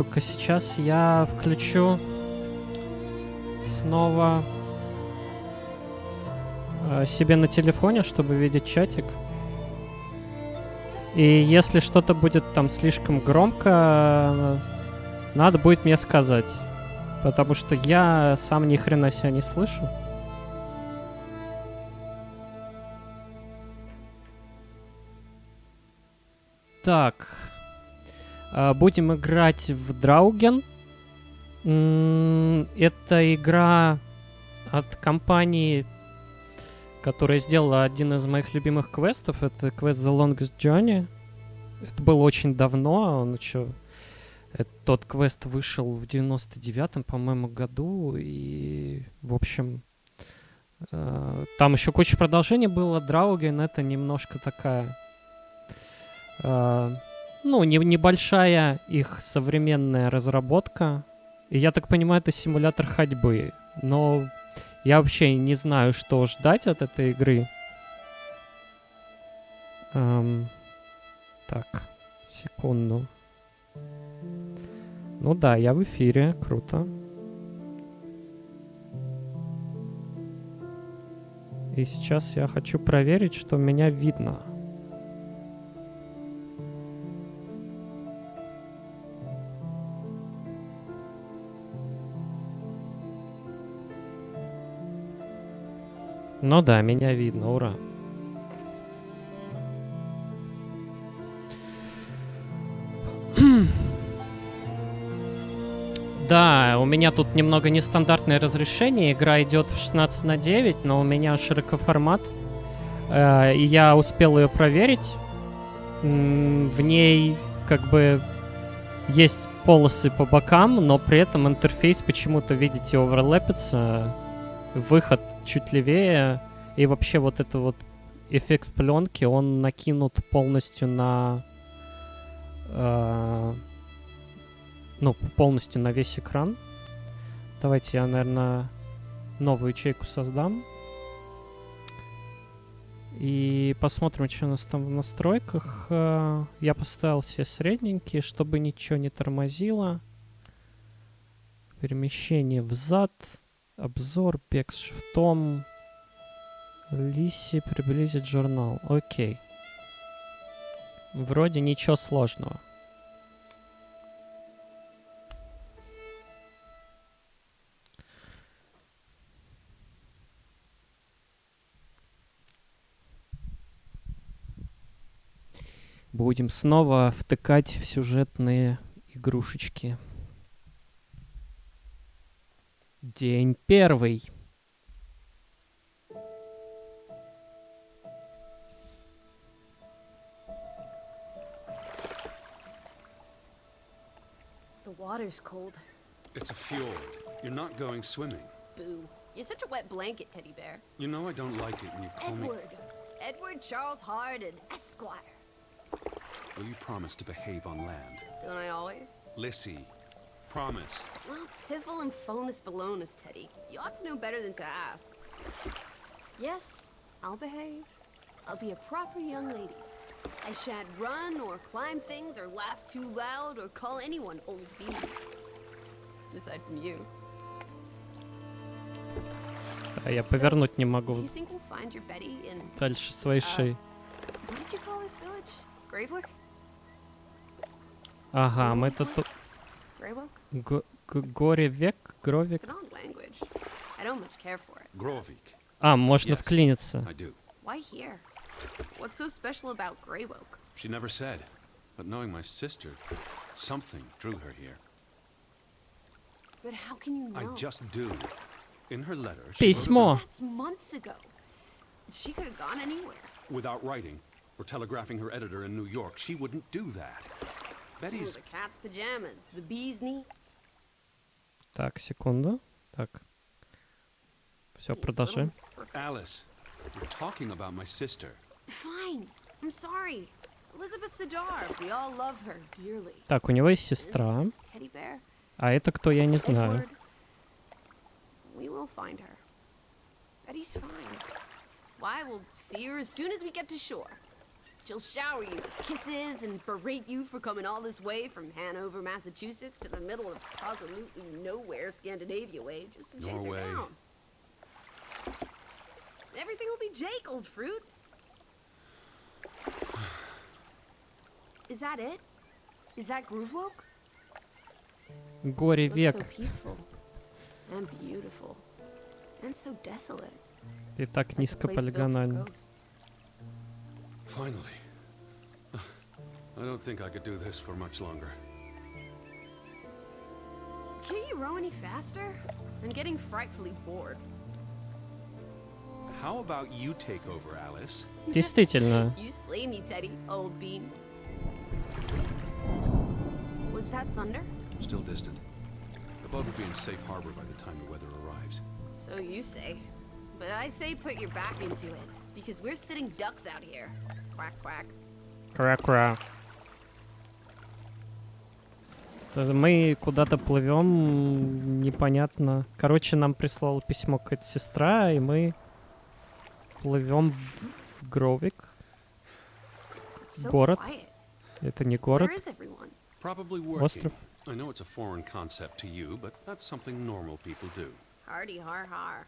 Только сейчас я включу снова себе на телефоне, чтобы видеть чатик. И если что-то будет там слишком громко, надо будет мне сказать. Потому что я сам ни хрена себя не слышу. Так. Будем играть в Draugen. Это игра от компании, которая сделала один из моих любимых квестов. Это квест The Longest Journey. Это было очень давно. Тот квест вышел в 99-м, по-моему, году. И, в общем, там еще куча продолжений было. Draugen — это немножко такая... небольшая их современная разработка. И я так понимаю, это симулятор ходьбы. Но я вообще не знаю, что ждать от этой игры. Так, секунду. Ну да, я в эфире, круто. И сейчас я хочу проверить, что меня видно. Ну да, меня видно, ура. Да, у меня тут немного нестандартное разрешение. Игра идет в 16:9, но у меня широкоформат. И я успел ее проверить. В ней как бы есть полосы по бокам, но при этом интерфейс почему-то, видите, оверлэпится. Выход чуть левее. И вообще вот это вот эффект пленки, он накинут полностью на... полностью на весь экран. Давайте я, наверное, новую ячейку создам. И посмотрим, что у нас там в настройках. Я поставил все средненькие, чтобы ничего не тормозило. Перемещение взад. Обзор, бег с шифтом. Лиси приблизить журнал. Окей. Вроде ничего сложного. Будем снова втыкать в сюжетные игрушечки. День первый. The water's cold. It's a fjord. You're not going swimming. Boo. You're such a wet blanket, Teddy Bear. You know I don't like it when you call Edward. Edward Charles Hardin, Esquire. Will you promise to behave on land? Don't I always? Lissy, promise. Well, piffle and phonus balonus, Teddy. You ought to know better than to ask. Yes, I'll behave. I'll be a proper young lady. I shan't run or climb things or laugh too loud or call anyone old bean. Aside from you. Да, я повернуть не могу Do you think we'll find your Betty in дальше своей шеи. what did you call this village? Gravewick? Ага, мы тут... Graywalk? Горевек? Гровик? It's an odd language. I don't much care for it. Grovik. А, можно Yes, вклиниться. I do. Why here? What's so special about Greywoke? She never said. But knowing my sister, something drew her here. But how can you know? I just do. In her letter, she wrote Письмо. That's months ago. She could have gone anywhere. without writing or telegraphing her editor in New York. She wouldn't do that. Betty's... The cat's pajamas, the bee's knee. Так, секунду. Так. Все, продолжаем. Alice, you're talking about my sister. Fine. I'm sorry. Elizabeth Sadar. We all love her dearly. Так, у него есть сестра. Teddy Bear. А это кто, я не знаю. Edward. We will find her. Betty's fine. Why, we'll see her as soon as we get to shore. She'll shower you with kisses and berate you for coming all this way from Hanover, Massachusetts to the middle of absolutely nowhere Scandinavia way just to chase her Norway. down. Everything will be Jake, old fruit. Is that it? Is that Groovewalk? Горе Looks век. so peaceful and beautiful and so desolate. И так Place built for низкополигонально. ghosts. Finally. I don't think I could do this for much longer. Can't you row any faster? I'm getting frightfully bored. How about you take over, Alice? Действительно. You slay me, Teddy, old bean. Was that thunder? Still distant. The boat will be in safe harbor by the time the weather arrives. So you say. But I say put your back into it, because we're sitting ducks out here. Quack, quack. Кра-кра. Мы куда-то плывем, непонятно. Короче, нам прислала письмо какая-то сестра, и мы плывем в Гровик. It's so Город. quiet. Это не город, Where is everyone? Probably working. остров. I know it's a foreign concept to you, but that's something normal people do. Hardy har har.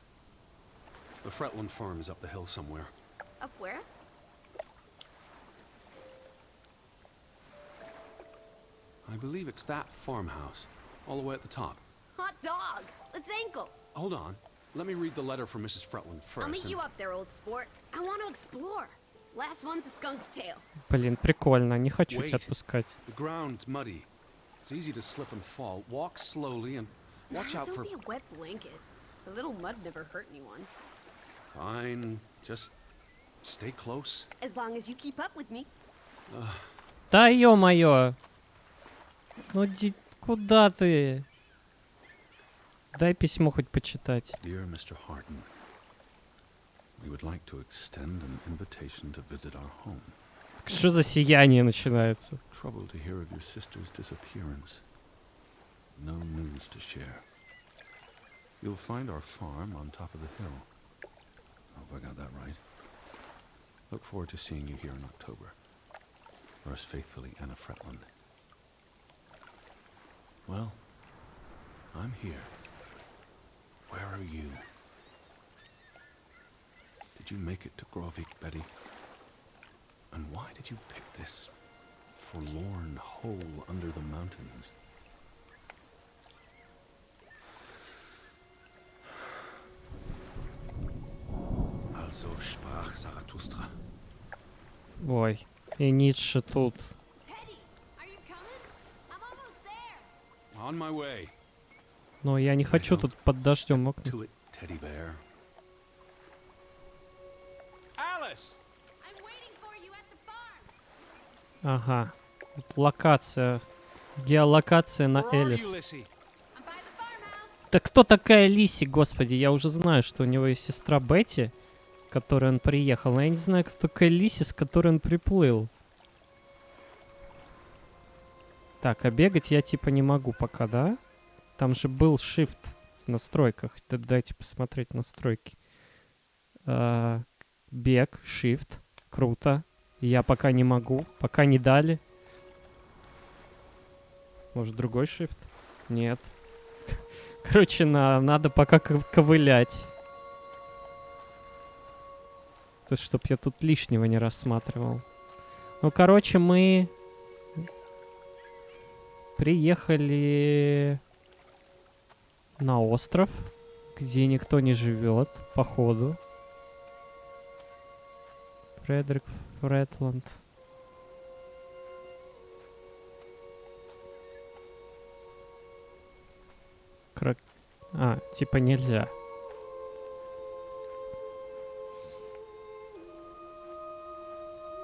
The Fretland farm is up the hill somewhere. Up where? I believe it's that farmhouse, all the way at the top. Hot dog! Let's ankle! Hold on. Let me read the letter from Mrs. Fretland first. I'll meet and- you up there, old sport. I want to explore. Last one's a skunk's tail. Блин, прикольно, не хочу тебя Wait. отпускать. The ground's muddy. It's easy to slip and fall. Walk slowly and watch out Don't for... be a wet blanket. A little mud never hurt anyone. Fine. Just stay close. As long as you keep up with me. Да ё-моё! Ну куда ты? Дай письмо хоть почитать. Dear Mr. Harden, we would like to extend an invitation to visit our home. Что за сияние начинается? Trouble to hear of your sister's disappearance. No news to share. You'll find our farm on top of the hill. I hope I got that right. Look forward to seeing you here in October. Yours faithfully, Anna Fretland. Well, I'm here. Where are you? Did you make it to Grovik, Betty? And why did you pick this forlorn hole under the mountains? Also sprach Zarathustra. Ой, и Ницше тут. Teddy, are you coming? I'm almost there. On my way. Но я не хочу тут под дождем мокнуть. To it, teddy bear. Alice! I'm waiting for you at the farm. Ага. Тут локация. Геолокация на Where are Элис. you, Lissy? I'm by the farmhouse. Да кто такая Лиси, господи? Я уже знаю, что у него есть сестра Бетти, к которой он приехал. Но я не знаю, кто такая Лиси, с которой он приплыл. Так, а бегать я типа не могу пока, да? Там же был shift в настройках. Дайте посмотреть настройки. Бег, shift. Круто. Я пока не могу. Пока не дали. Может, другой shift? Нет. Короче, надо пока ковылять. Это чтоб я тут лишнего не рассматривал. Ну, короче, мы приехали на остров, где никто не живет, походу. Фредерик Фретланд. Типа нельзя.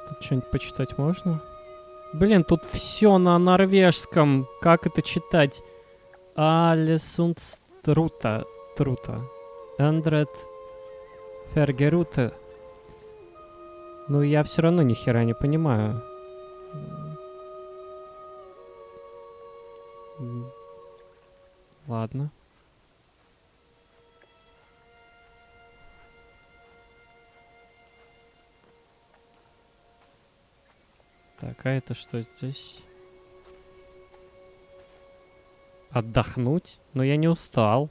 Тут что-нибудь почитать можно? Блин, тут все на норвежском. Как это читать? Алесундструта. Эндрет Фергеруте. Ну, я все равно ни хера не понимаю. Ладно. Так, а это что здесь? Отдохнуть? Но я не устал.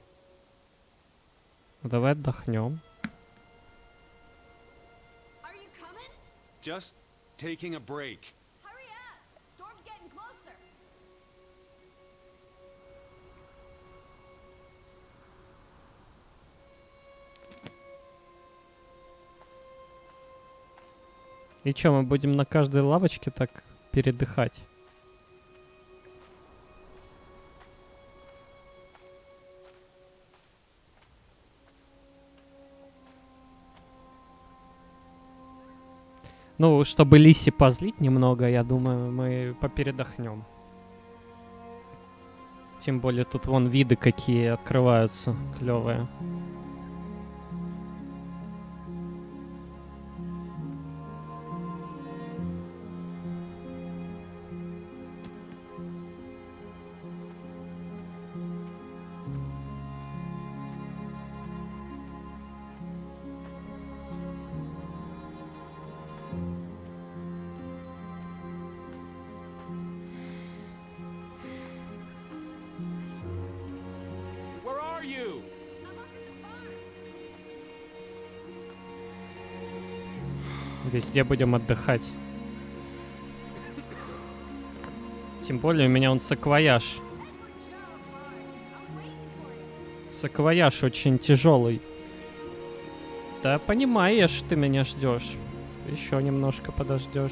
Ну, давай отдохнем. Are you coming? Just taking a break. Hurry up! Storm's getting closer. И чё, мы будем на каждой лавочке так передыхать? Ну, чтобы Лиси позлить немного, я думаю, мы попередохнем. Тем более тут вон виды какие открываются, клевые. Where are you? Везде будем отдыхать. Тем более у меня он саквояж. Саквояж очень тяжелый. Да понимаешь, ты меня ждешь. Еще немножко подождешь.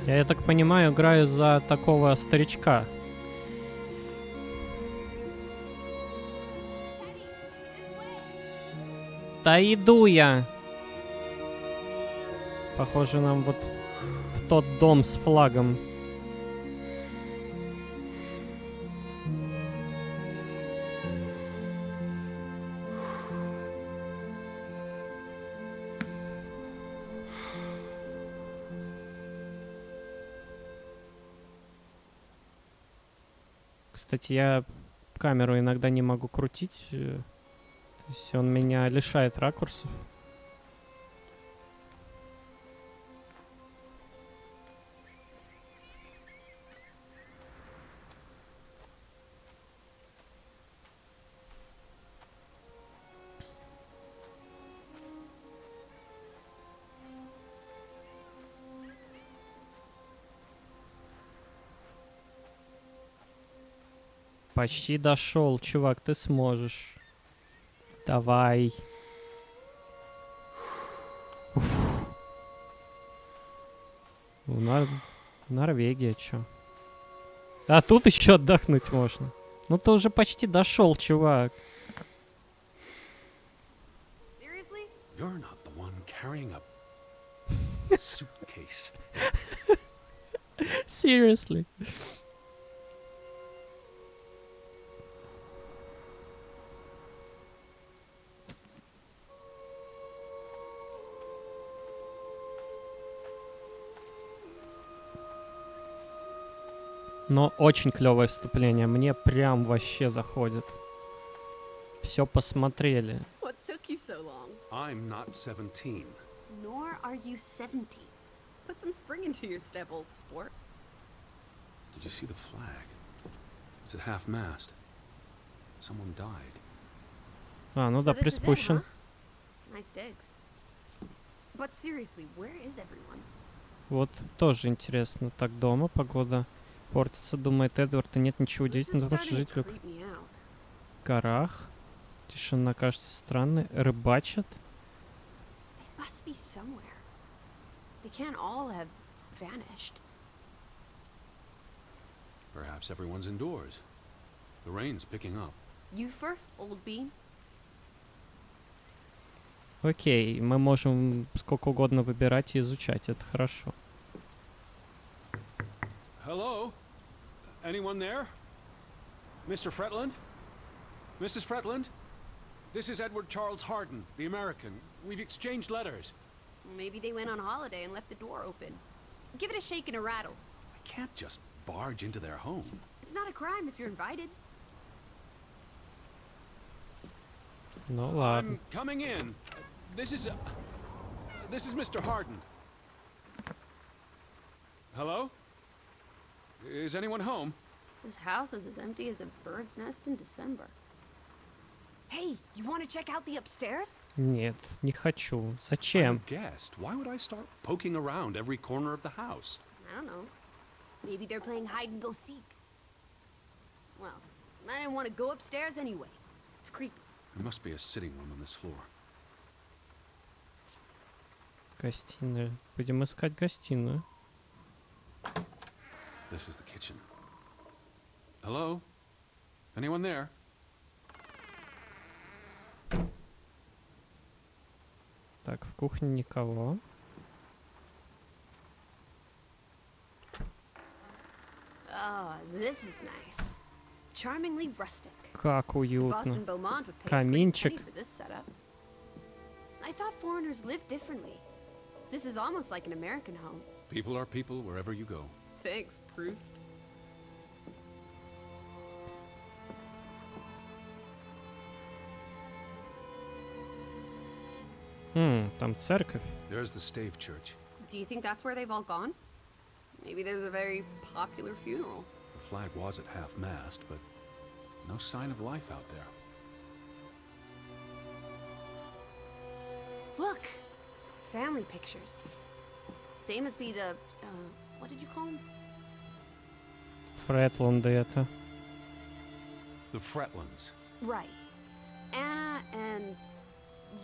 Я так понимаю, играю за такого старичка. Да иду я. Похоже, нам вот в тот дом с флагом. Кстати, я камеру иногда не могу крутить. То есть он меня лишает ракурсов. Почти дошел, чувак, ты сможешь. Давай. Уф. Норвегия, чё? А тут еще отдохнуть можно. Ну ты уже почти дошел, чувак. Seriously? You're not the one carrying a suitcase. Seriously. Но очень клевое вступление. Мне прям вообще заходит. Все посмотрели. What took you so long? I'm not 17. Nor are you 70. Put some spring into your step, old sport. Did you see the flag? It's at half-mast. Someone died. А, ну да, So this is it, приспущен. huh? Nice digs. But seriously, where is everyone? Вот тоже интересно. Так, дома погода портится, думает Эдвард, и нет ничего This is удивительного, потому что starting жить to в creep me out. горах. Тишина кажется странной. Рыбачат. They must be somewhere. They can't all have vanished. Perhaps everyone's indoors. The rain's picking up. You first, old bean. Окей, мы можем сколько угодно выбирать и изучать. Это хорошо. Hello? Anyone there? Mr. Fretland? Mrs. Fretland? This is Edward Charles Harden, the American. We've exchanged letters. Maybe they went on holiday and left the door open. Give it a shake and a rattle. I can't just barge into their home. It's not a crime if you're invited. Ну ладно. I'm coming in. This is Mr. Harden. Hello? Is anyone home? This house is as empty as a bird's nest in December. Hey, you want to check out the upstairs? Нет, не хочу. I'm Зачем? a guest. Why would I start poking around every corner of the house? I don't know. Maybe they're playing hide and go seek. Well, I didn't want to go upstairs anyway. It's creepy. There must be a sitting room on this floor. Гостиная. Будем искать гостиную. This is the kitchen. Hello? Anyone there? Так, в кухне никого. Oh, this is nice. Charmingly rustic. Как уютно. Boston Beaumont would pay a pretty Каминчик. penny for this setup. I thought foreigners lived differently. This is almost like an American home. People are people wherever you go. Thanks, Proust. Там церковь. There's the Stave Church. Do you think that's where they've all gone? Maybe there's a very popular funeral. The flag was at half-mast, but no sign of life out there. Look! Family pictures. They must be the, what did you call them? Фретланды это. The Fretlands. Right. Anna and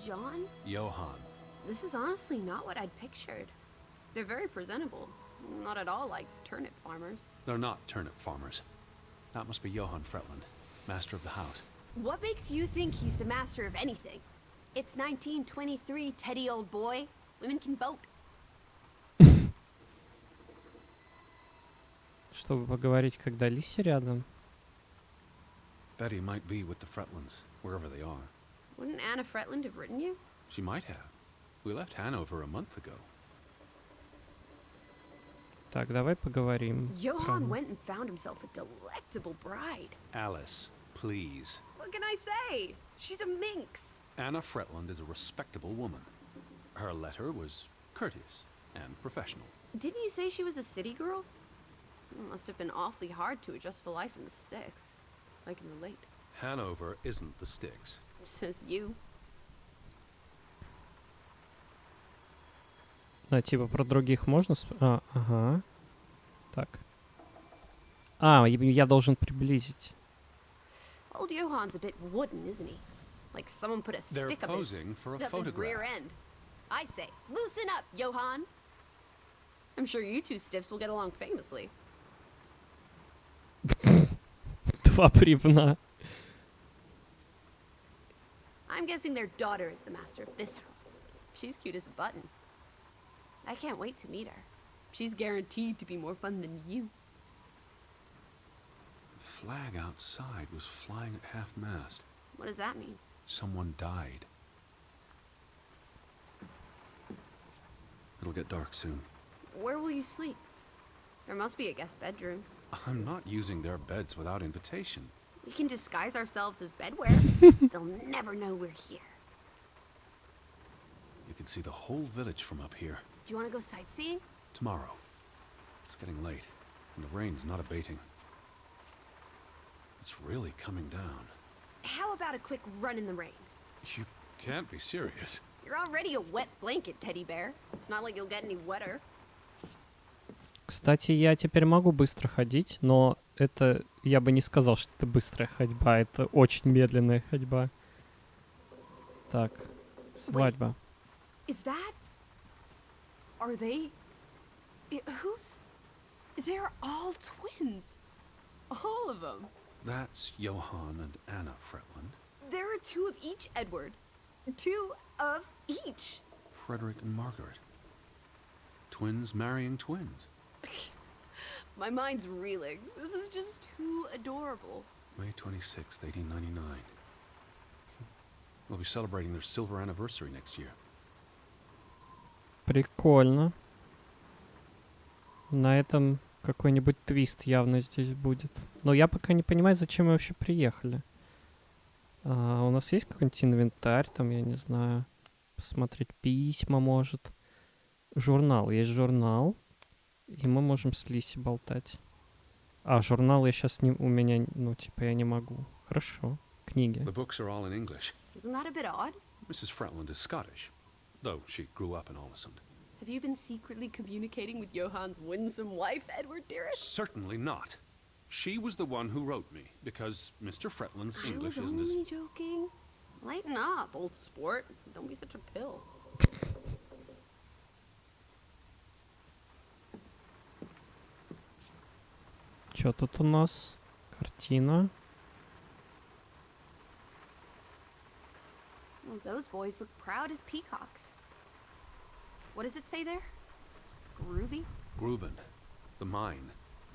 John? Johann. This is honestly not what I'd pictured. They're very presentable. Not at all like turnip farmers. They're not turnip farmers. That must be Johann Fretland, master of the house. What makes you think he's the master of anything? It's 1923, Teddy, old boy. Women can vote. Чтобы поговорить, когда Лиси рядом. Betty might be with the Fretlands, wherever they are. Wouldn't Anna Fretland have written you? She might have. We left Hanover a month ago. Так, давай поговорим. Johann went and found himself a delectable bride. Alice, please. What can I say? She's a minx. Anna Fretland is a respectable woman. Her letter was courteous and professional. Didn't you say she was a city girl? It must have been awfully hard to adjust to life in the sticks. I can relate. Hanover isn't the sticks. Says you. А, типа про других можно... ага. Так. Я должен приблизить. Old Johann's a bit wooden, isn't he? Like someone put a They're stick up posing for a up his rear photograph. end. I say, loosen up, Johann. I'm sure you two stiffs will get along famously. Два бревна. I'm guessing their daughter is the master of this house. She's cute as a button. I can't wait to meet her. She's guaranteed to be more fun than you. The flag outside was flying at half-mast. What does that mean? Someone died. It'll get dark soon. Where will you sleep? There must be a guest bedroom. I'm not using their beds without invitation. We can disguise ourselves as bedwear. They'll never know we're here. You can see the whole village from up here. Do you want to go sightseeing? Tomorrow. It's getting late, and the rain's not abating. It's really coming down. How about a quick run in the rain? You can't be serious. You're already a wet blanket, teddy bear. It's not like you'll get any wetter. Кстати, я теперь могу быстро ходить, но это... Я бы не сказал, что это быстрая ходьба. Это очень медленная ходьба. Так, свадьба. Is that... Are they... Who's... They're all twins. All of them. That's Johann and Anna Fretland. There are two of each, Edward. Two of each. Frederick and Margaret. Twins marrying twins. My mind's reeling. This is just too adorable. May 26th, 1899. We'll be celebrating their silver anniversary next year. Прикольно. На этом какой-нибудь твист явно здесь будет. Но я пока не понимаю, зачем мы вообще приехали. У нас есть какой-нибудь инвентарь, там, я не знаю. Посмотреть письма, может. Журнал. Есть журнал. И мы можем с Лиси болтать. А, журнал я сейчас не... У меня... Ну, типа, я не могу. Хорошо. Книги. The books are all in English. Isn't that a bit odd? Mrs. Fretland is Scottish, though she grew up in Olesund. Have you been secretly communicating with Johann's winsome wife, Edward dearest? Certainly not. She was the one who wrote me, because Mr. Fretland's English I was isn't as... only joking. Lighten up, old sport. Don't be such a pill. Что тут у нас? Картина. Well, those boys look proud as peacocks. What does it say there? Groovy? Gruben. The mine.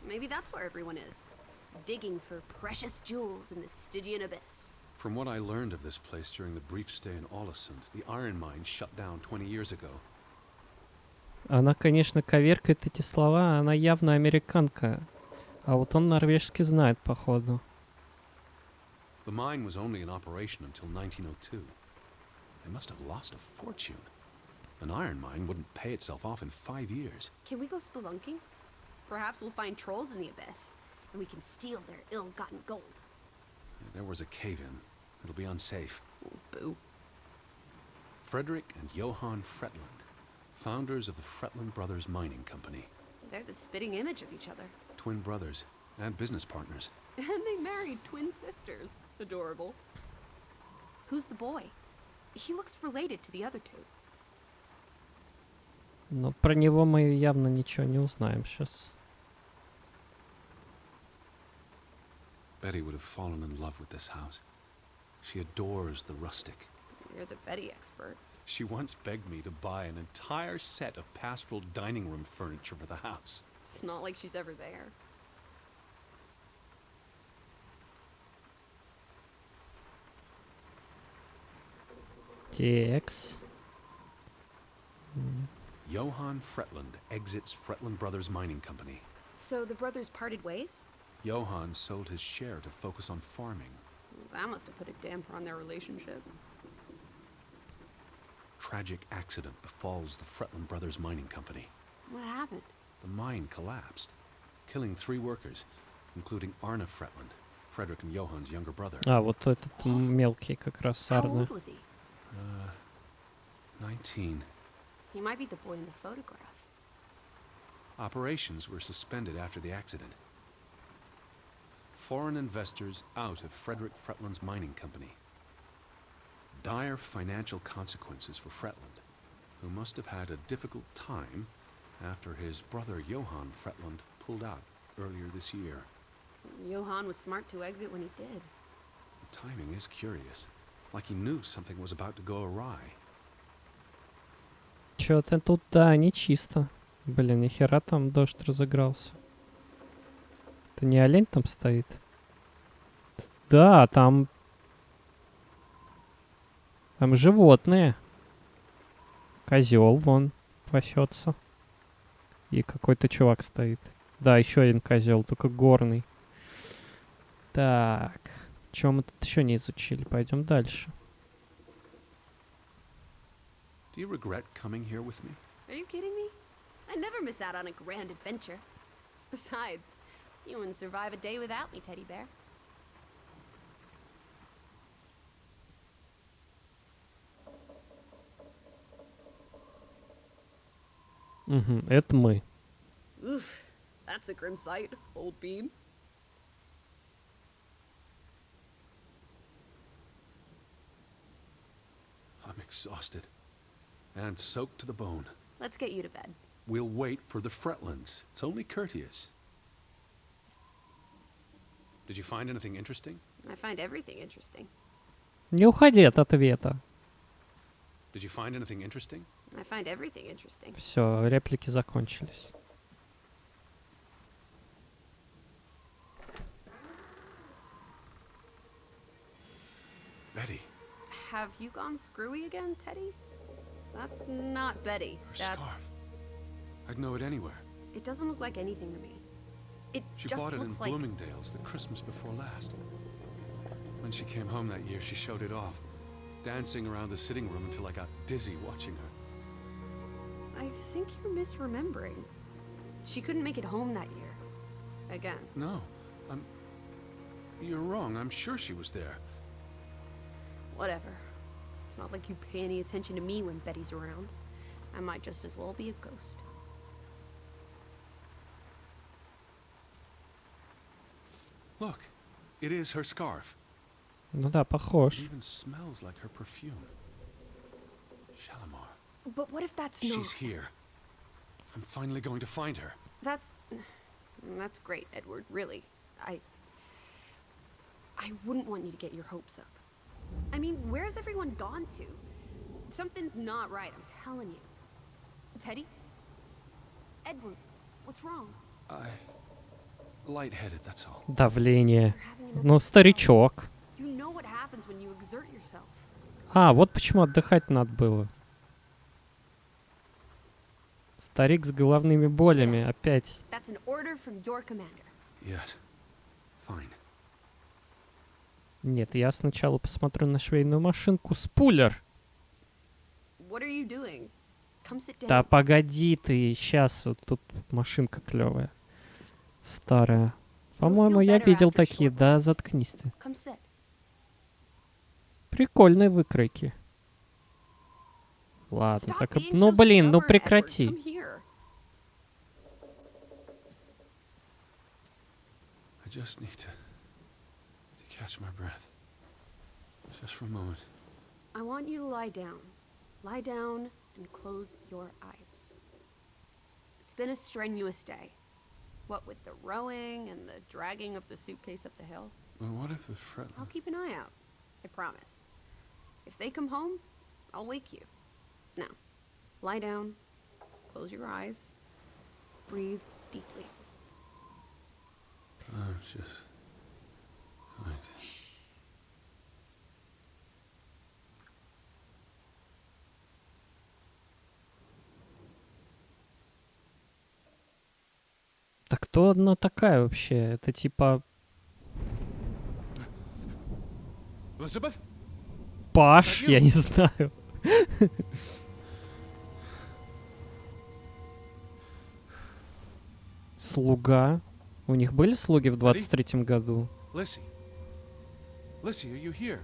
Maybe that's where everyone is. Digging for precious jewels in the Stygian abyss. From what I learned of this place during the brief stay in Olesund, the iron mine shut down 20 years ago. Она, конечно, коверкает эти слова. Она явно американка. А вот он норвежский знает, походу. The mine was only in operation until 1902. They must have lost a fortune. An iron mine wouldn't pay itself off in 5 years. Can we go spelunking? Perhaps we'll find trolls in the abyss, and we can steal their ill-gotten gold. There was a cave-in. It'll be unsafe. Oh, boo. Frederick and Johann Fretland, founders of the Fretland Brothers Mining Company. They're the spitting image of each other. Twin brothers and business partners. And they married twin sisters. Adorable. Who's the boy? He looks related to the other two. Но про него мы явно ничего не узнаем сейчас. Betty would have fallen in love with this house. She adores the rustic. You're the Betty expert. She once begged me to buy an entire set of pastoral dining room furniture for the house. It's not like she's ever there. Текс. Johann Fretland exits Fretland Brothers Mining Company. So the brothers parted ways? Johann sold his share to focus on farming. That must have put a damper on their relationship. Tragic accident befalls the Fretland Brothers Mining Company. What happened? The mine collapsed, killing 3 workers, including Arne Fretland, Frederick and Johann's younger brother. А, вот этот мелкий как раз How Арне. old was he? 19. He might be the boy in the photograph. Operations were suspended after the accident. Foreign investors out of Frederick Fretland's mining company. Dire financial consequences for Fretland, who must have had a difficult time after his brother Johann Fretland pulled out earlier this year. Johann was smart to exit when he did. The timing is curious, like he knew something was about to go awry. Чё-то тут, да, нечисто. Блин, нихера там дождь разыгрался. Это не олень там стоит? Да, там... Там животные. Козел вон пасется. И какой-то чувак стоит. Да, еще один козел, только горный. Так. Чего мы тут еще не изучили? Пойдем дальше. Do you regret coming here with me? Are you kidding me? I never miss out on a grand adventure. Besides, you wouldn't survive a day without me, teddy bear. Угу, это мы. Oof, that's a grim sight, old bean. I'm exhausted and soaked to the bone. Let's get you to bed. We'll wait for the Fretlands. It's only courteous. Did you find anything interesting? I find everything interesting. Не уходи от ответа. Did you find anything interesting? I find everything interesting. Все, реплики закончились. Betty. Have you gone screwy again, Teddy? That's not Betty. Her That's... scarf. I'd know it anywhere. It doesn't look like anything to me. It She just bought it in looks like... Bloomingdale's the Christmas before last. When she came home that year, she showed it off, dancing around the sitting room until I got dizzy watching her. I think you're misremembering. She couldn't make it home that year. Again. No, you're wrong. I'm sure she was there. Whatever. It's not like you pay any attention to me when Betty's around. I might just as well be a ghost. Look, it is her scarf. Ну да, It похож. even smells like her perfume. Shalimar. But what if that's not? She's here. I'm finally going to find her. That's great, Edward, really. I wouldn't want you to get your hopes up. I mean, where's everyone gone to? Something's not right, I'm telling you. Teddy? Edward, what's wrong? Lightheaded, that's all. Давление. You're having another Ну, старичок. You know what happens when you exert yourself. А, вот почему отдыхать надо было. Старик с головными болями, опять. That's an order from your commander. Yes. Fine. Нет, я сначала посмотрю на швейную машинку. Спулер! What are you doing? Come sit down. Да погоди ты, сейчас вот тут машинка клевая. Старая. По-моему, я видел такие. Да, заткнись ты. Come sit. Прикольные выкройки. Ладно, Stop так и... being Ну so блин, ну stubborn, Edward. прекрати. Come here. I just need to catch my breath. Just for a moment. I want you to lie down. Lie down and close your eyes. It's been a strenuous day. What with the rowing and the dragging of the suitcase up the hill. Well, what if the fret... I'll keep an eye out. I promise. If they come home, I'll wake you. Now, lie down. Close your eyes. Breathe deeply. I'm just going to... Да кто она такая вообще? Это типа Elizabeth? Паш, я не знаю. Слуга. У них были слуги в 23-м году? Lissy? Lissy, are you here?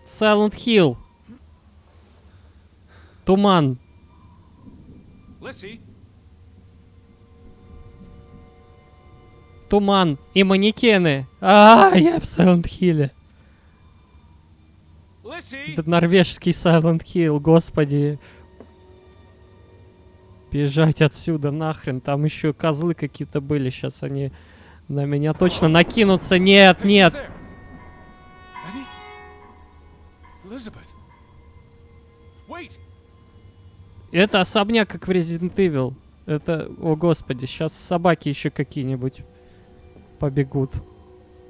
Silent Hill. Туман. Lissy? Туман и манекены. Я в Silent Hill. Lissy? Это норвежский Silent Hill, господи. Бежать отсюда нахрен. Там еще козлы какие-то были. Сейчас они на меня точно накинутся. Нет, нет. Betty? Elizabeth? Wait! Это особняк, как в Resident Evil. Это, о господи, сейчас собаки еще какие-нибудь побегут.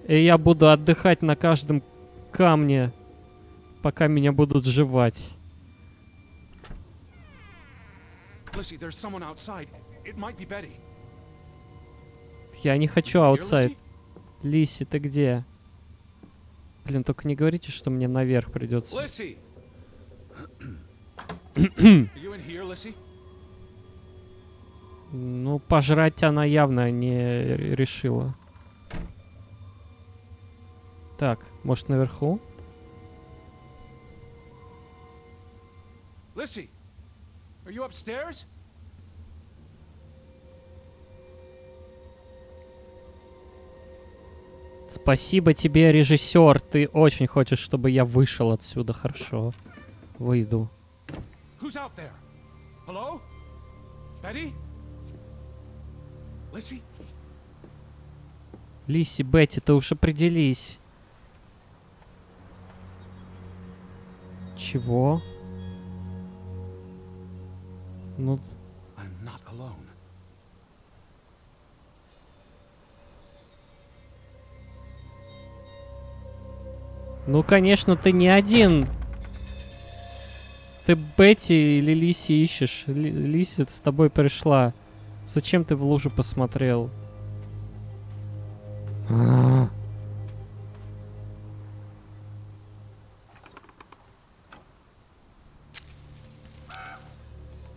И я буду отдыхать на каждом камне, пока меня будут жевать. Lissy, there's someone outside. It might be Betty. Я не хочу Here, аутсайд. Lissy? Лиси, ты где? Блин, только не говорите, что мне наверх придется. Lissy! Are you in here, Lissy? Ну, пожрать она явно не решила. Так, может наверху? Lissy! Are you upstairs? Спасибо тебе, режиссер. Ты очень хочешь, чтобы я вышел отсюда. Хорошо. Выйду. Who's out there? Hello? Betty? Lissy? Лиси, Бетти, ты уж определись. Чего? Ну, I'm not alone. ну, конечно, ты не один. Ты Бетти или Лиси ищешь? Лиси с тобой пришла. Зачем ты в лужу посмотрел? А.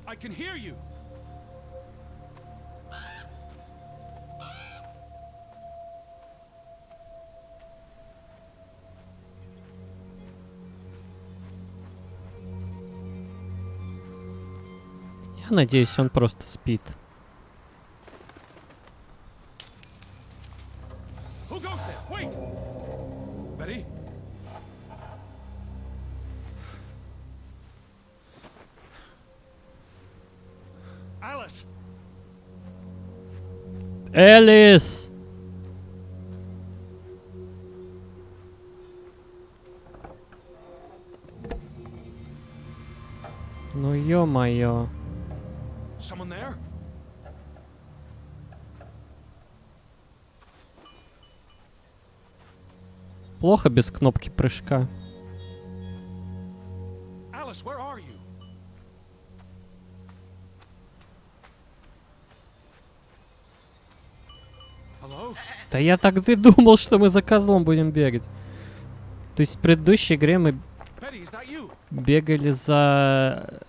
I can hear you. Я надеюсь, он просто спит. Who goes there? Wait! Betty? Alice! Элис! Ну ё-моё. Someone there? Плохо без кнопки прыжка. Alice, where are you? Hello? Да я так и думал, что мы за козлом будем бегать. То есть в предыдущей игре мы Betty, is that you? бегали за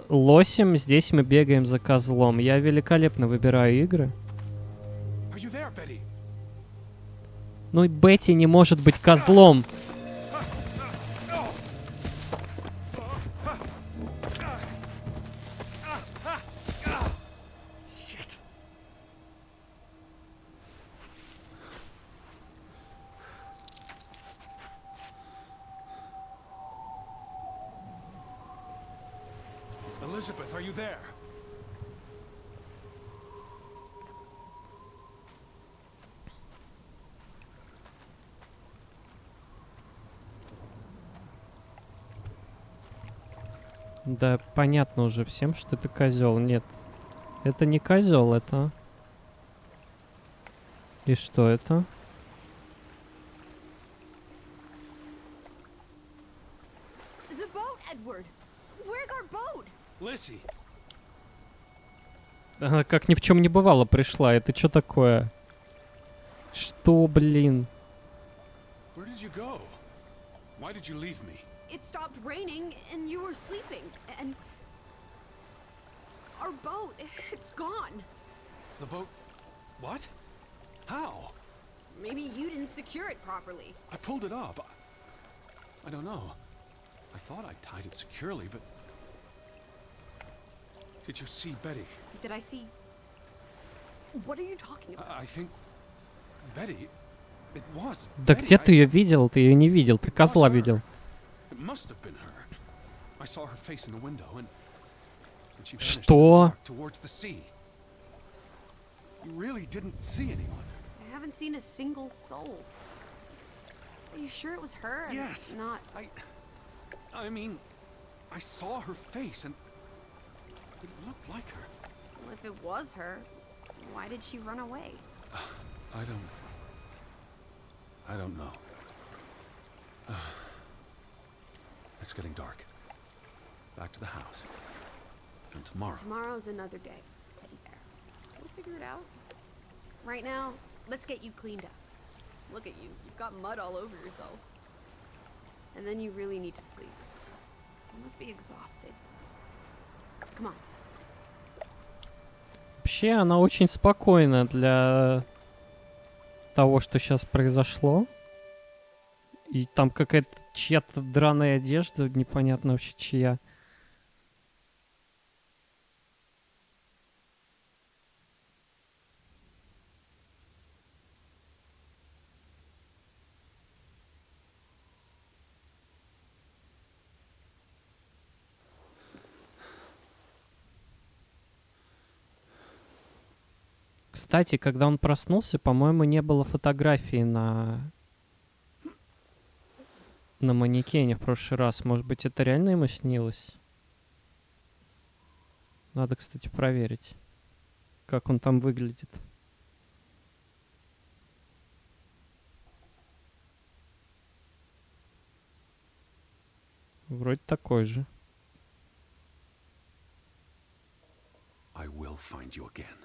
лосем, здесь мы бегаем за козлом. Я великолепно выбираю игры. Are you there, Betty? Ну и Бетти не может быть козлом. Shit. Elizabeth, are you there? Да, понятно уже всем, что это козел. Нет, это не козел, это... И что это? The boat, Edward! Where's our boat? Lissy, Она как ни в чем не бывало пришла. Это что такое? Что, блин? where did you go? Why did you leave me? It stopped raining and you were sleeping, and our boat, it's gone. The boat... What? How? Maybe you didn't secure it properly. I pulled it up. I don't know. I thought I tied it securely, but... Did you see Betty? Did I see? What are you talking about? I think... Betty... It was Да Betty. где ты ее видел? Ты ее не видел, ты козла видел. It must have been her. I saw her face in the window, and she vanished in the Что? dark towards the sea. You really didn't see anyone. I haven't seen a single soul. Are you sure it was her? and Yes. Not. I mean, I saw her face, and it looked like her. Well, if it was her, why did she run away? I don't know. It's getting dark. Back to the house. And tomorrow. Tomorrow's another day, Teddy Bear. We'll figure it out. Right now, let's get you cleaned up. Look at you. You've got mud all over yourself. And then you really need to sleep. You must be exhausted. Come on. Вообще, она очень спокойна для того, что сейчас произошло. И там какая-то чья-то драная одежда, непонятно вообще чья. Кстати, когда он проснулся, по-моему, не было фотографии на манекене в прошлый раз. Может быть, это реально ему снилось? Надо, кстати, проверить, как он там выглядит. Вроде такой же. I will find you again.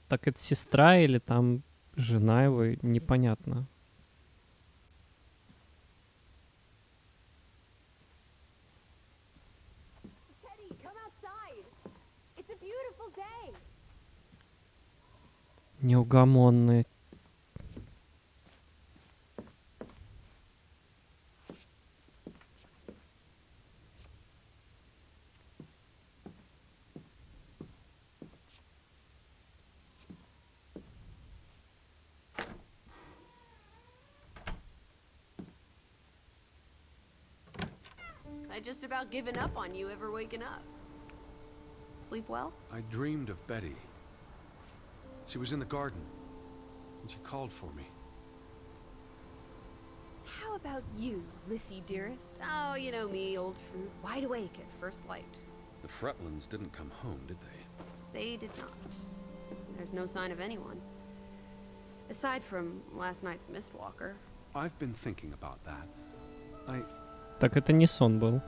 Так это сестра или там жена его, непонятно. Teddy, come outside. It's a beautiful day. Неугомонные. I just about given up on you ever waking up. Sleep well? I dreamed of Betty. She was in the garden, and she called for me. How about you, Lissy dearest? Oh, you know me, old fruit, wide awake at first light. The Fretlands didn't come home, did they? They did not. There's no sign of anyone. Aside from last night's Mistwalker. I've been thinking about that. Так это не сон был.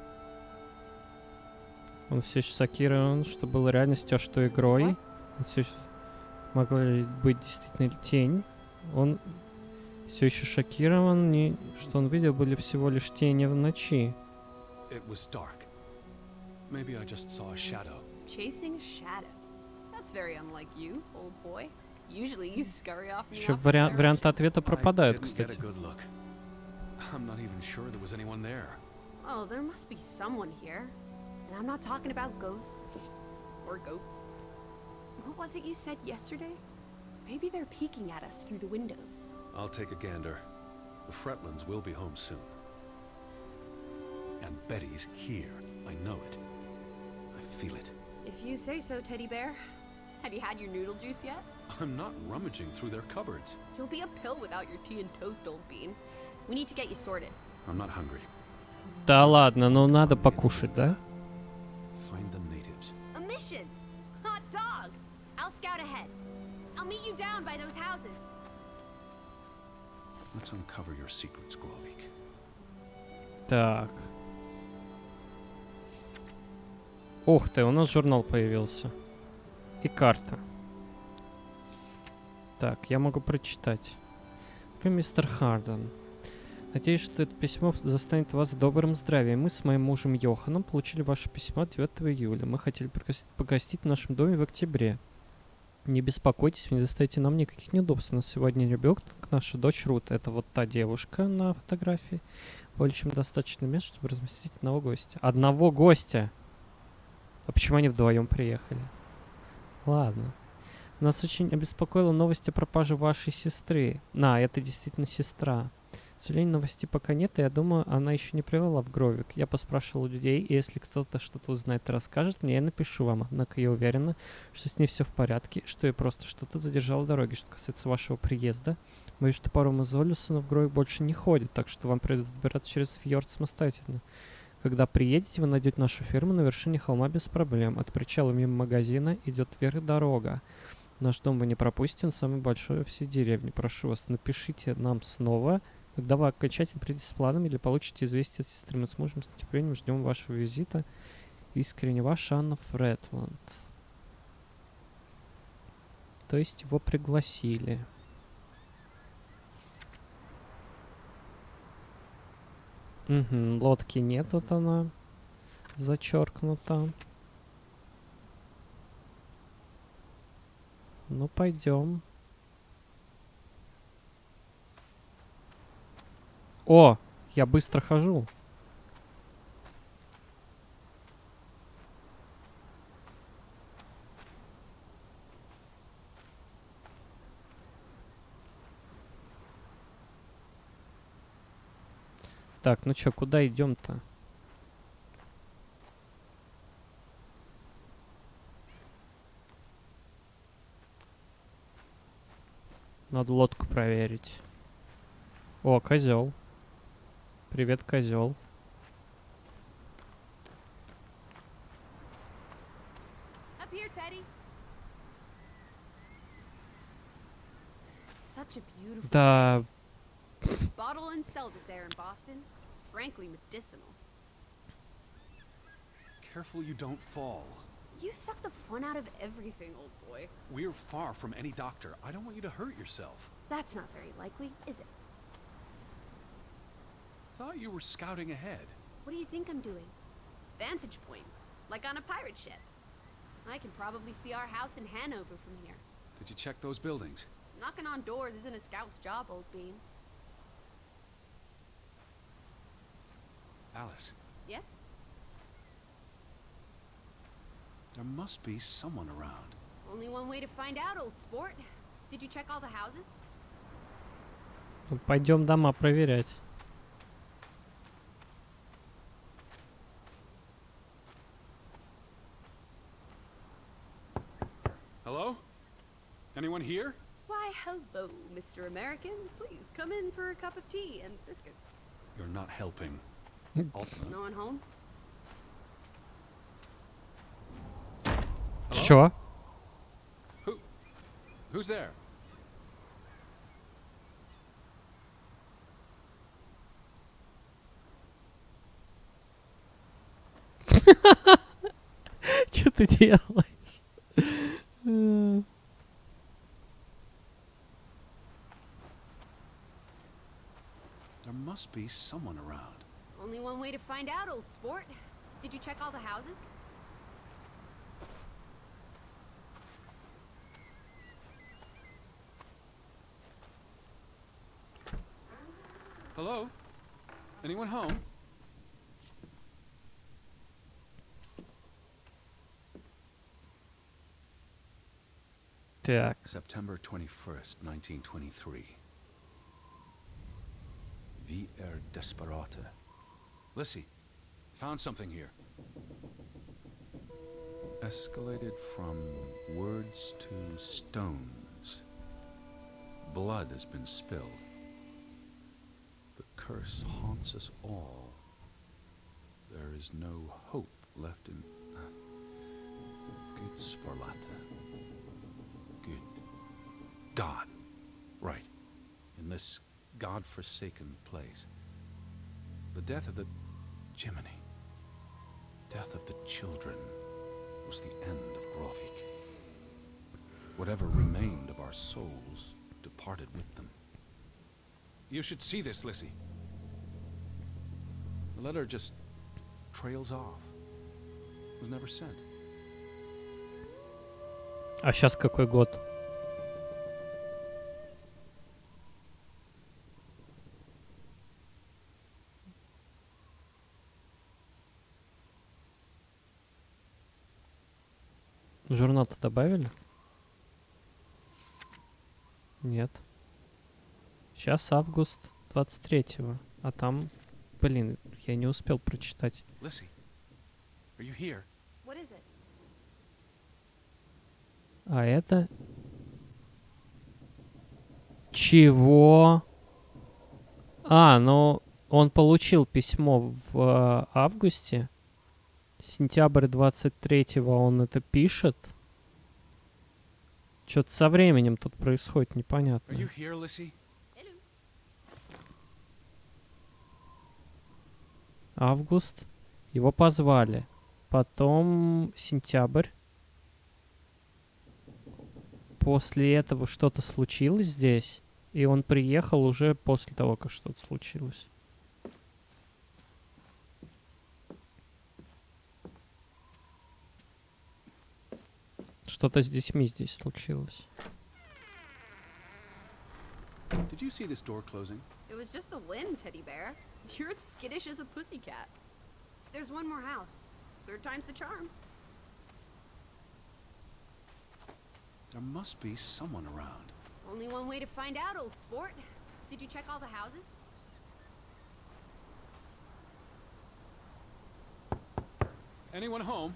Он все еще шокирован, что было реальностью, а что игрой. Он все еще... Могла ли быть действительно тень. Он все еще шокирован, что он видел, были всего лишь тени в ночи. It was dark. Maybe I just saw a shadow. Chasing a shadow. That's very unlike you, old boy. Usually you scurry off in the Еще opposite direction. варианты ответа пропадают, I didn't кстати. get a good look. I'm not even sure there was anyone there. Oh, there must be someone here. And I'm not talking about ghosts. Or goats. What was it you said yesterday? Maybe they're peeking at us through the windows. I'll take a gander. The Fretlands will be home soon. And Betty's here. I know it. I feel it. If you say so, Teddy Bear. Have you had your noodle juice yet? I'm not rummaging through their cupboards. You'll be a pill without your tea and toast, old bean. We need to get you sorted. I'm not hungry. Да ладно, ну надо покушать, да? Find the natives. A mission! Hot dog! I'll scout ahead. I'll meet you down by those houses. Let's uncover your secrets, Grovik. Так. Ух ты, у нас журнал появился. И карта. Так, я могу прочитать. Мистер Харден. Надеюсь, что это письмо застанет вас в добром здравии. Мы с моим мужем Йоханом получили ваше письмо 9 июля. Мы хотели погостить в нашем доме в октябре. Не беспокойтесь, вы не доставите нам никаких неудобств. У нас сегодня ребенок, наша дочь Рут. Это вот та девушка на фотографии. Более чем достаточно мест, чтобы разместить одного гостя. Одного гостя! А почему они вдвоем приехали? Ладно. Нас очень обеспокоила новость о пропаже вашей сестры. Это действительно сестра. К сожалению, новостей пока нет, и я думаю, она еще не привела в Гровик. Я поспрашивал у людей, и если кто-то что-то узнает и расскажет мне, я напишу вам. Однако я уверена, что с ней все в порядке, что я просто что-то задержал в дороге. Что касается вашего приезда, боюсь, что паром из Олюсона в Гровик больше не ходит, так что вам придется добираться через фьорд самостоятельно. Когда приедете, вы найдете нашу ферму на вершине холма без проблем. От причала мимо магазина идет вверх дорога. Наш дом вы не пропустите, он самый большой во всей деревне. Прошу вас, напишите нам снова, когда вы окончательно придете с планом или получите известие от сестры. Мы с мужем с нетерпением ждем вашего визита. Искренне ваша Анна Фретланд. То есть его пригласили. Угу, лодки нет, вот она зачеркнута. Ну, пойдем. О, я быстро хожу. Так, ну чё, куда идем-то? Надо лодку проверить. О, козел. Привет, козел. Up here, Teddy. It's such a beautiful Да, bottle and sell this air in Boston. It's frankly medicinal. Careful you don't fall. You suck the fun out of everything, old boy. We're far from any doctor. I don't want you to hurt yourself. That's not very likely, is it? Thought you were scouting ahead. What do you think I'm doing? Vantage point, like on a pirate ship. I can probably see our house in Hanover from here. Did you check those buildings? Knocking on doors isn't a scout's job, old bean. Alice, Yes? there must be someone around. Only one way to find out, old sport. Did you check all the houses? Пойдем дома проверять. Hello? Anyone here? Why, hello, Mr. American. Please come in for a cup of tea and biscuits. You're not helping. No one home? Hello? Чё? Who's there? Чё ты делаешь? There must be someone around. Only one way to find out, old sport. Did you check all the houses? Hello? Anyone home? Так. September 21st, 1923. Vi desperata. Lissy, found something here. Escalated from words to stones. Blood has been spilled. The curse haunts us all. There is no hope left in... Good Sparlata. Good. God. Right. In this God-forsaken place. The death of the... Jiminy. Death of the children was the end of Grovik. Whatever remained of our souls departed with them. You should see this, Lissy. The letter just trails off. Was never sent. А сейчас какой год? Журнал-то добавили? Нет. Сейчас август 23-го. А там, блин, я не успел прочитать. Lissy, are you here? What is it? А это... Чего? А, ну, он получил письмо в августе. Сентябрь 23-го он это пишет. Что-то со временем тут происходит Are непонятно. you here, Lissy? Hello. Август. Его позвали. Потом сентябрь. После этого что-то случилось здесь. И он приехал уже после того, как что-то случилось. Что-то с детьми здесь случилось. Did you see this door closing? It was just the wind, teddy bear. You're as skittish as a pussycat. There's one more house. Third time's the charm. There must be someone around. Only one way to find out, old sport. Did you check all the houses? Anyone home?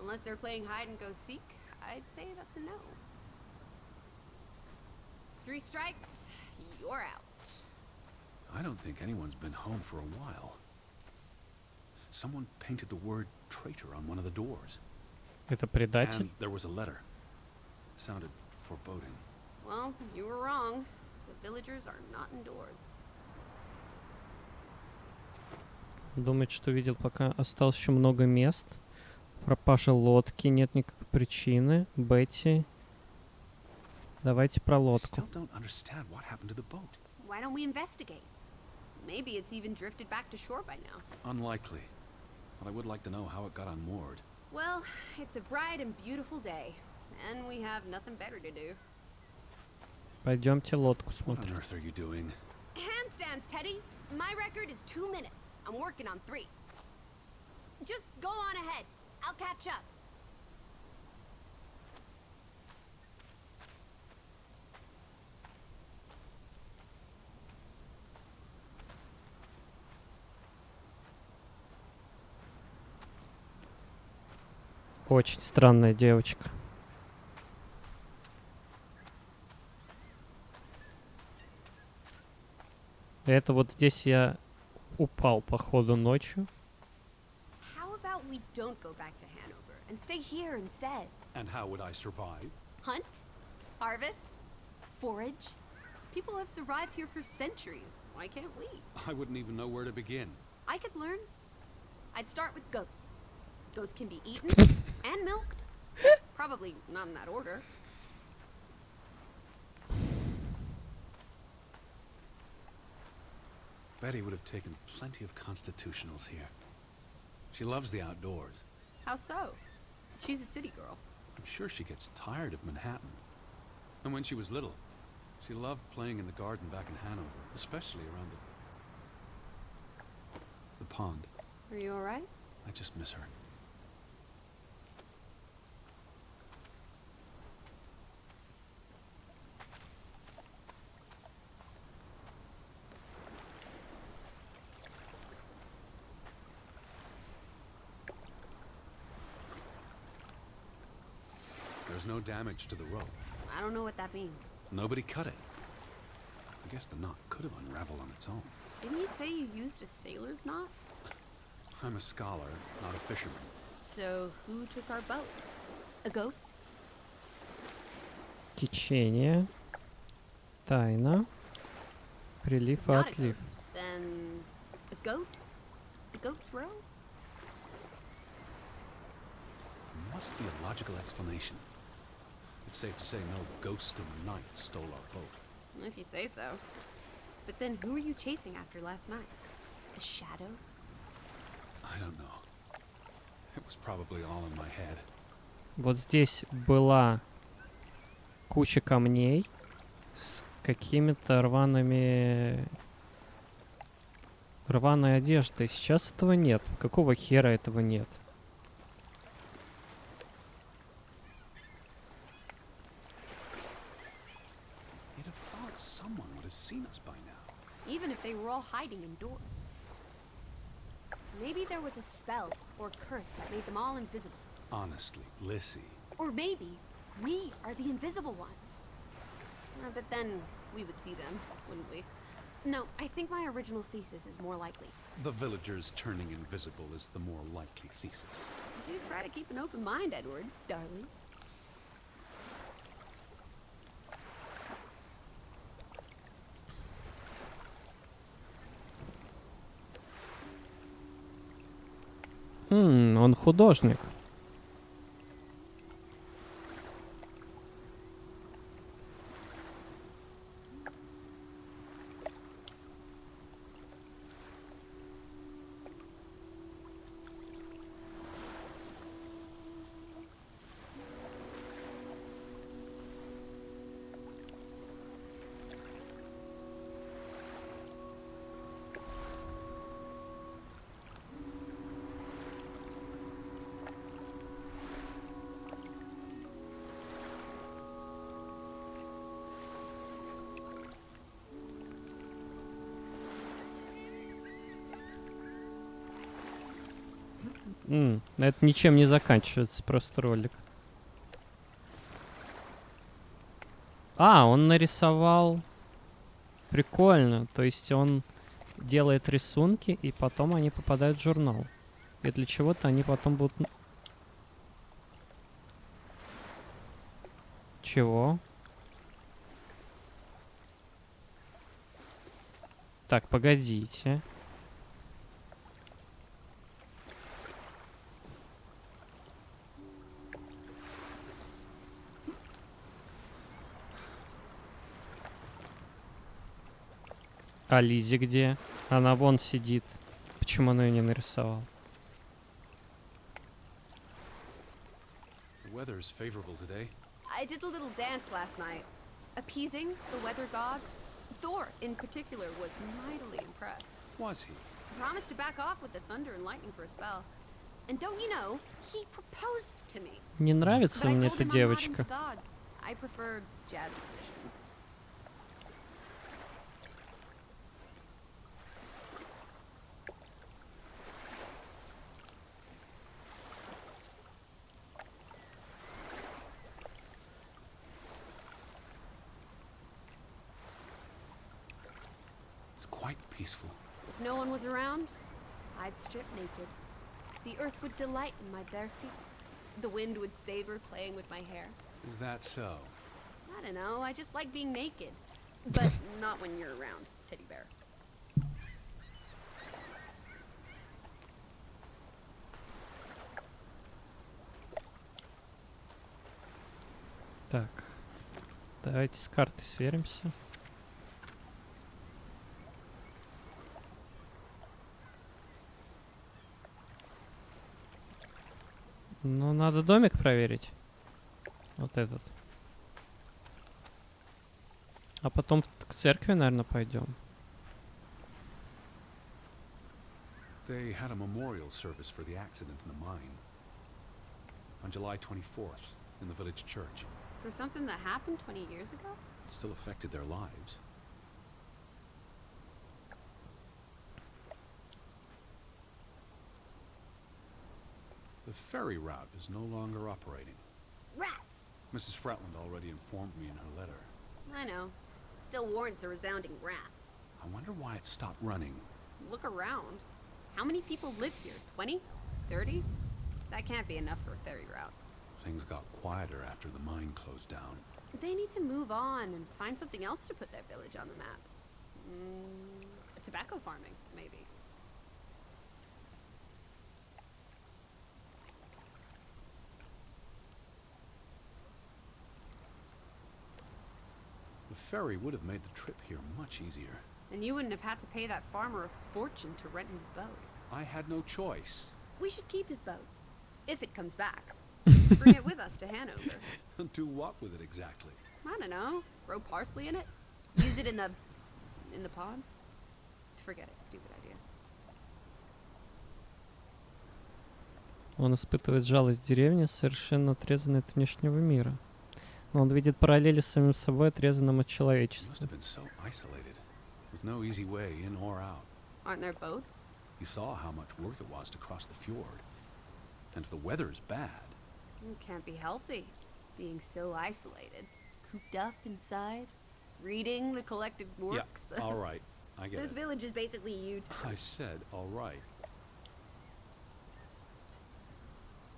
Unless they're playing hide and go seek, I'd say that's a no. 3 strikes, you're out. I don't think anyone's been home for a while. Someone painted the word traitor on one of the doors. Это предатель? And there was a letter. It sounded foreboding. Well, you were wrong. The villagers are not indoors. Думает, что видел, пока осталось еще много мест. Пропажа лодки. Нет никакой причины. Бетти. Давайте про I лодку. still don't understand what happened to the boat. Why don't we investigate? Maybe it's even drifted back to shore by now. Unlikely. But I would like to know how it got unmoored. Well, it's a bright and beautiful day, and we have nothing better to do. Пойдемте лодку What on смотрим. earth are you doing? Handstands, Teddy! My record is 2 minutes. I'm working on 3. Just go on ahead. I'll catch up. Очень странная девочка. Это вот здесь я упал, походу, ночью. How about we don't go back to Hanover and stay here instead? And how would I survive? Hunt? Harvest? Forage? People have survived here for centuries. Why can't we? I wouldn't even know where to begin. I could learn. I'd start with goats. Goats can be eaten and milked. Probably not in that order. Betty would have taken plenty of constitutionals here. She loves the outdoors. How so? She's a city girl. I'm sure she gets tired of Manhattan. And when she was little, she loved playing in the garden back in Hanover, especially around the pond. Are you alright? I just miss her. There's no damage to the rope. I don't know what that means. Nobody cut it. I guess the knot could have unraveled on its own. Didn't you say you used a sailor's knot? I'm a scholar, not a fisherman. So who took our boat? A ghost? Течение. Тайна. Прилив и Not a отлив. ghost. Then a goat? The goat's row? There must be a logical explanation. It's safe to say no ghost in the night stole our boat. If you say so. But then who were you chasing after last night? A shadow? I don't know. It was probably all in my head. Вот здесь была куча камней с какими-то рваной одеждой. Сейчас этого нет. Какого хера этого нет? You'd have thought someone would have seen us by now. Even if they were all hiding indoors. Maybe there was a spell or curse that made them all invisible. Honestly, Lissy. Or maybe we are the invisible ones. But then we would see them, wouldn't we? No, I think my original thesis is more likely. The villagers turning invisible is the more likely thesis. Do try to keep an open mind, Edward, darling. Он художник. Это ничем не заканчивается, просто ролик. Он нарисовал. Прикольно. То есть он делает рисунки, и потом они попадают в журнал. И для чего-то они потом будут... Чего? Так, погодите. А Лизи где? Она вон сидит. Почему он ее не нарисовал? The weather is favorable today. I did a little dance last night, appeasing the weather gods. Thor, in particular, was mightily impressed. Was he? He promised to back off with the thunder and lightning for a spell. And don't you know, he proposed to me. Не нравится But I мне told эта him I'm not девочка. into gods. I prefer jazz musicians. It's quite peaceful. If no one was around, I'd strip naked. The earth would delight in my bare feet. The wind would savor playing with my hair. Is that so? I don't know, I just like being naked. But not when you're around, teddy bear. Так. Давайте с картой сверимся. Ну, надо домик проверить. Вот этот. А потом к церкви, наверное, пойдем. They had a memorial service for the accident in the mine on July 24th in the village church. For something that happened 20 years ago? It still affected their lives. The ferry route is no longer operating. Rats! Mrs. Fretland already informed me in her letter. I know. Still warrants a resounding rats. I wonder why it stopped running. Look around. How many people live here? 20? 30? That can't be enough for a ferry route. Things got quieter after the mine closed down. They need to move on and find something else to put their village on the map. Tobacco farming, maybe. The ferry would have made the trip here much easier. And you wouldn't have had to pay that farmer a fortune to rent his boat. I had no choice. We should keep his boat. If it comes back. Bring it with us to Hanover. Do what with it exactly? I don't know. Grow parsley in it? Use it in the pond? Forget it. Stupid idea. Он испытывает жалость деревни, совершенно отрезанной от внешнего мира. Но он видит параллели с самим собой, отрезанным от It must человечества. have been so isolated, with no easy way in or out. Aren't there boats? He saw how much work it was to cross the fjord. And if the weather is bad, It can't be healthy. Being so isolated. Cooped up inside. Reading the collected works. yeah, all right, I get This it. village is basically you. I said all right.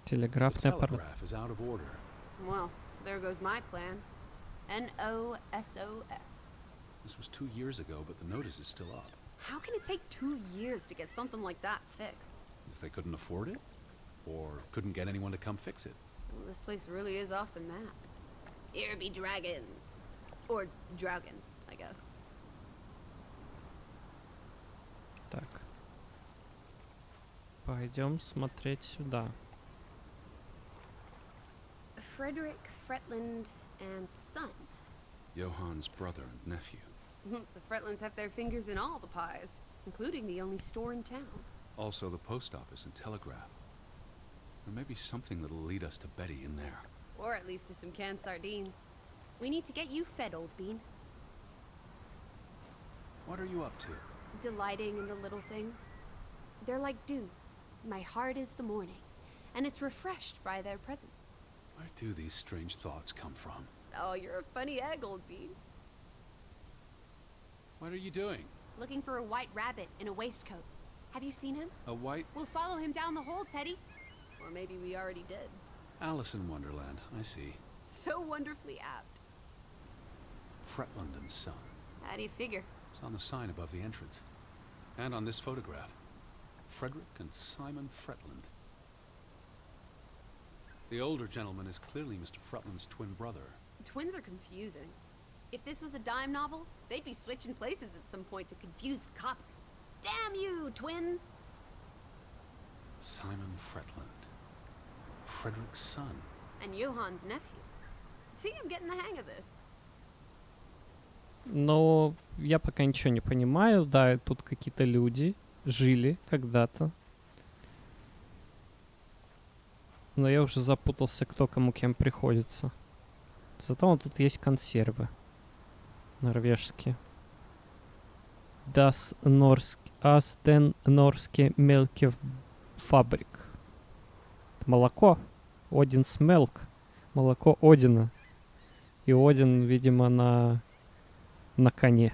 The Телеграфный аппарат. telegraph is out of order. Well, there goes my plan. NOSOS. This was 2 years ago, but the notice is still up. How can it take 2 years to get something like that fixed? If they couldn't afford it, or couldn't get anyone to come fix it. Well, this place really is off the map. Here be dragons. Or Draugans, I guess. Так. Пойдем смотреть сюда. Frederick Fretland and son. Johann's brother and nephew. The Fretlands have their fingers in all the pies, including the only store in town. Also the post office and telegraph. There may be something that'll lead us to Betty in there. Or at least to some canned sardines. We need to get you fed, old bean. What are you up to? Delighting in the little things. They're like dew. My heart is the morning, and it's refreshed by their presence. Where do these strange thoughts come from? Oh, you're a funny egg, old bean. What are you doing? Looking for a white rabbit in a waistcoat. Have you seen him? A white We'll follow him down the hole, Teddy. Or maybe we already did. Alice in Wonderland, I see. So wonderfully apt. Fretland and Son. How do you figure? It's on the sign above the entrance. And on this photograph. Frederick and Simon Fretland. The older gentleman is clearly Mr. Fretland's twin brother. Twins are confusing. If this was a dime novel, they'd be switching places at some point to confuse the coppers. Damn you, twins! Simon Fretland. Frederick's son. And Johan's nephew. See, I'm getting the hang of this. Но я пока ничего не понимаю. Да, тут какие-то люди жили когда-то. Но я уже запутался, кто кому кем приходится. Зато вот тут есть консервы. Норвежские. Das den Norske Melkefabrik. Молоко. Одинс Мелк. Молоко Одина. И Один, видимо, на коне.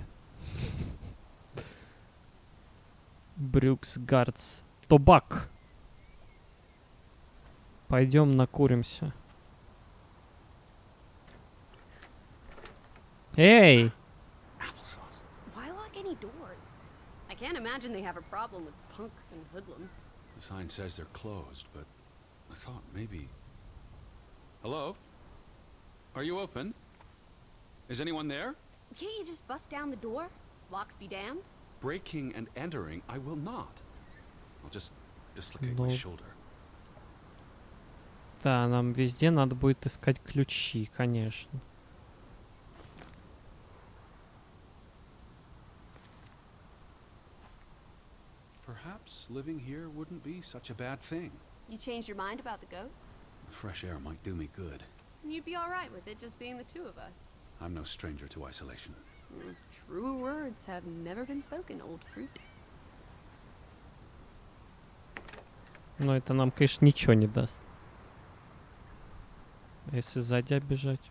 Брюксгардс. Тобак. Пойдем накуримся. Эй! Applesauce. Why lock any doors? I can't imagine they have a problem with punks and hoodlums. The sign says they're closed, but I thought maybe... Hello? Are you open? Is anyone there? Can't you just bust down the door? Locks be damned. Breaking and entering, I will not. I'll just dislocate my No. shoulder. Да, нам везде надо будет искать ключи, конечно. Perhaps living here wouldn't be such a bad thing. You changed your mind about the goats? Fresh air might do me good. You'd be alright with it just being the two of us. I'm no stranger to isolation. True words have never been spoken, old fruit. Но это нам, конечно, ничего не даст. А если сзади оббежать?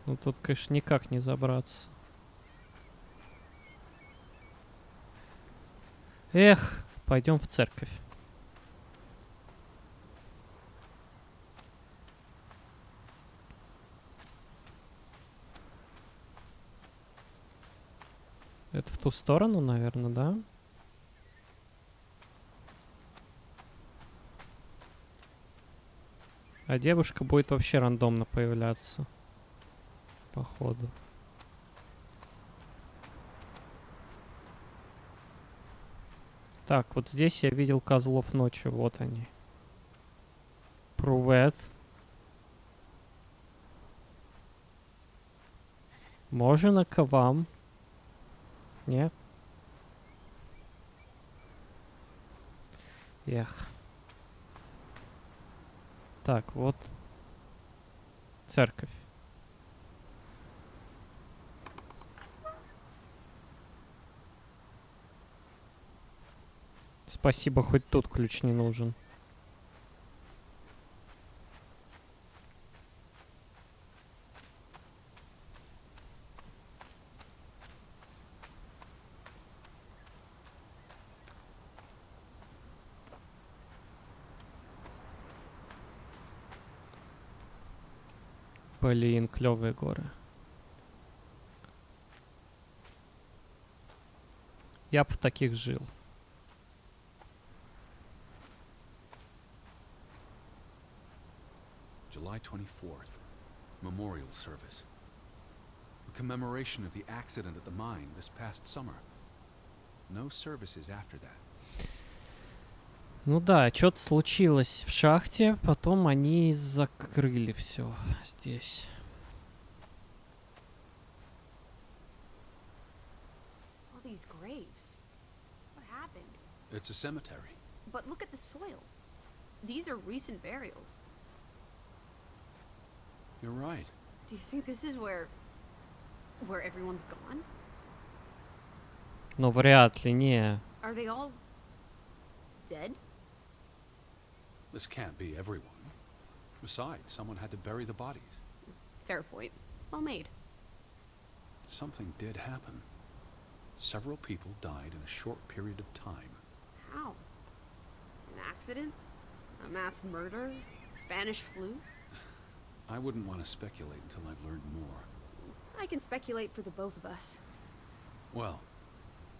Ну тут, конечно, никак не забраться. Эх, пойдем в церковь. Это в ту сторону, наверное, да? А девушка будет вообще рандомно появляться. Походу. Так, вот здесь я видел козлов ночью. Вот они. Привет. Можно к вам? Нет? Эх. Так, вот. Церковь. Спасибо, хоть тут ключ не нужен. Блин, клевые горы. Я б в таких жил. July 24th. Memorial service. A commemoration of the accident at the mine this past summer. No services after that. Ну да, что-то случилось в шахте, потом они закрыли все здесь. All these graves. What happened? It's a cemetery. But look at the soil. These are recent burials. You're right. Do you think this is where everyone's gone? Ну вряд ли, не. Are they all dead? This can't be everyone. Besides, someone had to bury the bodies. Fair point. Well made. Something did happen. Several people died in a short period of time. How? An accident? A mass murder? Spanish flu? I wouldn't want to speculate until I've learned more. I can speculate for the both of us. Well,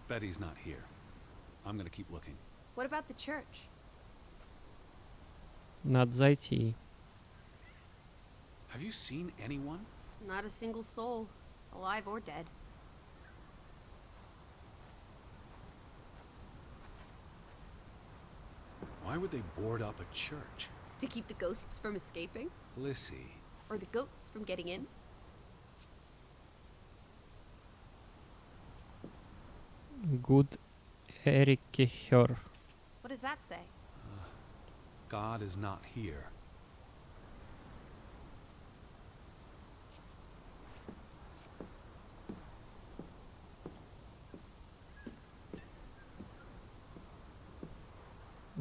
Betty's not here. I'm gonna keep looking. What about the church? Надо зайти. Have you seen anyone? Not a single soul, alive or dead. Why would they board up a church? To keep the ghosts from escaping? Lissy. Or the goats from getting in? Good Erike Hör. What does that say? God is not here.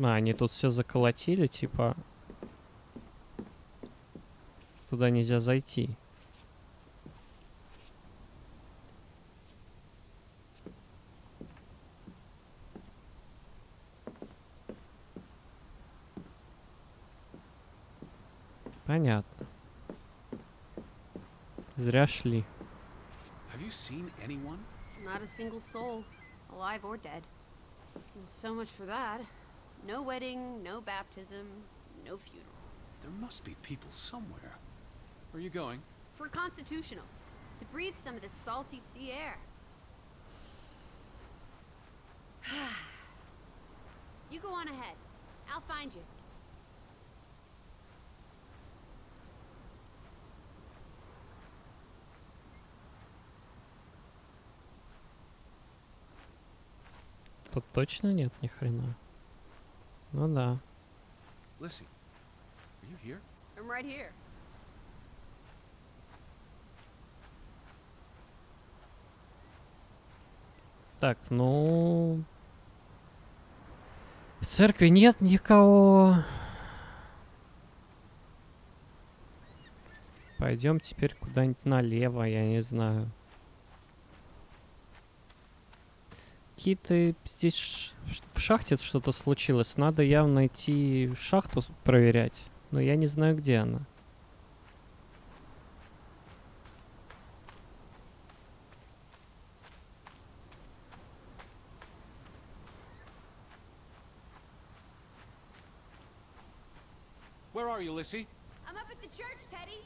Они тут все заколотили, типа... Туда нельзя зайти. Понятно. Зря шли. Have you seen anyone? Not a single soul, alive or dead. And so much for that. No wedding, no baptism, no funeral. There must be people somewhere. Where are you going? For constitutional. To breathe some of this salty sea air. You go on ahead. I'll find you. Тут точно нет ни хрена? Ну да. Lissy, are you here? I'm right here. Так, ну... В церкви нет никого. Пойдем теперь куда-нибудь налево, я не знаю. Какие-то здесь в шахте что-то случилось. Надо явно идти шахту проверять. Но я не знаю, где она. Where are you, Lissy? I'm up at the church, Teddy.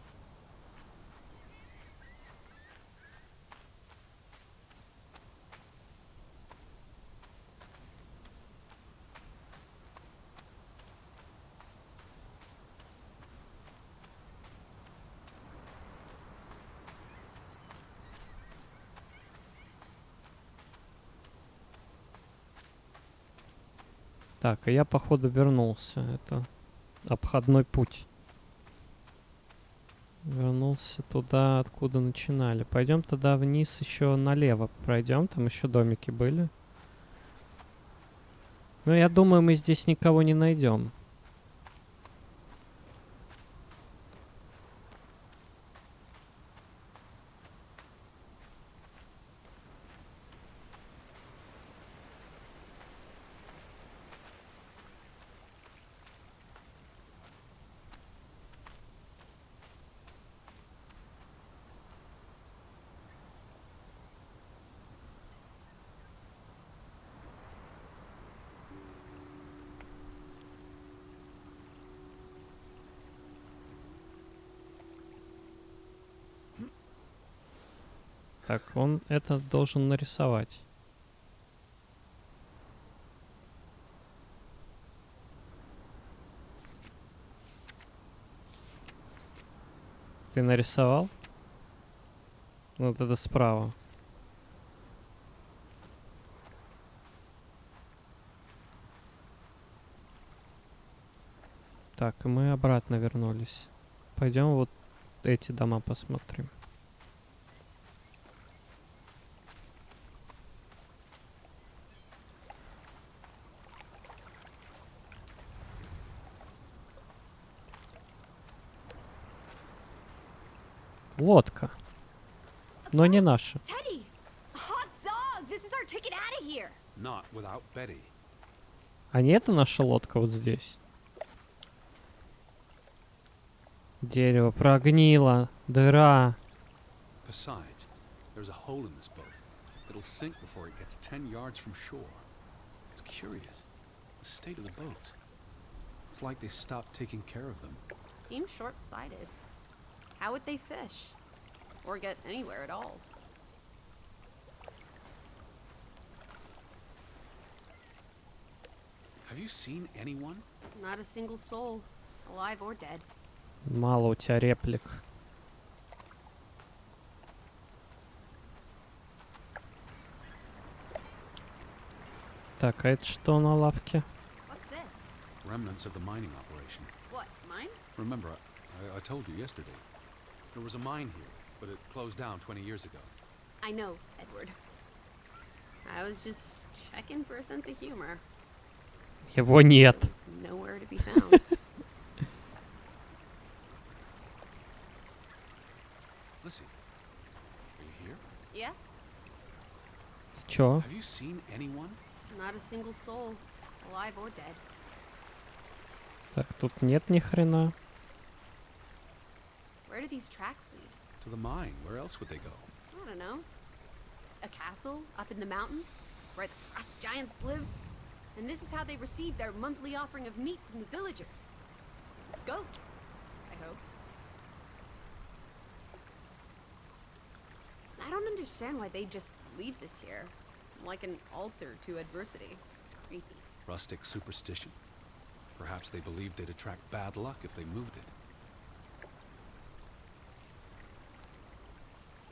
Так, а я походу вернулся. Это обходной путь. Вернулся туда, откуда начинали. Пойдем тогда вниз еще налево пройдем. Там еще домики были. Ну, я думаю, мы здесь никого не найдем. Так, он это должен нарисовать. Ты нарисовал? Вот это справа. Так, и мы обратно вернулись. Пойдем вот эти дома посмотрим. Лодка. Но не наша. Teddy! A hot dog! This is our ticket out of here! Not without Betty. А не это наша лодка вот здесь? Дерево прогнило. Дыра. Besides, there's a hole in this boat. It'll sink before it gets 10 yards from shore. It's curious. The state of the boats. It's like they stopped taking care of them. Seems short-sighted. How would they fish? Or get anywhere at all? Have you seen anyone? Not a single soul, alive or dead. Мало у тебя реплик. Так, а это что на лавке? What's this? Remnants of the mining operation. What, mine? Remember, I told you yesterday. There was a mine here, but it closed down 20 years ago. I know, Edward. I was just checking for a sense of humor. Его нет. Nowhere to be found. Listen, are you here? Yeah? Чё? Have you seen anyone? Not a single soul, alive or dead. Так, тут нет ни хрена. Where do these tracks lead? To the mine. Where else would they go? I don't know. A castle up in the mountains where the frost giants live? And this is how they receive their monthly offering of meat from the villagers. Goat, I hope. I don't understand why they just leave this here. Like an altar to adversity. It's creepy. Rustic superstition. Perhaps they believed they'd attract bad luck if they moved it.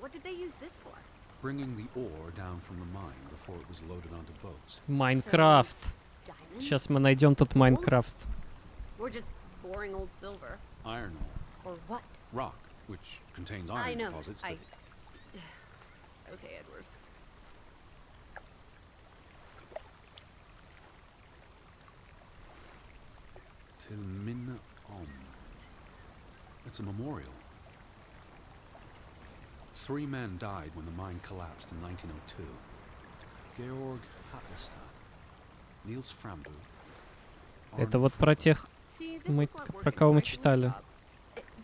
What did they use this for? Bringing the ore down from the mine before it was loaded onto boats. Майнкрафт. Diamonds? Сейчас мы найдем тут Майнкрафт. Or just boring old silver? Iron ore. Or what? Rock, which contains I iron know. deposits I... that... Okay, Edward. Till Min Om. It's a memorial. 3 men died when the mine collapsed in 1902. Georg Hatlestad, Niels Frambu. Это вот про тех, See, this мы, is what про working кого мы right читали. job.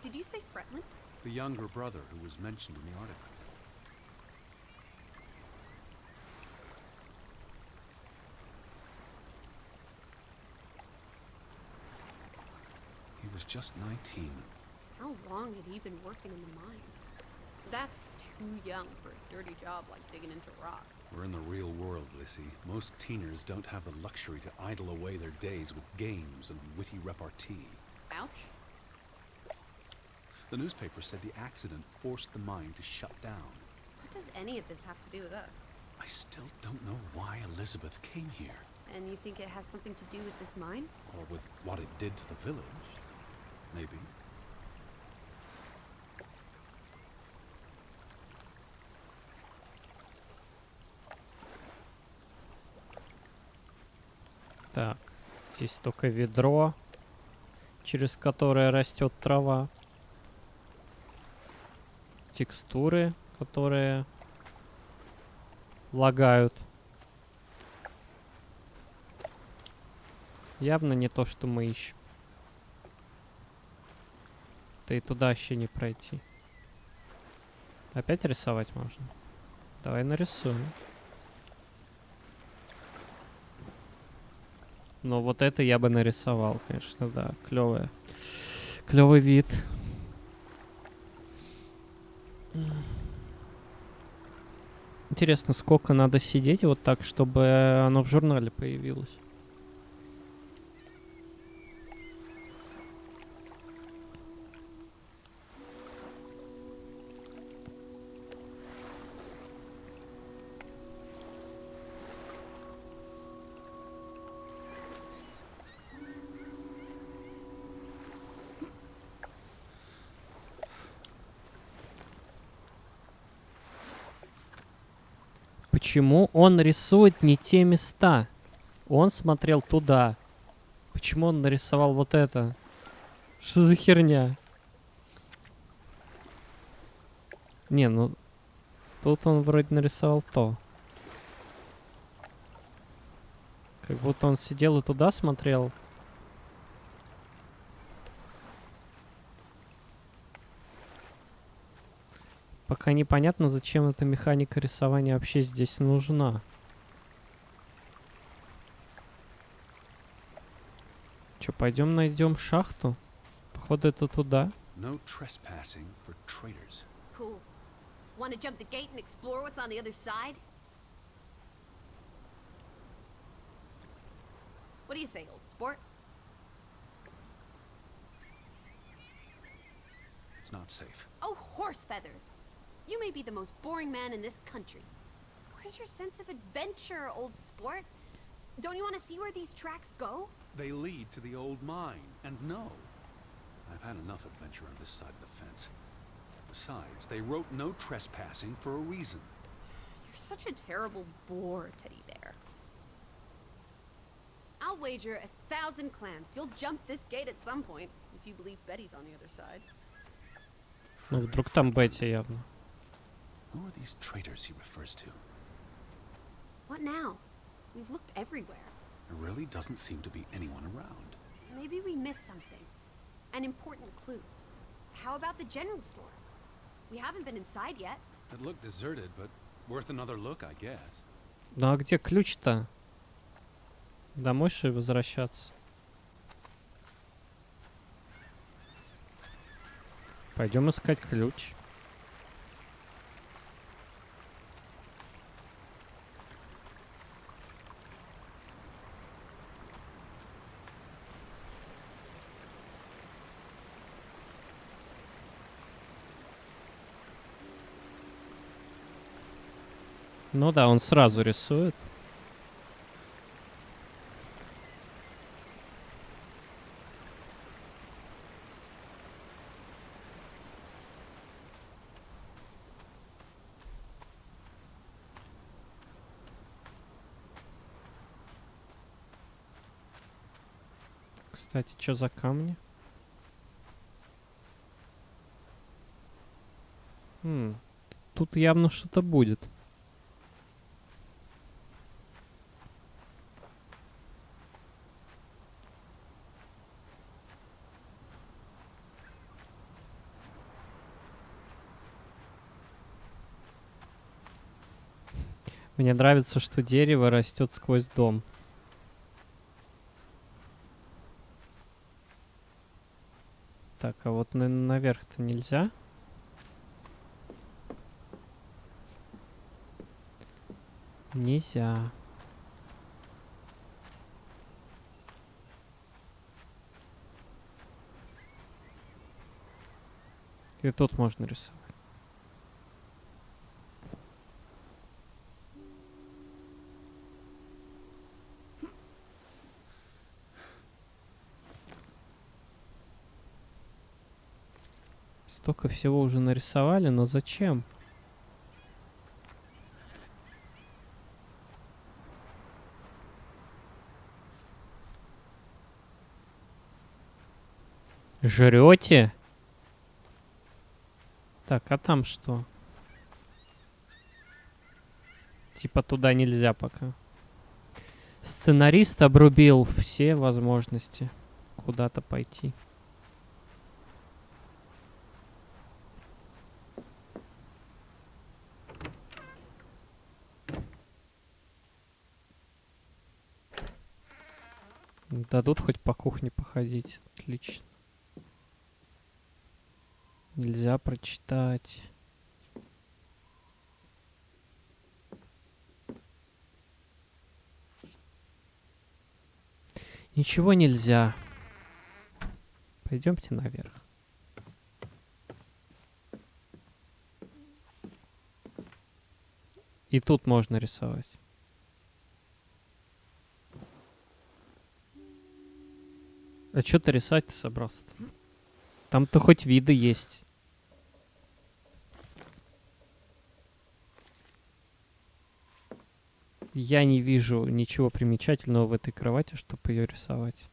Did you say Fretland? The younger brother who was mentioned in the article. He was just 19. How long had he been working in the mine? That's too young for a dirty job like digging into rock. We're in the real world, Lissy. Most teeners don't have the luxury to idle away their days with games and witty repartee. Ouch. The newspaper said the accident forced the mine to shut down. What does any of this have to do with us? I still don't know why Elizabeth came here, And you think it has something to do with this mine? or with what it did to the village. Maybe. Так, здесь только ведро, через которое растет трава. Текстуры, которые лагают. Явно не то, что мы ищем. Да и туда вообще не пройти. Опять рисовать можно? Давай нарисуем. Но вот это я бы нарисовал, конечно, да. Клёвое. Клёвый вид. Интересно, сколько надо сидеть вот так, чтобы оно в журнале появилось. Почему он рисует не те места? Он смотрел туда. Почему он нарисовал вот это? Что за херня? Не, ну... Тут он вроде нарисовал то. Как будто он сидел и туда смотрел. Пока непонятно, зачем эта механика рисования вообще здесь нужна. Че, пойдем найдем шахту? Походу, это туда. No trespassing for traitors. Cool. Want to jump the gate and explore what's on the other side? What do you say, old sport? It's not safe. Oh, horse feathers! You may be the most boring man in this country. Where's your sense of adventure, old sport? Don't you want to see where these tracks go? They lead to the old mine, and no. I've had enough adventure on this side of the fence. Besides, they wrote no trespassing for a reason. You're such a terrible bore, Teddy Bear. I'll wager 1,000 clams you'll jump this gate at some point, if you believe Betty's on the other side. Ну, вдруг там Бетти явно. Who are these traitors he refers to? What now? We've looked everywhere. There really doesn't seem to be anyone around. Maybe we missed something. An important clue. How about the general store? We haven't been inside yet. It looked deserted, but worth another look, I guess. Ну а где ключ-то? Домой, что ли, возвращаться? Пойдем искать ключ. Ну да, он сразу рисует. Кстати, что за камни? Тут явно что-то будет. Мне нравится, что дерево растет сквозь дом. Так, а вот наверх-то нельзя? Нельзя. И тут можно рисовать. Столько всего уже нарисовали, но зачем? Жрете? Так, а там что? Типа туда нельзя пока. Сценарист обрубил все возможности куда-то пойти. Дадут хоть по кухне походить. Отлично. Нельзя прочитать. Ничего нельзя. Пойдемте наверх. И тут можно рисовать. А что ты рисовать-то собрался-то? Там-то хоть виды есть. Я не вижу ничего примечательного в этой кровати, чтобы ее рисовать.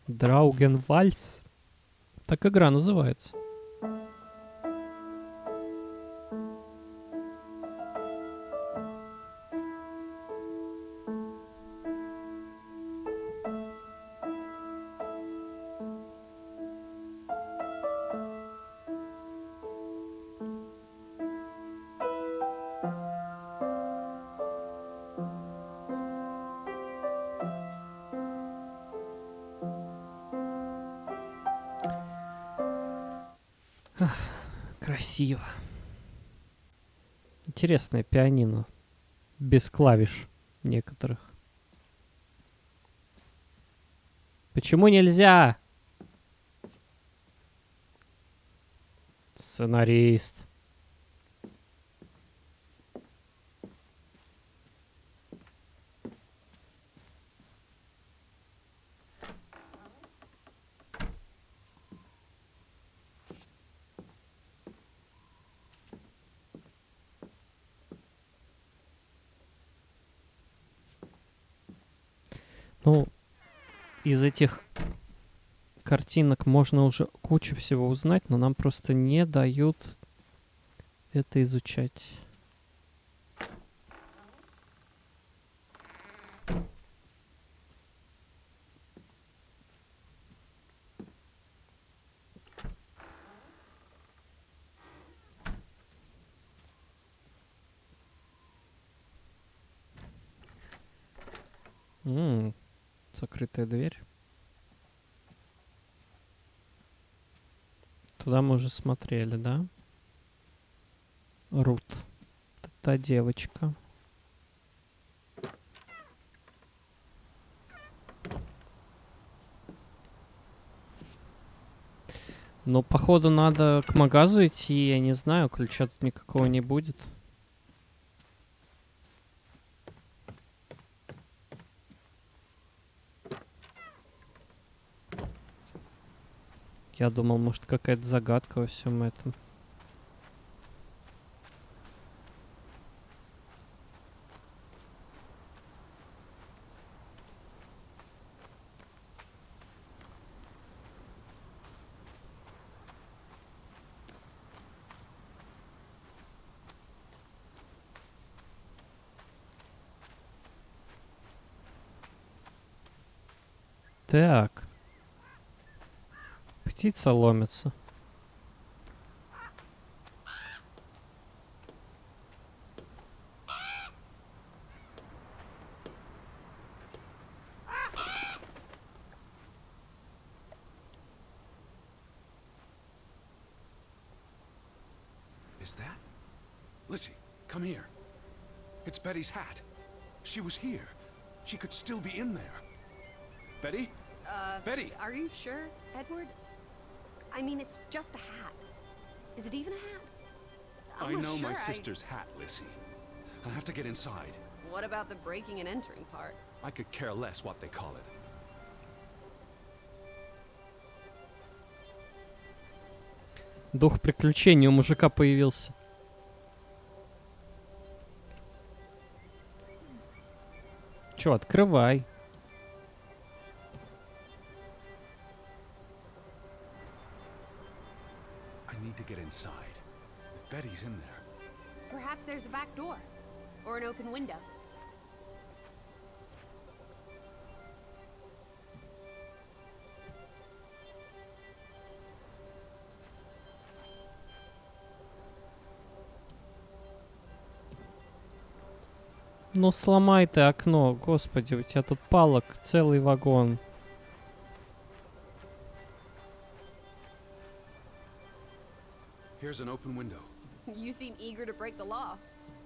Draugen вальс. Так игра называется. Красиво. Интересное пианино. Без клавиш некоторых. Почему нельзя? Сценарист. Ну, из этих картинок можно уже кучу всего узнать, но нам просто не дают это изучать. Закрытая дверь. Туда мы уже смотрели, да? Рут. Это та девочка. Ну, походу, надо к магазу идти, я не знаю, ключа тут никакого не будет. Я думал, может, какая-то загадка во всем этом. Так. Птица ломится. Is that? Lizzie, come here. It's Betty's hat. She was here. She could still be in there. Betty? Betty! Are you sure, Edward? I mean, it's just a hat. Is it even a hat? I I'm not know sure my sister's hat, Lizzie. I have to get inside. What about the breaking and entering part? I could care less what they call it. Дух приключений у мужика появился. Чё, открывай. I need to get inside. If Betty's in there. Perhaps there's a back door. Or an open window. Ну сломай ты окно, господи, у тебя тут палок целый вагон. Here's an open window. You seem eager to break the law.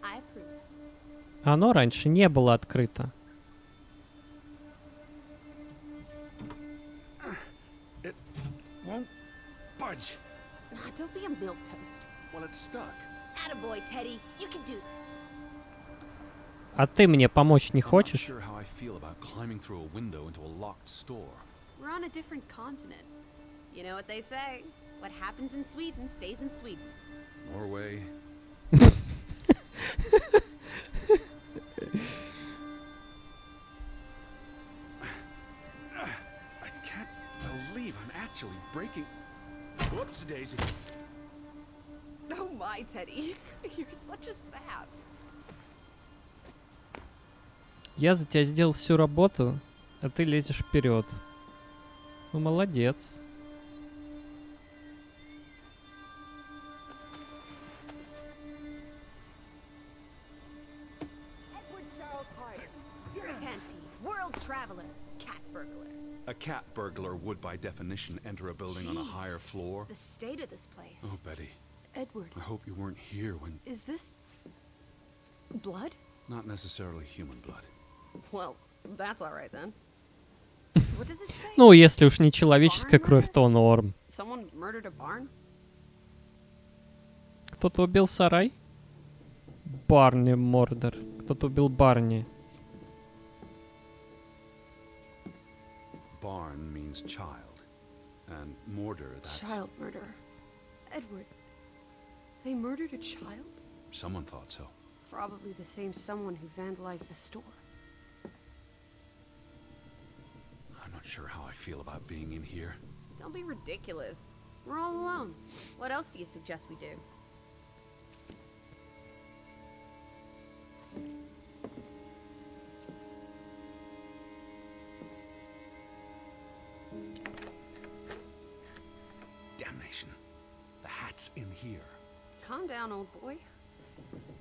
I approve. Оно раньше не было открыто. It won't budge. Nah, don't be a milquetoast. Well, it's stuck. Attaboy, Teddy. You can do this. А ты мне помочь не I'm not хочешь? sure how I feel about climbing through a window into a locked store. We're on a different continent. You know what they say. What happens in Sweden stays in Sweden. Norway. I can't believe I'm actually breaking. Whoops, Daisy. Oh my, Teddy. You're such a sap. Я за тебя сделал всю работу, а ты лезешь вперед. Ну, молодец. Canty, world traveler, cat burglar. A cat burglar would, by definition, enter a building on a higher Jeez. floor. The state of this place. Oh, Betty, Edward, I hope you weren't here when... is this blood? Not necessarily human blood. Well, that's all right then. What does it say? Ну, если уж не человеческая кровь, то норм. Someone murdered a barn? Кто-то убил сарай? Барни Мордер. Кто-то убил Барни. Barn means child, and mortar, that's... Child murder. Edward, they murdered a child? Someone thought so. Probably the same someone who vandalized the store. I'm not sure how I feel about being in here. Don't be ridiculous. We're all alone. What else do you suggest we do? Damnation. The hat's in here. Calm down, old boy.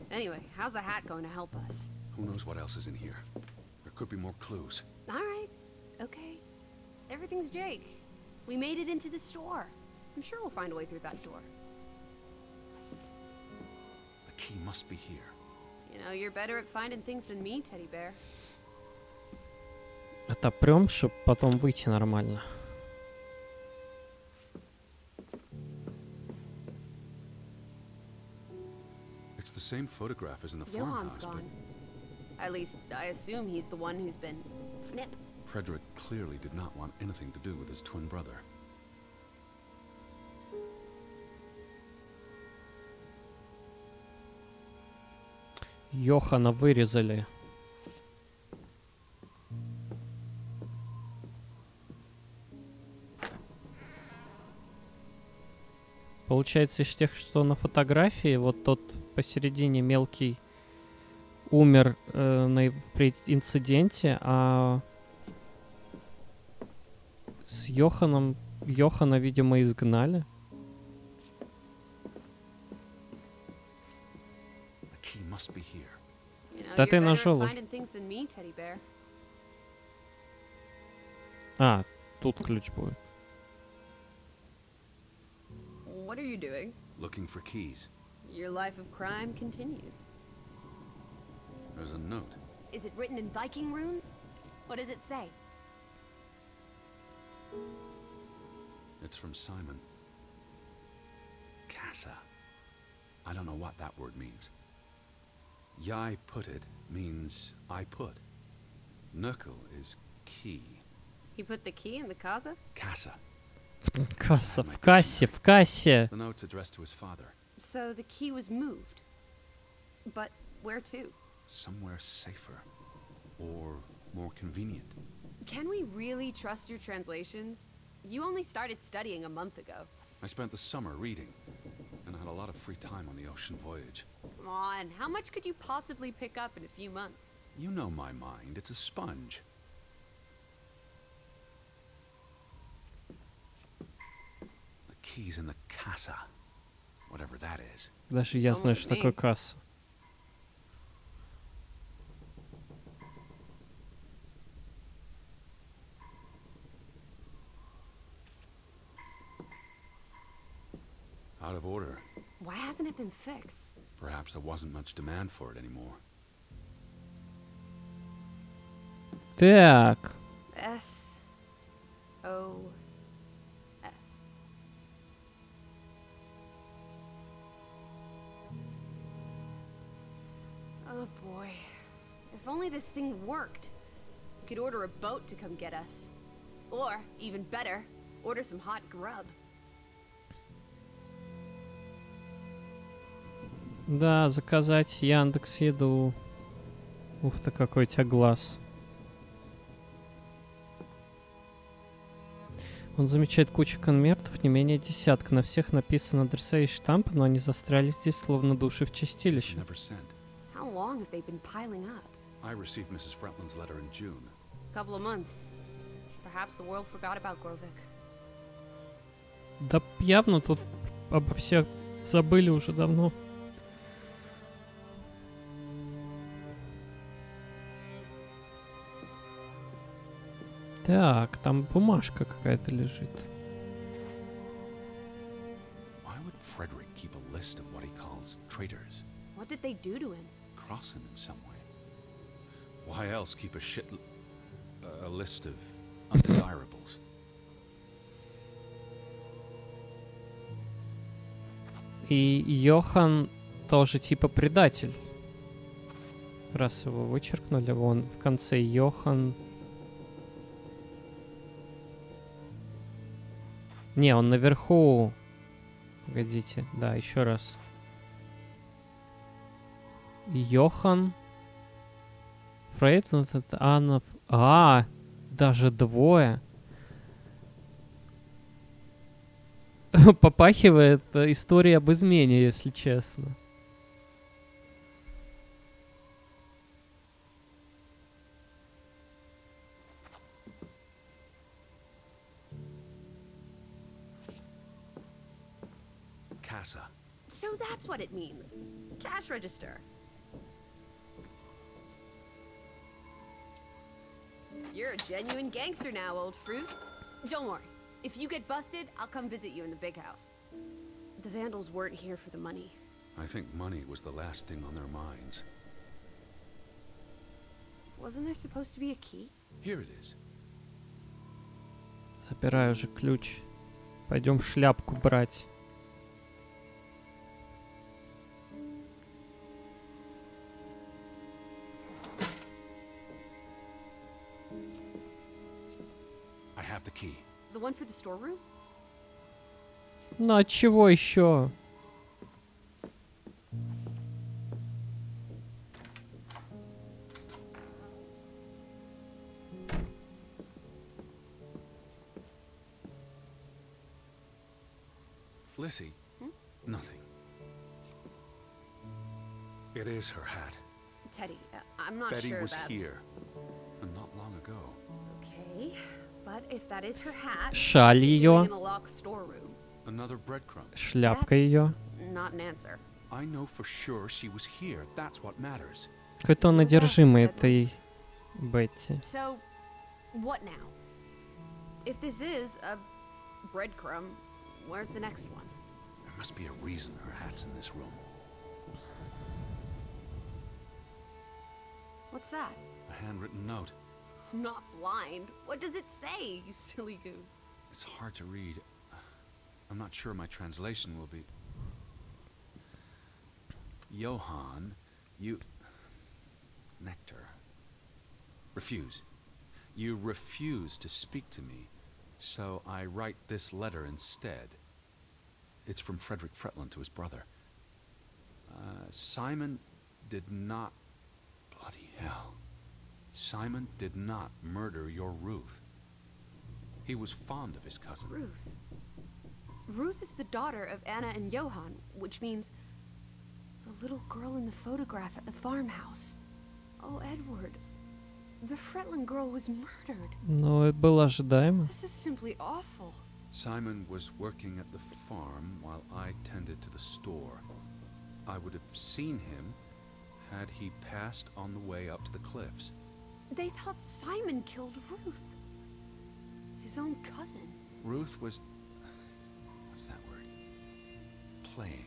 Anyway, how's a hat going to help us? Who knows what else is in here? There could be more clues. All right. Okay. Everything's Jake. We made it into the store. I'm sure we'll find a way through that door. The key must be here. You know, you're better at finding things than me, Teddy Bear. Отопрем, чтобы потом выйти нормально. It's the same photograph as in the Johan's farmhouse, but gone. At least, I assume he's the one who's been... Snip. Frederick clearly did not want anything to do with his twin brother. Йохана вырезали. Получается, из тех, что на фотографии, вот тот посередине мелкий умер при инциденте, а с Йоханом... Йохана, видимо, изгнали. The key must be here. You know, Да you're ты better at нашел. finding things than me, Teddy Bear. А, тут ключ будет. What are you doing? Looking for keys. Your life of crime continues. There's a note. Is it written in Viking runes? What does it say? It's from Simon. Casa. I don't know what that word means. Yai putted means I put. Knuckle is key. He put the key in the casa? Casa. Касса, в кассе, в кассе. The note's addressed to his father. So the key was moved. But where to? Somewhere safer. Or more convenient. Can we really trust your translations? You only started studying a month ago. I spent the summer reading, and I had a lot of free time on the ocean voyage. Come on, how much could you possibly pick up in a few months? You know my mind, it's a sponge. The key's in the casa. Whatever that is. Даже я знаю, что такое касса. Out of order. Why hasn't it been fixed? Perhaps there wasn't much demand for it anymore. Так. S-O-S. Oh boy. If only this thing worked. We could order a boat to come get us. Or, even better, order some hot grub. Да, заказать Яндекс Еду. Ух ты, какой у тебя глаз. Он замечает кучу конвертов, не менее десятка. На всех написано адреса и штампы, но они застряли здесь, словно души в чистилище. Never sent. How long have they been piling up? I received Mrs. Fretland's letter in June. A couple of months. Perhaps the world forgot about Grovik. Да явно тут обо всех забыли уже давно. Так, там бумажка какая-то лежит. Why would Frederick keep a list of what he calls traitors? What did they do to him? Cross him in some way. Why else keep a list of undesirables? И Йохан тоже типа предатель. Раз его вычеркнули, вон в конце Йохан... Не, он наверху. Погодите, да, еще раз. Йохан. Фрейтон, Аннов. А, даже двое. Попахивает история об измене, если честно. Casa. So that's what it means. Cash register. You're a genuine gangster now, old fruit. Don't worry. If you get busted, I'll come visit you in the big house. The vandals weren't here for the money. I think money was the last thing on their minds. Wasn't there supposed to be a key? Here it is. Забираю уже ключ. Пойдем шляпку брать. I have the key. The one for the storeroom? Ну от чего еще? Lissy? Nothing. It is her hat. Teddy, I'm not Betty sure was that's... here, and not long ago. Okay, but if that is her hat, Шаль what's it ее. doing in the locked storeroom? Another breadcrumb. Шляпка That's- ее. Not an answer. I know for sure she was here. That's what matters. Какой-то он одержимый этой Бетти. So, what now? If this is a breadcrumb, where's the next one? There must be a reason her hat's in this room. What's that? A handwritten note. I'm not blind. What does it say, you silly goose? It's hard to read. I'm not sure my translation will be... Johann, you... Nectar. Refuse. You refuse to speak to me, so I write this letter instead. It's from Frederick Fretland to his brother. Simon did not... Bloody hell. Simon did not murder your Ruth. He was fond of his cousin. Ruth. Ruth is the daughter of Anna and Johann, which means the little girl in the photograph at the farmhouse. Oh, Edward. The Fretland girl was murdered. Ну, это было ожидаемо. This is simply awful. Simon was working at the farm while I tended to the store. I would have seen him had he passed on the way up to the cliffs. They thought Simon killed Ruth. His own cousin. Ruth was... What's that word? Playing.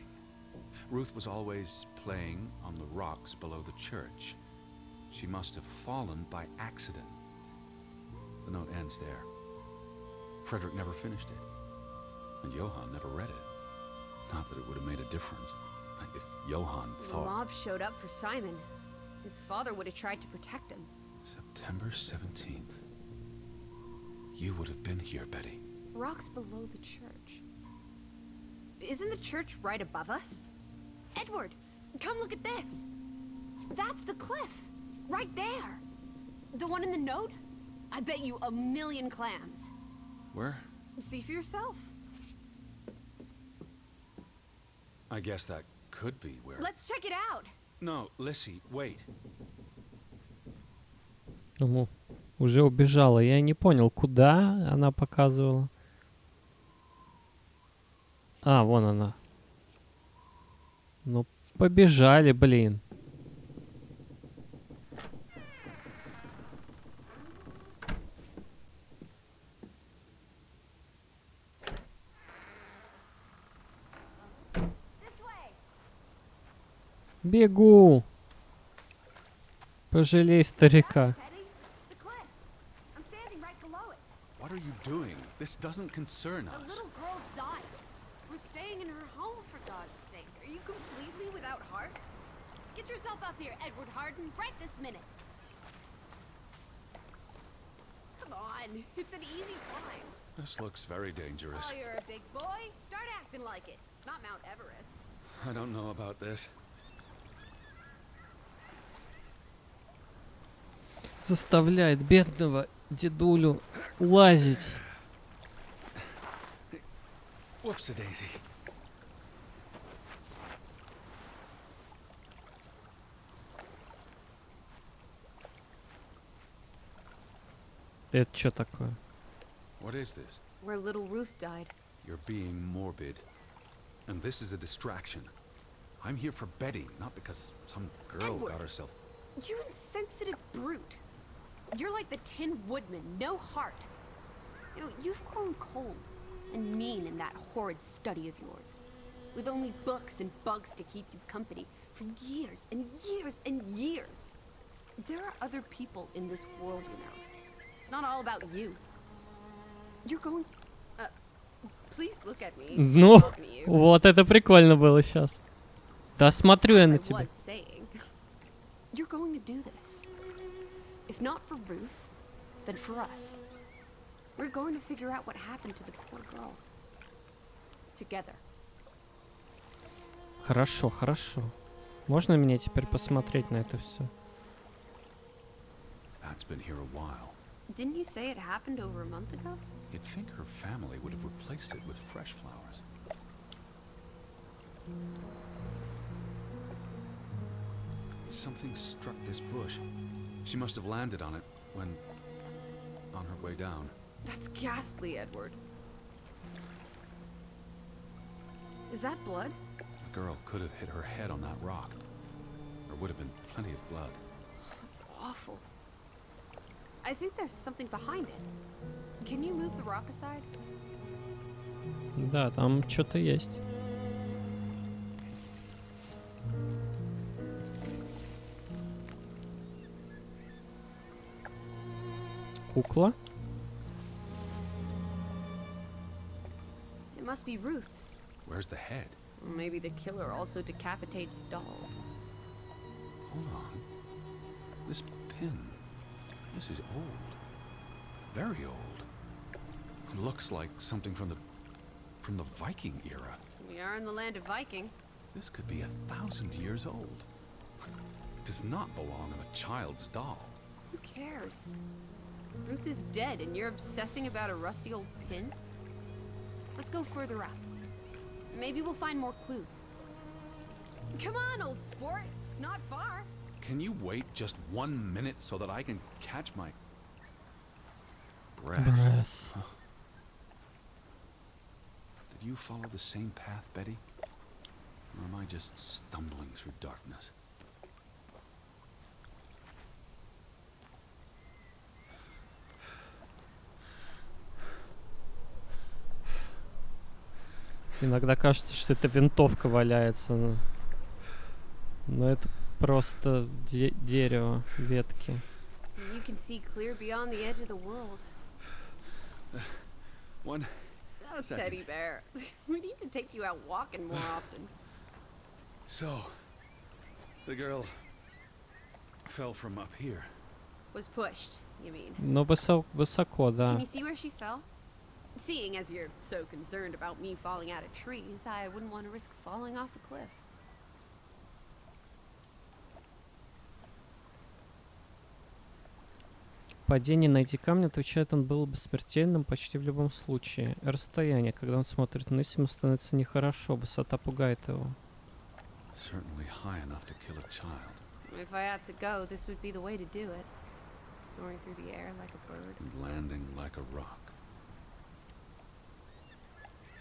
Ruth was always playing on the rocks below the church. She must have fallen by accident. The note ends there. Frederick never finished it. And Johann never read it. Not that it would have made a difference. If Johann The thought... mob showed up for Simon. His father would have tried to protect him. September 17th. You would have been here, Betty. Rocks below the church. Isn't the church right above us? Edward, come look at this. That's the cliff. Right there. The one in the note? I bet you 1,000,000 clams. Where? See for yourself. I guess that could be where... Let's check it out. No, Lissy, wait. Ну, уже убежала. Я не понял, куда она показывала. А, вон она. Ну, побежали, блин. Бегу! Пожалей старика. Teddy, the cliff. I'm standing right below it. What are you doing? This doesn't concern A us. little girl died. We're staying in her home, for God's sake. Are you completely without heart? Get yourself up here, Edward Harden, right this minute. Come on, it's an easy climb. This looks very dangerous. Oh, you're a big boy. Start acting like it. It's not Mount Everest. I don't know about this. Заставляет бедного дедулю лазить. Whoops-a-daisy. Это что такое? What is this? Where little Ruth died. You're being morbid. And this is a distraction. I'm here for Betty, not because some girl Edward. got herself... You insensitive brute. You're like the Tin Woodman, no heart. You know, you've grown cold and mean in that horrid study of yours. With only books and bugs to keep you company for years and years and years. There are other people in this world, you know. It's not all about you. You're going... please look at me. Ну, Talking to you. вот это прикольно было сейчас. Да смотрю я As на I тебя. was saying, you're going to do this. If not for Ruth, then for us. We're going to figure out what happened to the poor girl. Together. Хорошо, хорошо. Можно мне теперь посмотреть на это все? That's been here a while. Didn't you say it happened over a month ago? You'd think her family would have replaced it with fresh flowers. Something struck this bush. She must have landed on it when... on her way down. That's ghastly, Edward. Is that blood? The girl could have hit her head on that rock. There would have been plenty of blood. That's awful. I think there's something behind it. Can you move the rock aside? Да, там что-то есть. Кукла? It must be Ruth's. Where's the head? Or maybe the killer also decapitates dolls. Hold on. This pin. This is old. Very old. It looks like something from the Viking era. We are in the land of Vikings. This could be 1,000 years old. It does not belong on a child's doll. Who cares? Ruth is dead and you're obsessing about a rusty old pin? Let's go further up. Maybe we'll find more clues. Come on, old sport. It's not far. Can you wait just 1 minute so that I can catch my breath? Брас. Did you follow the same path, Betty? Or am I just stumbling through darkness? Иногда кажется, что это винтовка валяется. Но это просто дерево, ветки. You can see clear beyond the edge of the world. One Oh, second. Teddy Bear. We need to take you out walking more often. So, the girl fell from up here. Was pushed, you mean? Но высоко, да. Can you see where she fell? Seeing as you're so concerned about me falling out of trees, I wouldn't want to risk falling off a cliff. Падение на эти камни, отвечает, он было бы смертельным почти в любом случае. Расстояние, когда он смотрит вниз, ему становится нехорошо, высота пугает его. Certainly high enough to kill a child. If I had to go, this would be the way to do it. Soaring through the air like a bird. And landing like a rock.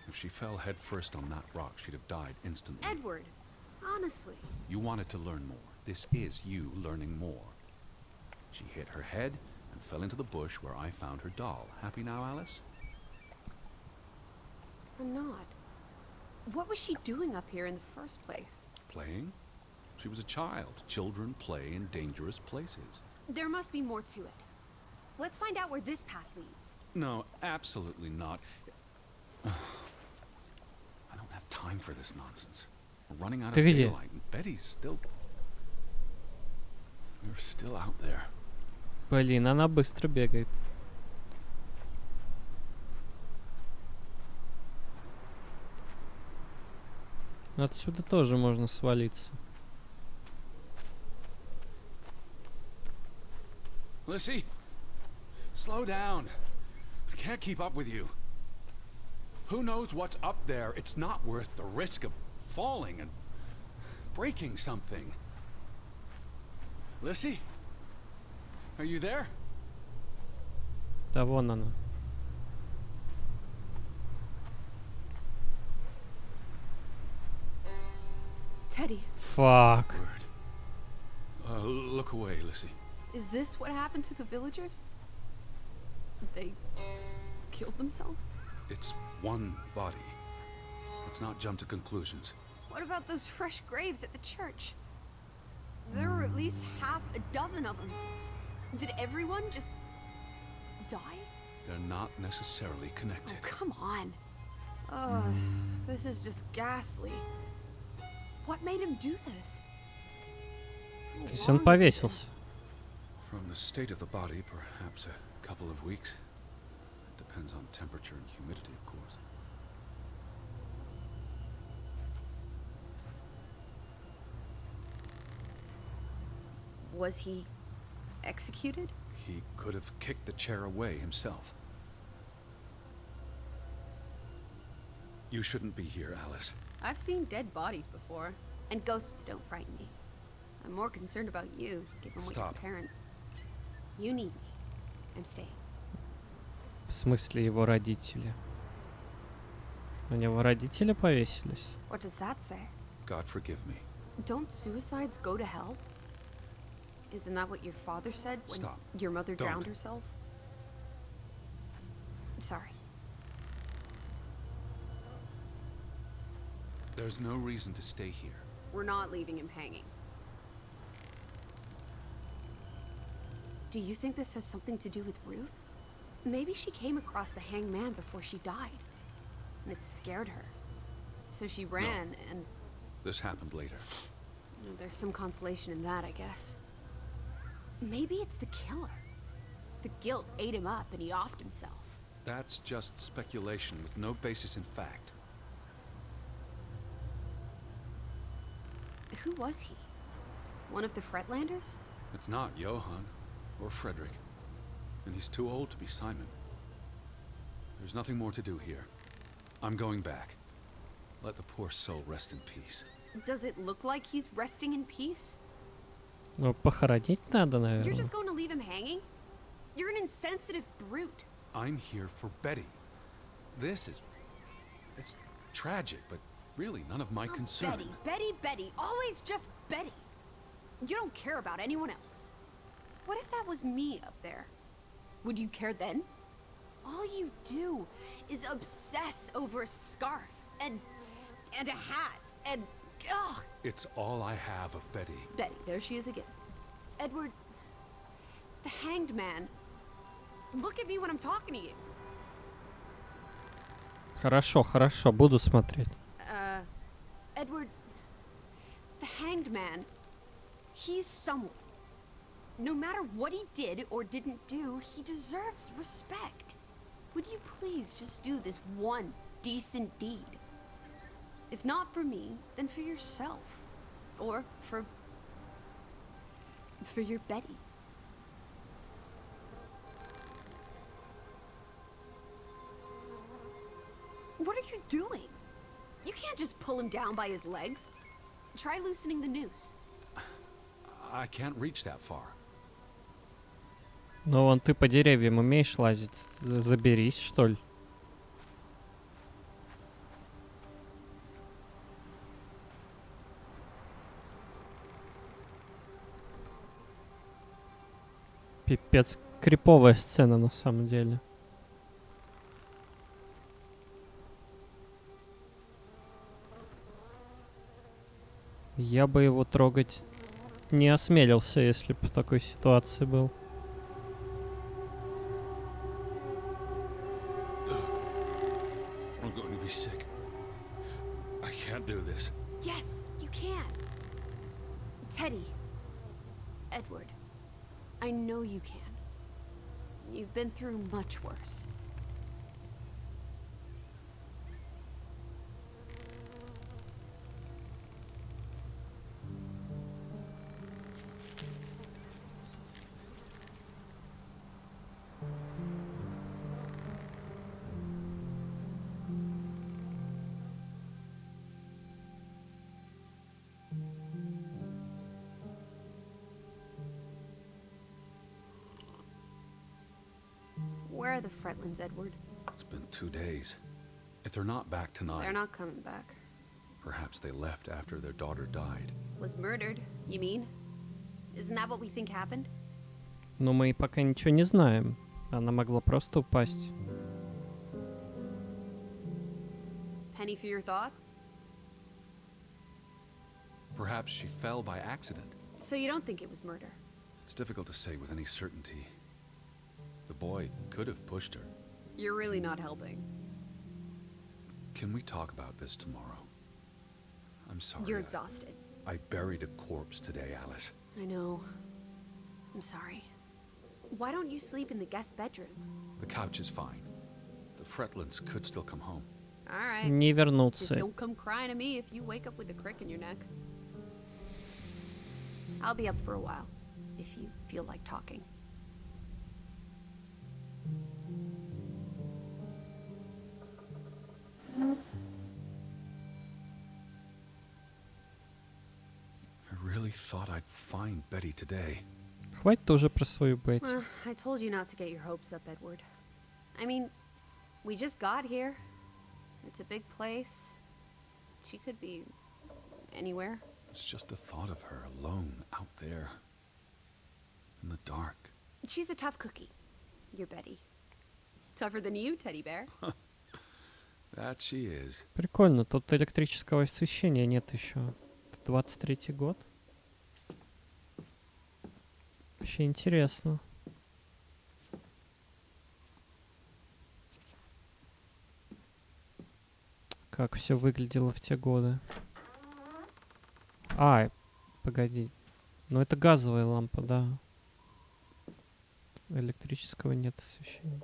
If she fell head first on that rock, she'd have died instantly. Edward, honestly. You wanted to learn more. This is you learning more. She hit her head and fell into the bush where I found her doll. Happy now, Alice? I'm not. What was she doing up here in the first place? Playing? She was a child. Children play in dangerous places. There must be more to it. Let's find out where this path leads. No, absolutely not. I don't have time for this nonsense. We're running out of Ты где? daylight, and Betty's still... We're still out there. Блин, она быстро бегает. Отсюда тоже можно свалиться. Lissy, slow down. I can't keep up with you. Who knows what's up there? It's not worth the risk of falling and breaking something. Lissy? Are you there? Да вон она. Teddy, Фак. Word. Look away, Lissy. is this what happened to the villagers? They killed themselves? It's one body. Let's not jump to conclusions. What about those fresh graves at the church? There were at least half a dozen of them. Did everyone just die? They're not necessarily Oh, connected. come on. Ugh, this is just ghastly. What made him do this? То есть он повесился. From the state of the body, perhaps a couple of weeks. Depends on temperature and humidity, of course. Was he executed? He could have kicked the chair away himself. You shouldn't be here, Alice. I've seen dead bodies before, and ghosts don't frighten me. I'm more concerned about you, given what your Stop. parents... You need me. I'm staying. В смысле его родители? У него родители повесились? What does that say? God forgive me. Don't suicides go to hell? Isn't that what your father said when Stop. your mother Don't. drowned herself? Sorry. There's no reason to stay here. We're not leaving him hanging. Do you think this has something to do with Ruth? Maybe she came across the hanged man before she died, and it scared her. So she ran, and This happened later. there's some consolation in that, I guess. Maybe it's the killer. The guilt ate him up, and he offed himself. That's just speculation with no basis in fact. Who was he? One of the Fretlanders? It's not Johann or Frederick. And he's too old to be Simon. There's nothing more to do here. I'm going back. Let the poor soul rest in peace. Does it look like he's resting in peace? Ну, похоронить надо, You're наверное. just going to leave him hanging? You're an insensitive brute. I'm here for Betty. This is... It's tragic, but really none of my Oh, concern. Betty, Betty, Betty. Always just Betty. You don't care about anyone else. What if that was me up there? Would you care then? All you do is obsess over a scarf and a hat and ugh. It's all I have of Betty. Betty, there she is again. Edward, the hanged man. Look at me when I'm talking to you. Хорошо, хорошо, буду смотреть. Edward, the hanged man, he's someone. No matter what he did or didn't do, he deserves respect. Would you please just do this one decent deed? If not for me, then for yourself. Or for your Betty. What are you doing? You can't just pull him down by his legs. Try loosening the noose. I can't reach that far. Ну, вон ты по деревьям умеешь лазить. Заберись, что ли. Пипец, криповая сцена на самом деле. Я бы его трогать не осмелился, если бы в такой ситуации был. I'm going to be sick. I can't do this. Yes, you can. Teddy. Edward. I know you can. You've been through much worse. Where are the Fretlands, Edward? It's been 2 days. If they're not back tonight, They're not coming back. perhaps they left after their daughter died. Was murdered, you mean? Isn't that what we think happened? Но мы пока ничего не знаем. Она могла просто упасть. Penny for your thoughts? Perhaps she fell by accident. So you don't think it was murder? It's difficult to say with any certainty. The boy could have pushed her. You're really not helping. Can we talk about this tomorrow? I'm sorry. You're exhausted. I buried a corpse today, Alice. I know. I'm sorry. Why don't you sleep in the guest bedroom? The couch is fine. The Fretlands could still come home. All right. Не Just вернуться. don't come crying to me if you wake up with a crick in your neck. I'll be up for a while, if you feel like talking. I really thought I'd find Betty today. Хватит уже про свою Бетти. Well, I told you not to get your hopes up, Edward. I mean, we just got here. It's a big place. She could be anywhere. It's just the thought of her alone out there in the dark. She's a tough cookie. Your Betty. Tougher than you, teddy bear. That she is. Прикольно, тут электрического освещения нет еще. Это 23-й год. Вообще интересно. Как все выглядело в те годы. А, погоди. Ну это газовая лампа, да. Электрического нет освещения.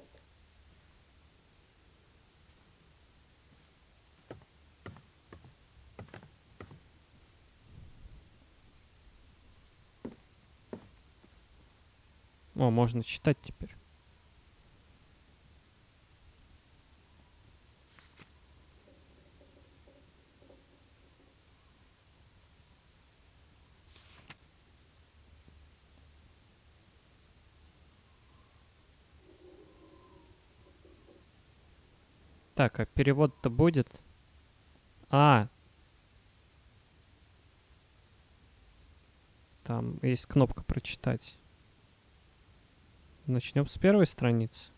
О, можно читать теперь. Так, а перевод-то будет? А. Там есть кнопка «Прочитать». Начнем с первой страницы.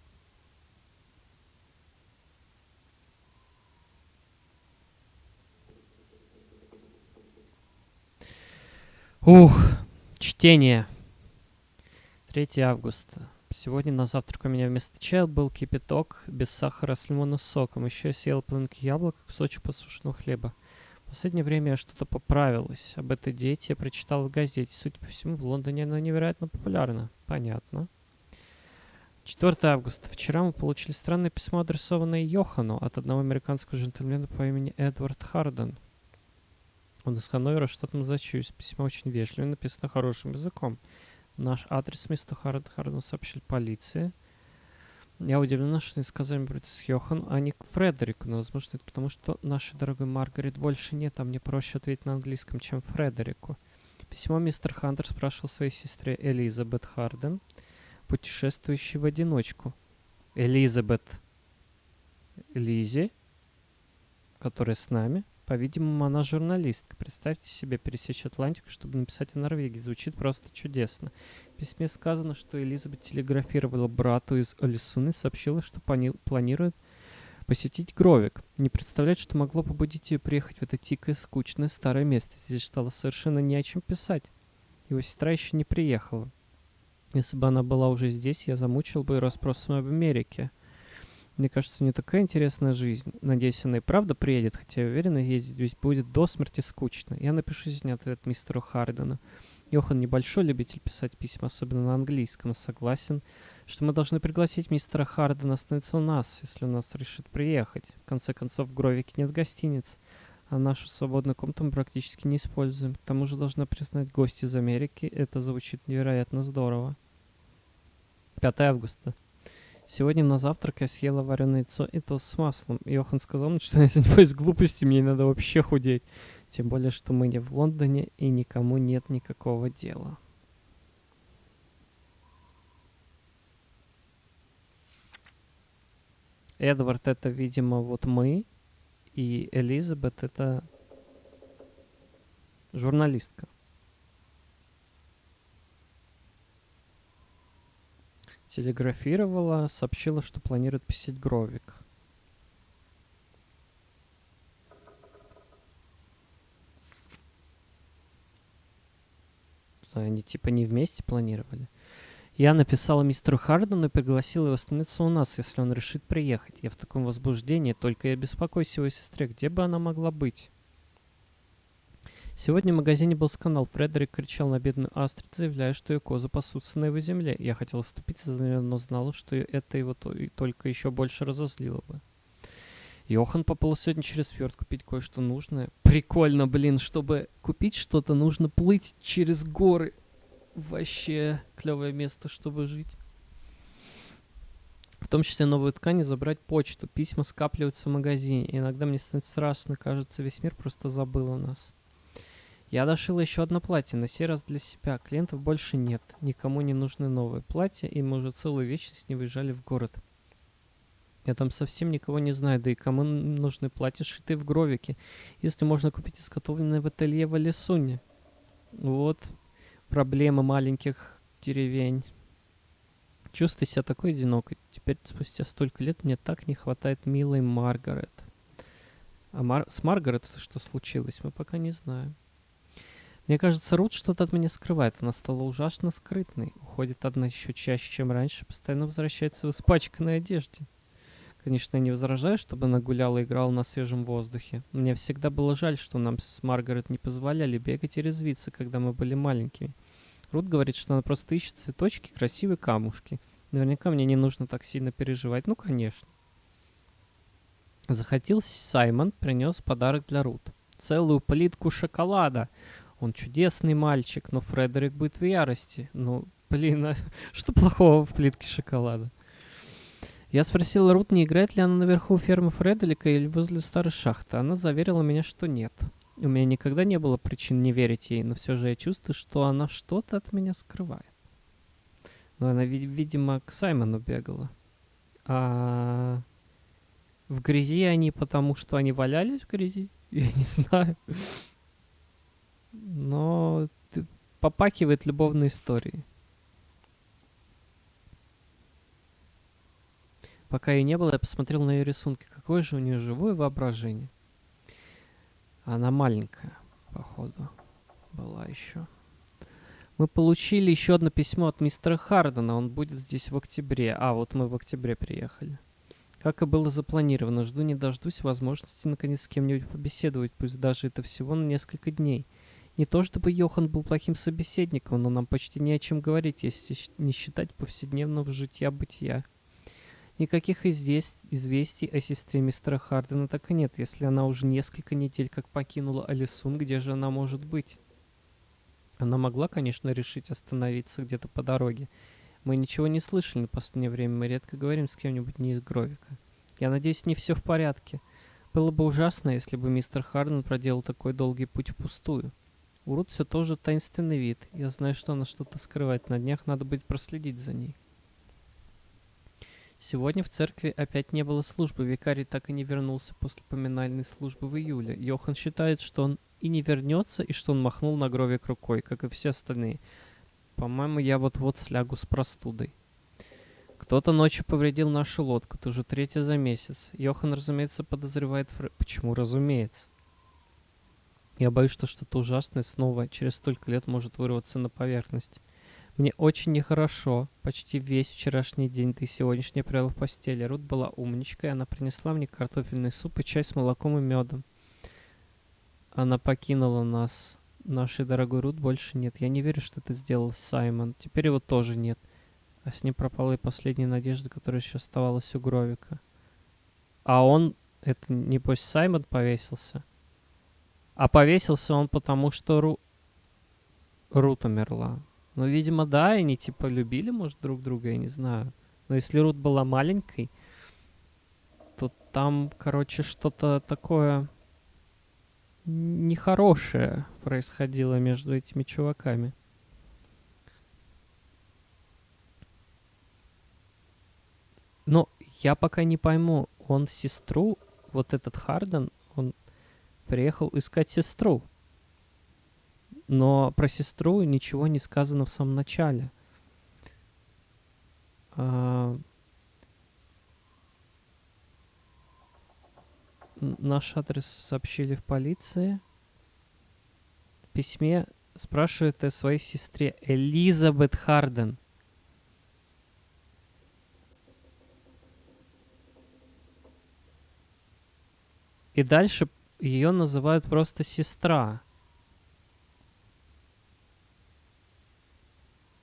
Ух, чтение. 3 августа. Сегодня на завтрак у меня вместо чая был кипяток без сахара с лимонным соком. Еще я съел половинку яблок и кусочек подсушенного хлеба. В последнее время я что-то поправилась. Об этой диете я прочитал в газете. Судя по всему, в Лондоне она невероятно популярна. Понятно. 4 августа. Вчера мы получили странное письмо, адресованное Йохану от одного американского джентльмена по имени Эдвард Харден. Он из Ханновера, штат Массачусетс. Письмо очень вежливо, написано хорошим языком. Наш адрес мистер Харден сообщили полиции. Я удивлена, что не сказали про это с Йохану, а не к Фредерику. Но, возможно, это потому, что нашей дорогой Маргарет больше нет, а мне проще ответить на английском, чем Фредерику. Письмо мистер Хантер спрашивал своей сестре Элизабет Харден, путешествующей в одиночку. Элизабет Лизи, которая с нами. По-видимому, она журналистка. Представьте себе пересечь Атлантику, чтобы написать о Норвегии. Звучит просто чудесно. В письме сказано, что Элизабет телеграфировала брату из Олесуны и сообщила, что планирует посетить Гровик. Не представлять, что могло побудить ее приехать в это тихое, скучное старое место. Здесь стало совершенно не о чем писать. Его сестра еще не приехала. Если бы она была уже здесь, я замучил бы ее расспросами об Америке. Мне кажется, у нее такая интересная жизнь. Надеюсь, она и правда приедет, хотя я уверен, ездить здесь будет до смерти скучно. Я напишу сегодня ответ мистеру Хардену. Йохан небольшой любитель писать письма, особенно на английском, но согласен, что мы должны пригласить мистера Хардена остановиться у нас, если он нас решит приехать. В конце концов, в Гровике нет гостиниц, а нашу свободную комнату мы практически не используем. К тому же, должна признать, гости из Америки, это звучит невероятно здорово. 5 августа. Сегодня на завтрак я съела вареное яйцо и тост с маслом. Йохан сказал мне, что я занимаюсь глупостями, мне надо вообще худеть. Тем более, что мы не в Лондоне и никому нет никакого дела. Эдвард — это, видимо, вот мы, и Элизабет — это журналистка. Телеграфировала, сообщила, что планирует посетить Гровик. Что, они типа не вместе планировали? Я написала мистеру Хардену и пригласила его остановиться у нас, если он решит приехать. Я в таком возбуждении, только я беспокоюсь о его сестре. Где бы она могла быть? Сегодня в магазине был скандал. Фредерик кричал на бедную Астрид, заявляя, что ее козы пасутся на его земле. Я хотела вступиться за нее, но знала, что это его только еще больше разозлило бы. Йохан попал сегодня через фьорд купить кое-что нужное. Прикольно, блин, чтобы купить что-то, нужно плыть через горы. Вообще клевое место, чтобы жить. В том числе новую ткань и забрать почту. Письма скапливаются в магазине. И иногда мне становится страшно, кажется, весь мир просто забыл о нас. Я дошила еще одно платье, на сей раз для себя. Клиентов больше нет. Никому не нужны новые платья, и мы уже целую вечность не выезжали в город. Я там совсем никого не знаю, да и кому нужны платья, сшитые в Гровике, если можно купить изготовленные в ателье в Алисуне. Вот проблема маленьких деревень. Чувствую себя такой одинокой. Теперь, спустя столько лет, мне так не хватает милой Маргарет. А с Маргарет что случилось, мы пока не знаем. Мне кажется, Рут что-то от меня скрывает. Она стала ужасно скрытной. Уходит одна еще чаще, чем раньше. Постоянно возвращается в испачканной одежде. Конечно, я не возражаю, чтобы она гуляла и играла на свежем воздухе. Мне всегда было жаль, что нам с Маргарет не позволяли бегать и резвиться, когда мы были маленькими. Рут говорит, что она просто ищет цветочки, красивые камушки. Наверняка мне не нужно так сильно переживать. Ну, конечно. Захотел Саймон, принес подарок для Рут. Целую плитку шоколада. Он чудесный мальчик, но Фредерик будет в ярости. Ну, блин, а что плохого в плитке шоколада? Я спросил Рут, не играет ли она наверху фермы Фредерика или возле старой шахты. Она заверила меня, что нет. У меня никогда не было причин не верить ей, но все же я чувствую, что она что-то от меня скрывает. Но она, видимо, к Саймону бегала. А в грязи они потому, что они валялись в грязи? Я не знаю. Но попахивает любовной историей. Пока ее не было, я посмотрел на ее рисунки. Какое же у нее живое воображение. Она маленькая, походу, была еще. Мы получили еще одно письмо от мистера Хардена. Он будет здесь в октябре. А, вот мы в октябре приехали. Как и было запланировано, жду не дождусь возможности наконец с кем-нибудь побеседовать, пусть даже это всего на несколько дней. Не то чтобы Йохан был плохим собеседником, но нам почти не о чем говорить, если не считать повседневного житья-бытия. Никаких известий о сестре мистера Хардена так и нет, если она уже несколько недель как покинула Алисун, где же она может быть? Она могла, конечно, решить остановиться где-то по дороге. Мы ничего не слышали на последнее время, мы редко говорим с кем-нибудь не из Гровика. Я надеюсь, не все в порядке. Было бы ужасно, если бы мистер Харден проделал такой долгий путь впустую. У Рут все тоже таинственный вид. Я знаю, что она что-то скрывает. На днях надо будет проследить за ней. Сегодня в церкви опять не было службы. Викарий так и не вернулся после поминальной службы в июле. Йохан считает, что он и не вернется, и что он махнул на Гровик рукой, как и все остальные. По-моему, я вот-вот слягу с простудой. Кто-то ночью повредил нашу лодку. Это уже третья за месяц. Йохан, разумеется, подозревает Почему разумеется? Я боюсь, что что-то ужасное снова через столько лет может вырваться на поверхность. Мне очень нехорошо. Почти весь вчерашний день, да и сегодняшний я провела в постели. Рут была умничкой. Она принесла мне картофельный суп и чай с молоком и медом. Она покинула нас. Нашей дорогой Рут больше нет. Я не верю, что это сделал Саймон. Теперь его тоже нет. А с ним пропала и последняя надежда, которая еще оставалась у Гровика. А он... Это, небось, Саймон повесился? А повесился он потому, что Рут умерла. Ну, видимо, да, они типа любили, может, друг друга, я не знаю. Но если Рут была маленькой, то там, короче, что-то такое нехорошее происходило между этими чуваками. Но я пока не пойму, он сестру, вот этот Харден, он приехал искать сестру. Но про сестру ничего не сказано в самом начале. Наш адрес сообщили в полиции. В письме спрашивает о своей сестре Элизабет Харден. И дальше ее называют просто сестра.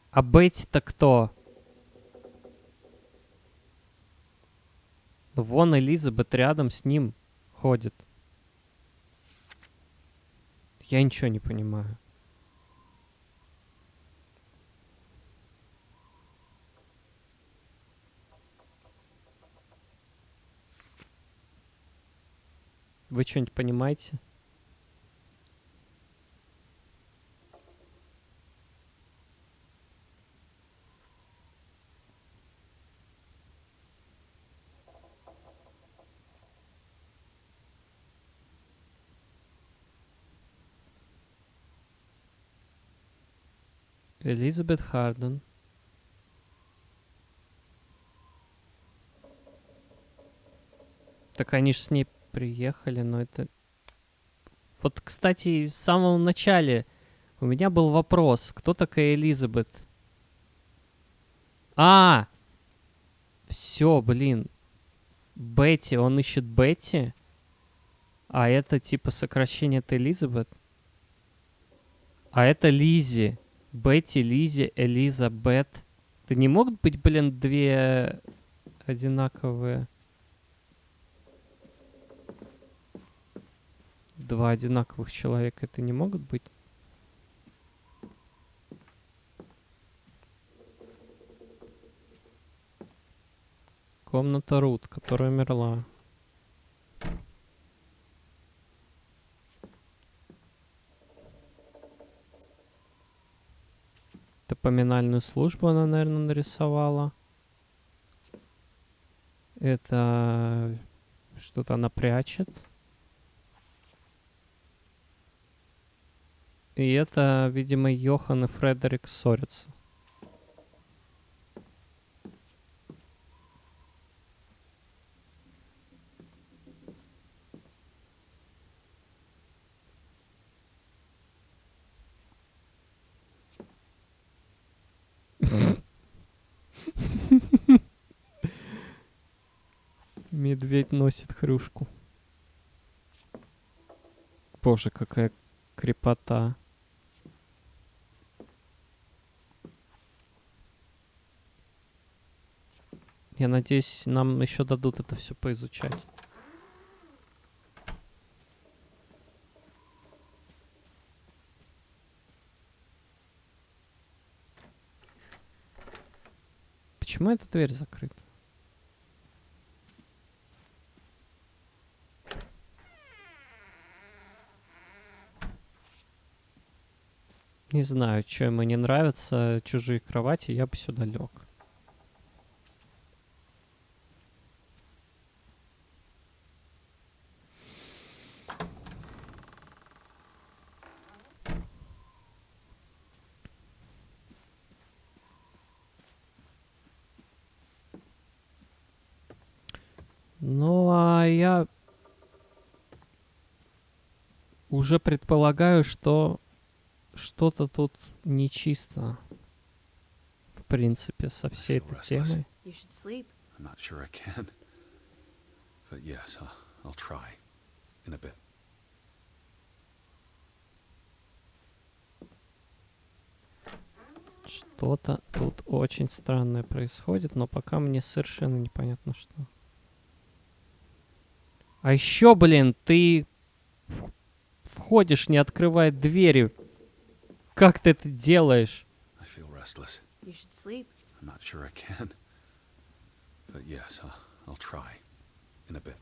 А Бетти-то кто? Вон Элизабет рядом с ним ходит. Я ничего не понимаю. Вы что-нибудь понимаете? Элизабет Харден. Так они же с ней приехали, но это... Вот, кстати, в самом начале у меня был вопрос. Кто такая Элизабет? А! Все, блин. Бетти, он ищет Бетти? А это типа сокращение от Элизабет? А это Лизи. Бетти, Лизи, Элизабет. Это не могут быть, блин, две одинаковые... Два одинаковых человека. Это не могут быть? Комната Рут, которая умерла. Это поминальную службу она, наверное, нарисовала. Это что-то она прячет. И это, видимо, Йохан и Фредерик ссорятся. Медведь носит хрюшку. Боже, какая крепота. Я надеюсь, нам еще дадут это все поизучать. Почему эта дверь закрыта? Не знаю, что ему не нравятся чужие кровати, я бы сюда лег. Ну, а я уже предполагаю, что что-то тут нечисто, в принципе, со I всей feel этой restless. темой. You should sleep. I'm not sure I can. But yes, I'll try. In a bit. Что-то тут очень странное происходит, но пока мне совершенно непонятно что. А еще, блин, ты входишь, не открывая двери. Как ты это делаешь? I feel restless. You should sleep. I'm not sure I can. But yes, I'll try. In a bit.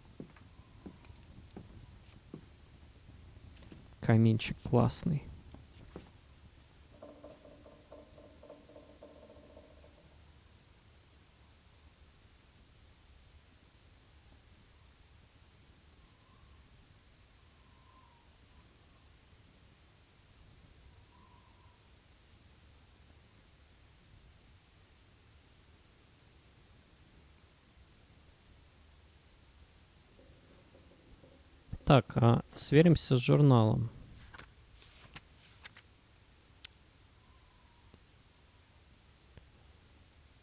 Каминчик классный. Так, а сверимся с журналом.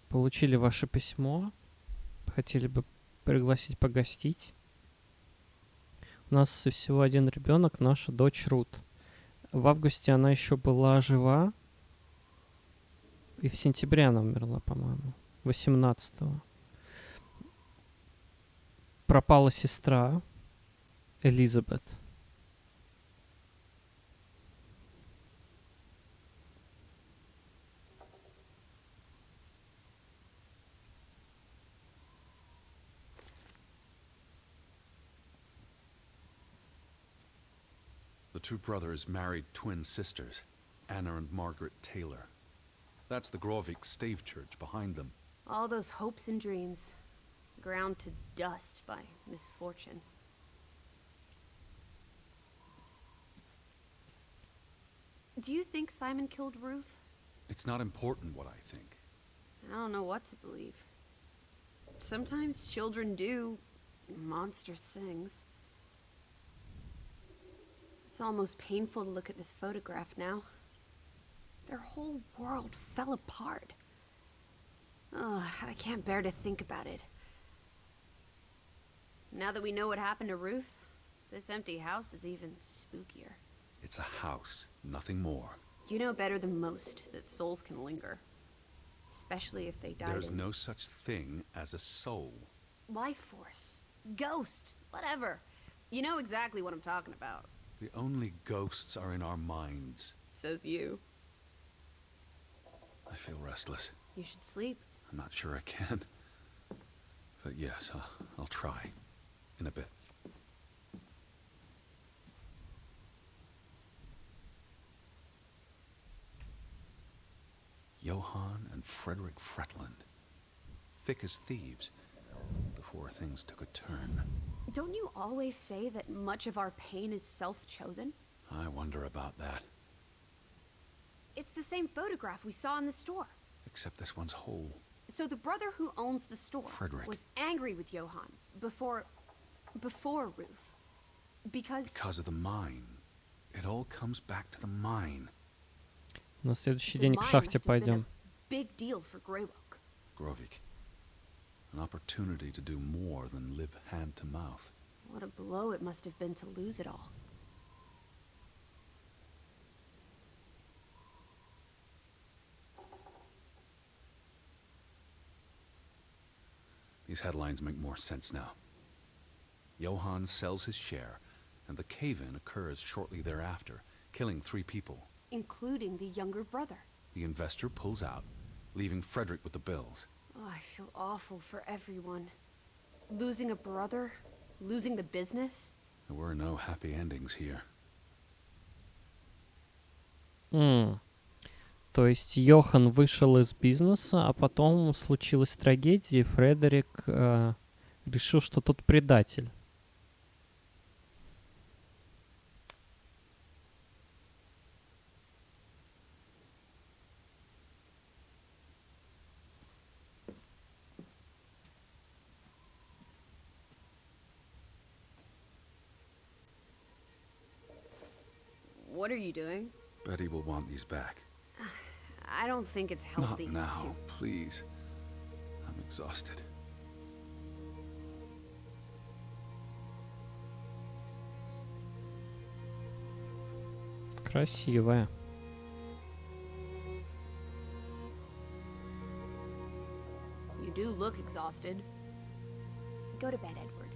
Получили ваше письмо. Хотели бы пригласить погостить. У нас всего один ребенок, наша дочь Рут. В августе она еще была жива. И в сентябре она умерла, по-моему. 18-го. Пропала сестра Элизабет. The two brothers married twin sisters, Anna and Margaret Taylor. That's the Grovik stave church behind them. All those hopes and dreams, ground to dust by misfortune. Do you think Simon killed Ruth? It's not important what I think. I don't know what to believe. Sometimes children do monstrous things. It's almost painful to look at this photograph now. Their whole world fell apart. Ugh, I can't bear to think about it. Now that we know what happened to Ruth, this empty house is even spookier. It's a house, nothing more. You know better than most that souls can linger. Especially if they died There's in no such thing as a soul. life force, ghost, whatever. You know exactly what I'm talking about. The only ghosts are in our minds. Says you. I feel restless. You should sleep. I'm not sure I can. But yes, I'll try. In a bit. Johann and Frederick Fretland. Thick as thieves, before things took a turn. Don't you always say that much of our pain is self-chosen? I wonder about that. It's the same photograph we saw in the store. Except this one's whole. So the brother who owns the store Frederick. was angry with Johann before Ruth. Because of the mine. It all comes back to the mine. На следующий The день к mine шахте must have been a пойдем. big deal for Greyrock. Grovik. An opportunity to do more than live hand to mouth. What a blow it must have been to lose it all. These headlines make more sense now. Johann sells his share, and the cave-in occurs shortly thereafter, killing 3 people. Including the younger brother. The investor pulls out, leaving Frederick with the bills. Oh, I feel awful for everyone. Losing a brother, losing the business. There were no happy endings here. То есть Йохан вышел из бизнеса, а потом случилась трагедия, и Фредерик решил, что тот предатель. What are you doing? Betty will want these back. I don't think it's healthy Not now, to... please. I'm exhausted. Красивая. You do look exhausted. Go to bed, Edward.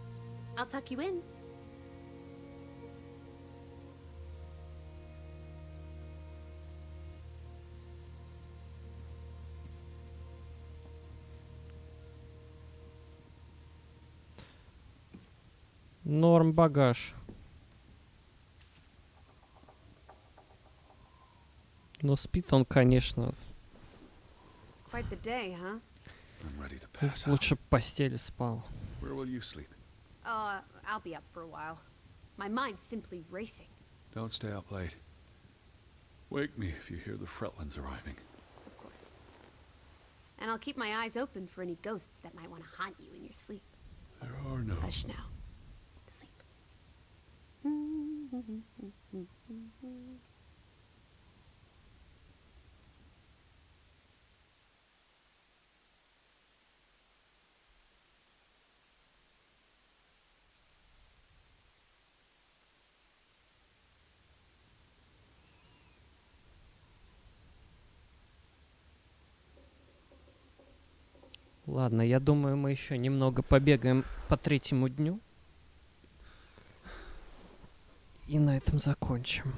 I'll tuck you in. Норм багаж. Но спит он, конечно. Quite the day, huh? I'm ready to pass out. Лучше б в постели спал. Where will you sleep? I'll be up for a while. My mind's simply racing. Don't stay up late. Wake me if you hear the Fretlands arriving. Of course. And I'll keep my eyes open for any ghosts that might want to haunt you in your sleep. There are no... Hush now. Sleep. Ладно, я думаю, мы еще немного побегаем по 3-му дню. И на этом закончим.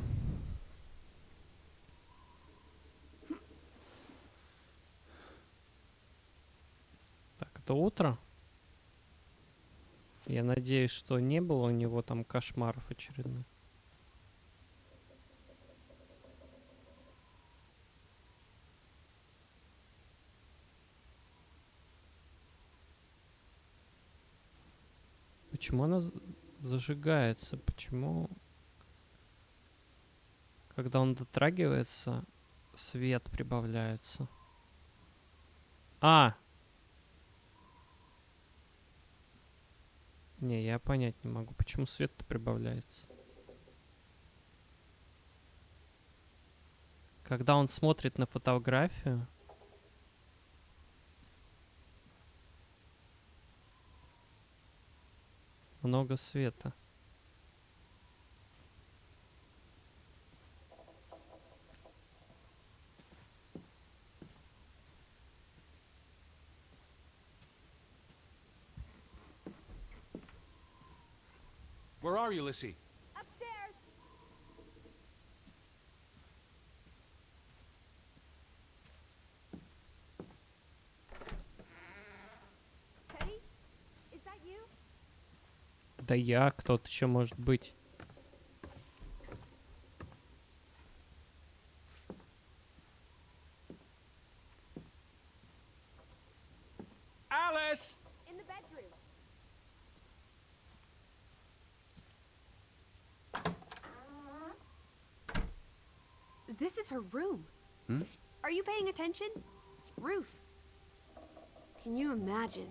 Так, это утро. Я надеюсь, что не было у него там кошмаров очередных. Почему она зажигается? Почему, когда он дотрагивается, свет прибавляется? А! Не, я понять не могу, почему свет-то прибавляется. Когда он смотрит на фотографию... Много света. Where are you, Lissy? Upstairs. Teddy, is that you? Да я, кто-то еще может быть. Alice! In the bedroom. This is her room. Hmm? Are you paying attention? Ruth. Can you imagine?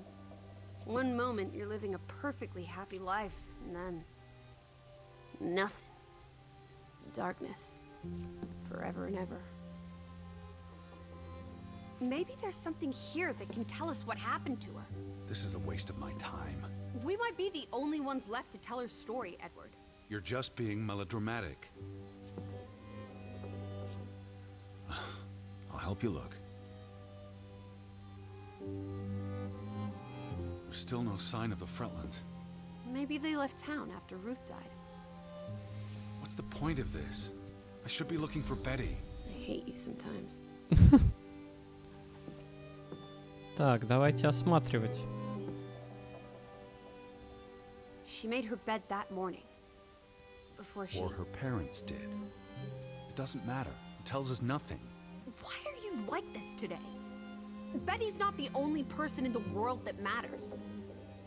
One moment you're living a perfectly happy life, and then... nothing. Darkness. Forever and ever. Maybe there's something here that can tell us what happened to her. This is a waste of my time. We might be the only ones left to tell her story, Edward. You're just being melodramatic. I'll help you look. There's still no sign of the Fretlands. Maybe they left town after Ruth died. What's the point of this? I should be looking for Betty. I hate you sometimes. Так, давайте осматривать. She made her bed that morning. Before she... Or her parents did. It doesn't matter. It tells us nothing. Why are you like this today? Betty's not the only person in the world that matters.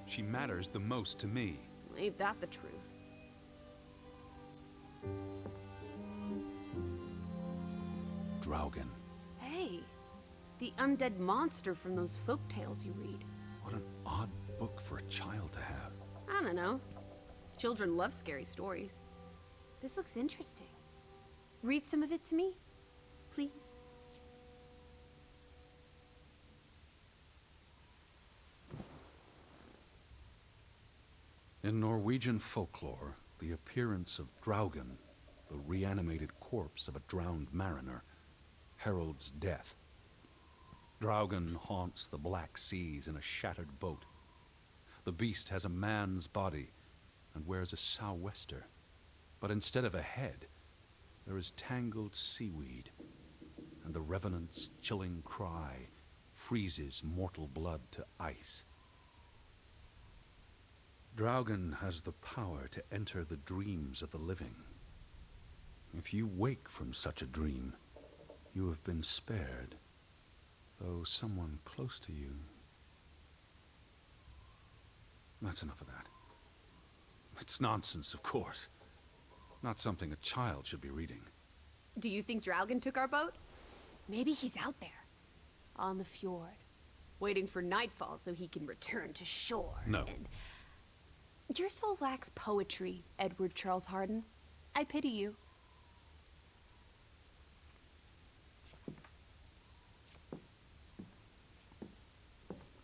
She matters the most to me. Ain't that the truth? Draugen. Hey, the undead monster from those folk tales you read. What an odd book for a child to have. I don't know. Children love scary stories. This looks interesting. Read some of it to me, please. In Norwegian folklore, the appearance of Draugen, the reanimated corpse of a drowned mariner, heralds death. Draugen haunts the Black Seas in a shattered boat. The beast has a man's body and wears a sou'wester, but instead of a head, there is tangled seaweed, and the revenant's chilling cry freezes mortal blood to ice. Draugen has the power to enter the dreams of the living. If you wake from such a dream, you have been spared, though someone close to you... That's enough of that. It's nonsense, of course. Not something a child should be reading. Do you think Draugen took our boat? Maybe he's out there, on the fjord, waiting for nightfall so he can return to shore. No. And your soul lacks poetry, Edward Charles Harden. I pity you.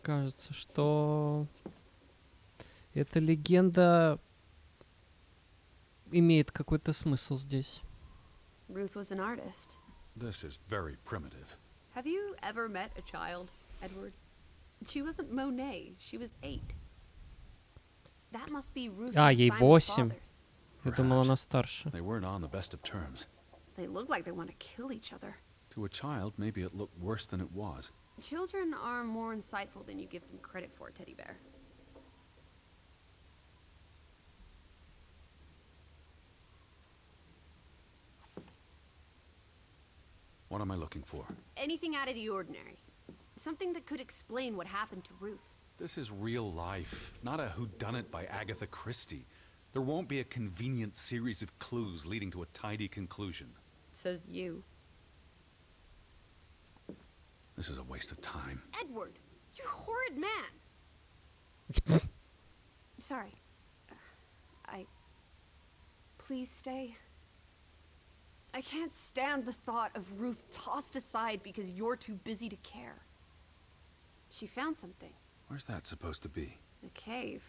Кажется, что эта легенда имеет какой-то смысл здесь. Ruth was an artist. This is very primitive. Have you ever met a child, Edward? She wasn't Monet. She was 8. That must be Ruth and ей Simon's 8. fathers. Я думал, она старше. They weren't on the best of terms. They look like they want to kill each other. To a child, maybe it looked worse than it was. Children are more insightful than you give them credit for, Teddy Bear. What am I looking for? Anything out of the ordinary. Something that could explain what happened to Ruth. This is real life, not a whodunit by Agatha Christie. There won't be a convenient series of clues leading to a tidy conclusion. Says you. This is a waste of time. Edward, you horrid man! Sorry. Please stay. I can't stand the thought of Ruth tossed aside because you're too busy to care. She found something. Where's that supposed to be? A cave.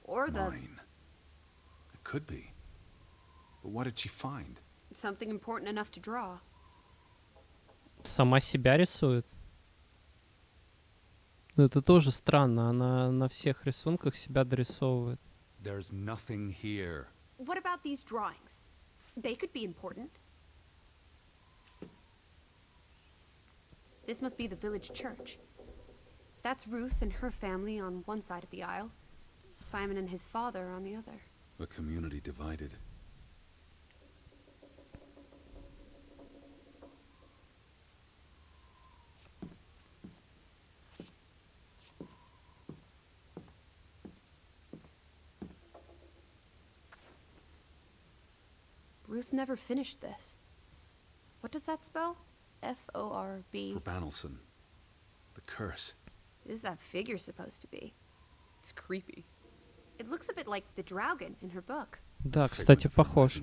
Or Mine. It could be. But what did she find? something important enough to draw. Сама себя рисует. Ну, это тоже странно. Она на всех рисунках себя дорисовывает. There's nothing here. What about these drawings? They could be important. This must be the village church. That's Ruth and her family on one side of the aisle. Simon and his father on the other. The community divided. Ruth never finished this. What does that spell? F-O-R-B. For Banelson. The curse. What is that figure supposed to be? It's creepy. It looks a bit like the Draugen in her book. Да, кстати, похож.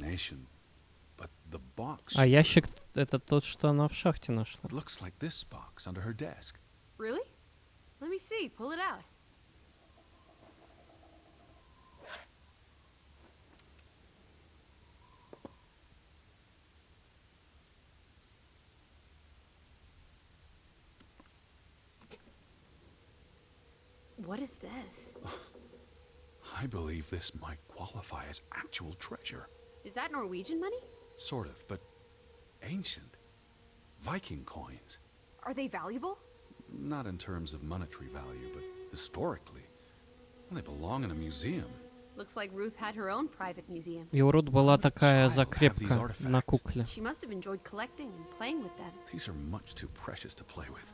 But the box А ящик — это тот, что она в шахте нашла. it looks like this box under her desk. Really? Let me see. Pull it out. What is this? I believe this might qualify as actual treasure. Is that Norwegian money? Sort of, but ancient. Viking coins. Are they valuable? Not in terms of monetary value, but historically. They belong in a museum. Looks like Ruth had her own private museum. И у Рут была такая закрепка на кукле. She must have enjoyed collecting and playing with them. These are much too precious to play with.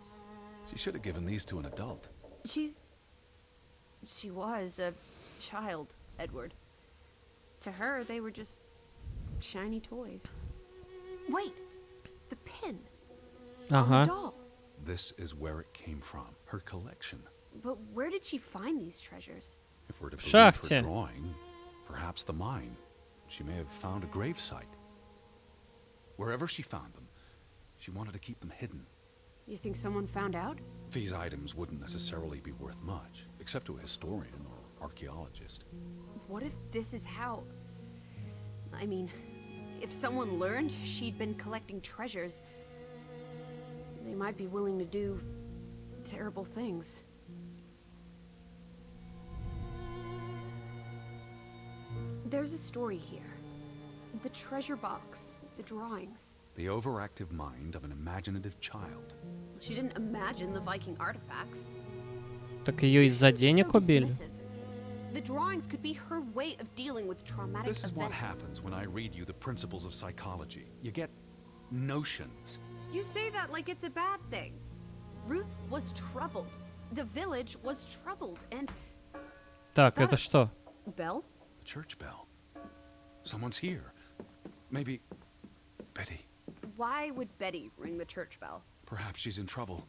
She should have given these to an adult. She was a child, Edward. To her, they were just shiny toys. Wait! The pin! On the Ага. doll! This is where it came from. Her collection. But where did she find these treasures? If we're to believe Шахте. her drawing, perhaps the mine. She may have found a gravesite. Wherever she found them, she wanted to keep them hidden. You think someone found out? These items wouldn't necessarily be worth much, except to a historian or archaeologist. What if this is how... I mean, if someone learned she'd been collecting treasures, they might be willing to do terrible things. There's a story here. The treasure box, the drawings. The overactive mind of an imaginative child. She didn't imagine the Viking artifacts. Так ее из-за денег убили? The drawings could be her way of dealing with traumatic events. This is what happens when I read you the principles of psychology. You get notions. You say that like it's a bad thing. Ruth was troubled. The village was troubled, and... Так, это что? Bell? The church bell. Someone's here. Maybe... Betty. Why would Betty ring the church bell? Perhaps she's in trouble.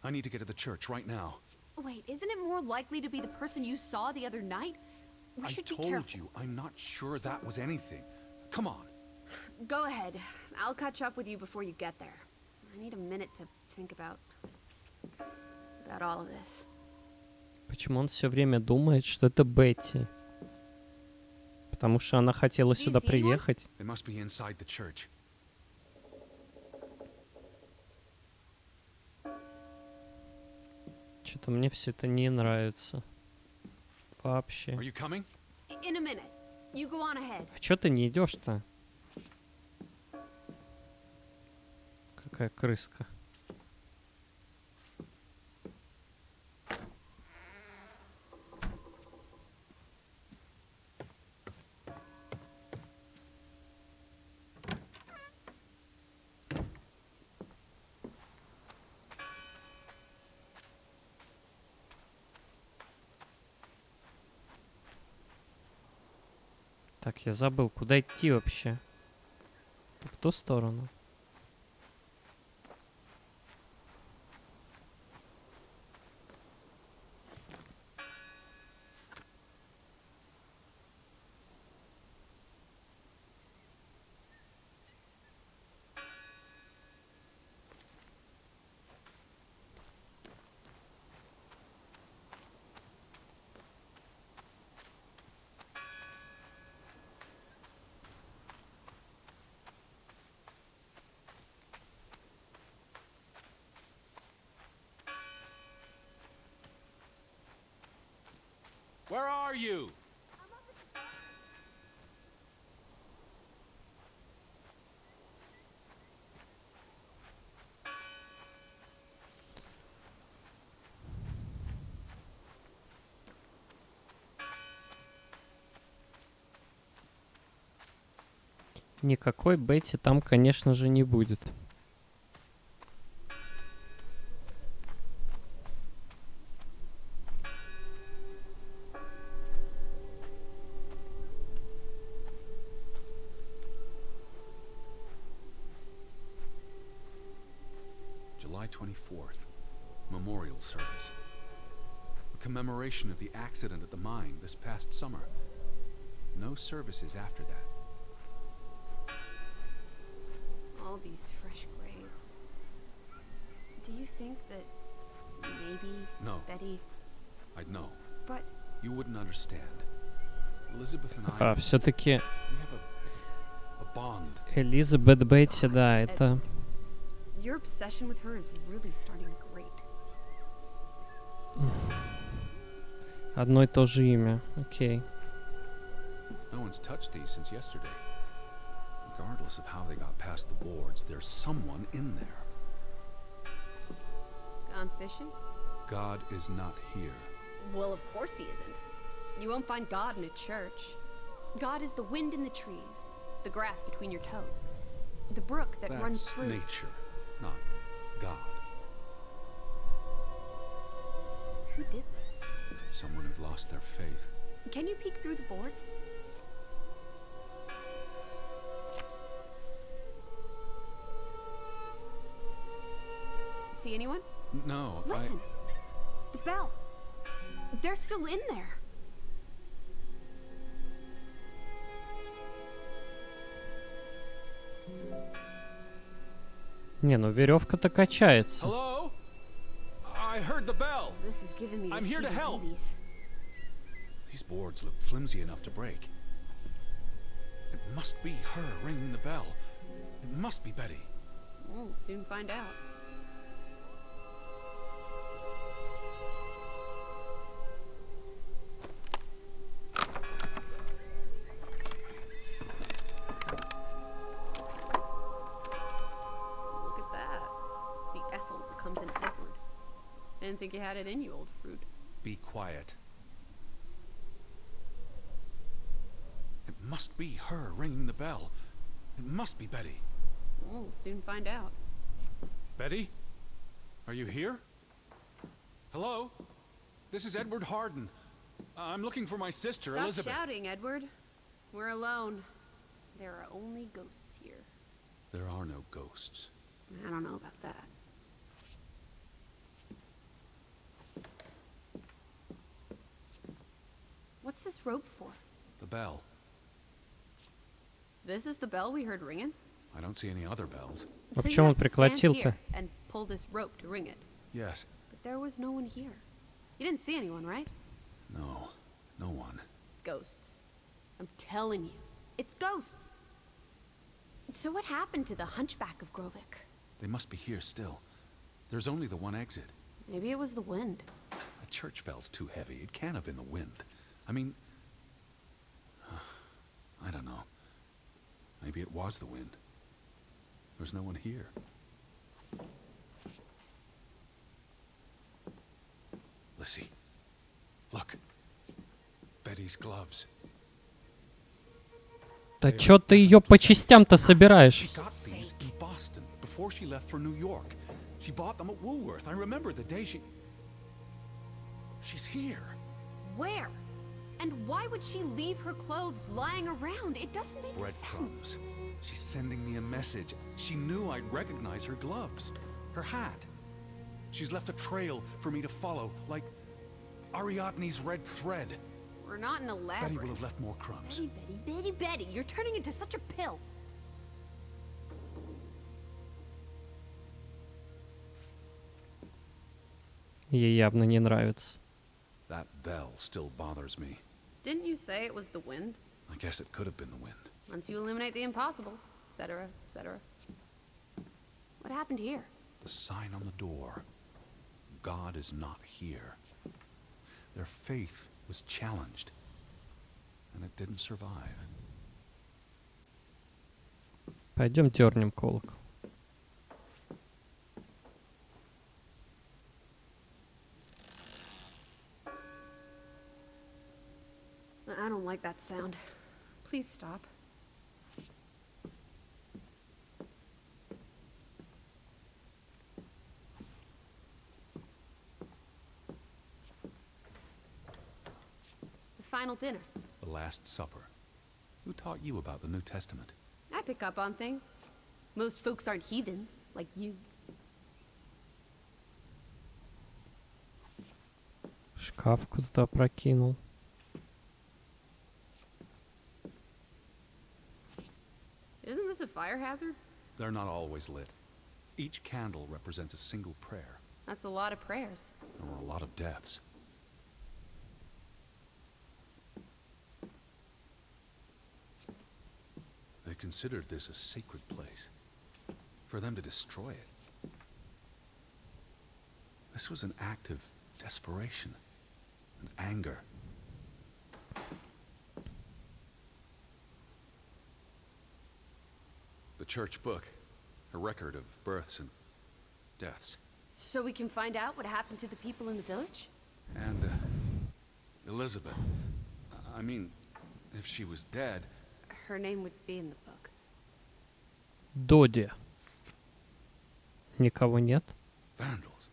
I need to get to the church right now. Wait, isn't it more likely to be the person you saw the other night? We should be careful. I told you, I'm not sure that was anything. Come on. Go ahead. I'll catch up with you before you get there. I need a minute to think about all of this. Почему он все время думает, что это Бетти? Потому что она хотела сюда приехать. They must be inside the church. Что-то мне все это не нравится. Вообще. Are you coming? In a minute. You go on ahead. А чё ты не идешь-то? Какая крыска. Так, я забыл, куда идти вообще. В ту сторону. Where are you? Никакой Бетти там, конечно же, не будет. July 24th. Memorial service. A commemoration of the accident at the mine this past summer. No services after that. All these fresh graves. Do you think that maybe No. Betty... I'd know. But... You wouldn't understand. Elizabeth and А, I... все-таки We have a bond. Элизабет Бетти, да, это... Your obsession with her is really starting to grate. Одно и то же имя. Окей. No one's touched these since yesterday. Regardless of how they got past the boards, there's someone in there. Gone fishing? God is not here. Well, of course he isn't. You won't find God in a church. God is the wind in the trees, the grass between your toes, the brook that runs That's through... nature, not God. Who did this? Someone who'd lost their faith. Can you peek through the boards? See anyone? No, Listen! The bell! They're still in there! Не, ну веревка-то качается. Hello? I heard the bell. This is giving me the I'm here to help. heebie-jeebies. These boards look flimsy enough to break. It must be her ringing the bell. It must be Betty. We'll soon find out. Look at that. The Ethel becomes an Edward. Didn't think you had it in you, old fruit. Be quiet. It must be her ringing the bell. It must be Betty. We'll soon find out. Betty? Are you here? Hello? This is Edward Harden. I'm looking for my sister, Stop Elizabeth. shouting, Edward. We're alone. There are only ghosts here. There are no ghosts. I don't know about that. What's this rope for? The bell. This is the bell we heard ringing? I don't see any other bells. А So you почему он have to stand приколотил-то? here and pull this rope to ring it. Yes. But there was no one here. You didn't see anyone, right? No. No one. Ghosts. I'm telling you, it's ghosts. So what happened to the hunchback of Grovik? They must be here still. There's only the one exit. Maybe it was the wind. A church bell's too heavy. It can't have been the wind. I mean... I don't know. Maybe it was the wind. There's no one here. Lissy. Look. Betty's gloves. Да чё ты ее по частям-то собираешь? She got these in Boston before she left for New York. She bought them at Woolworth. I remember the day she... She's here. Where? And why would she leave her clothes lying around? It doesn't make Breadcrumbs. sense. She's sending me a message. She knew I'd recognize her gloves. Her hat. She's left a trail for me to follow, like Ariadne's red thread. We're not in a Betty will labyrinth. have left more crumbs. Betty, you're turning into such a pill. Ей явно не нравится. That bell still bothers me. Didn't you say it was the wind? I guess it could have been the wind. Once you eliminate the impossible, etc., etc. What happened here? The sign on the door. God is not here. Their faith was challenged, and it didn't survive. Пойдем дернем колокол. I don't like that sound. Please stop. The final dinner. The Last Supper. Who taught you about the New Testament? I pick up on things. Most folks aren't heathens, like you. Шкаф куда-то опрокинул. Isn't this a fire hazard? They're not always lit. Each candle represents a single prayer. That's a lot of prayers. There were a lot of deaths. They considered this a sacred place. For them to destroy it. This was an act of desperation and anger. The church book, a record of births and deaths. So we can find out what happened to the people in the village? And Elizabeth. I mean, if she was dead... Her name would be in the book. Доди. Никого нет? Vandals.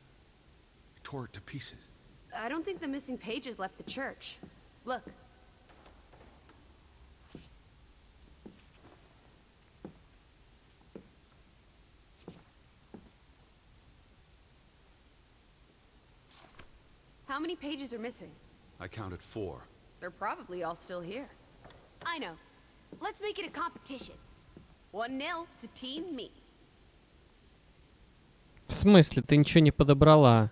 They tore it to pieces. I don't think the missing pages left the church. Look. How many pages are missing? I counted 4. They're probably all still here. I know. Let's make it a competition. 1-0 to Team Me. В смысле, ты ничего не подобрала?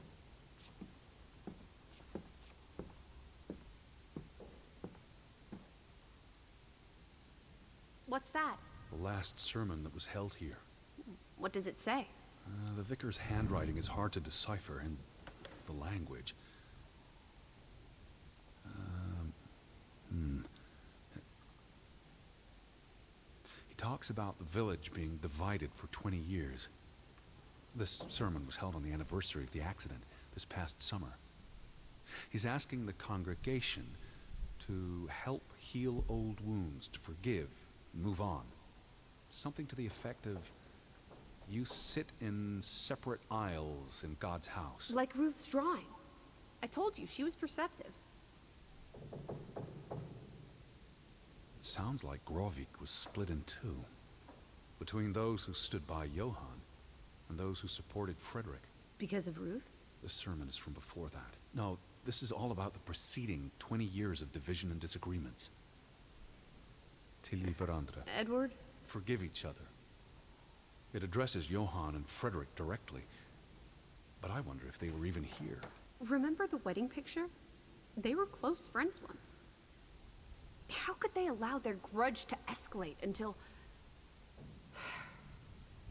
What's that? The last sermon that was held here. What does it say? The vicar's handwriting is hard to decipher, and the language. He talks about the village being divided for 20 years. This sermon was held on the anniversary of the accident this past summer. He's asking the congregation to help heal old wounds, to forgive, move on. Something to the effect of, you sit in separate aisles in God's house. Like Ruth's drawing. I told you, she was perceptive. It sounds like Grovik was split in two, between those who stood by Johann and those who supported Frederick. Because of Ruth? This sermon is from before that. No, this is all about the preceding 20 years of division and disagreements. Tilly varandra. Edward? Forgive each other. It addresses Johann and Frederick directly. But I wonder if they were even here. Remember the wedding picture? They were close friends once. How could they allow their grudge to escalate until...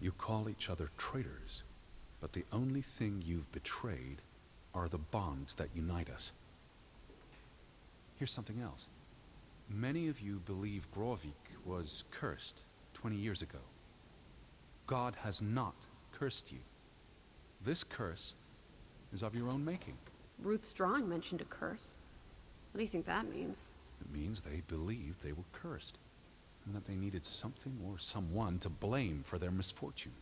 You call each other traitors, but the only thing you've betrayed are the bonds that unite us. Here's something else. Many of you believe Grovik was cursed 20 years ago. God has not cursed you. This curse is of your own making. Ruth's drawing mentioned a curse. What do you think that means? It means they believed they were cursed, and that they needed something or someone to blame for their misfortune.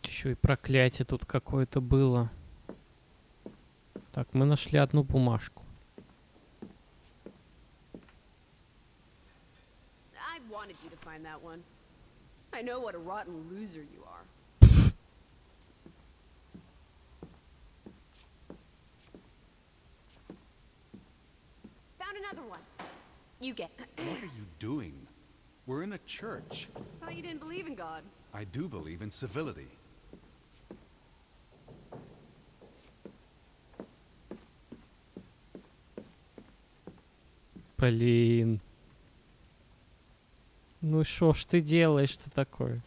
Еще и проклятие тут какое-то было. Так, мы нашли одну бумажку. I wanted you to find that one. I know what a rotten loser you are. Found another one. You get. What are you doing? We're in a church. Thought you didn't believe in God. I do believe in civility. Блин. Ну шо ж ты делаешь-то такое?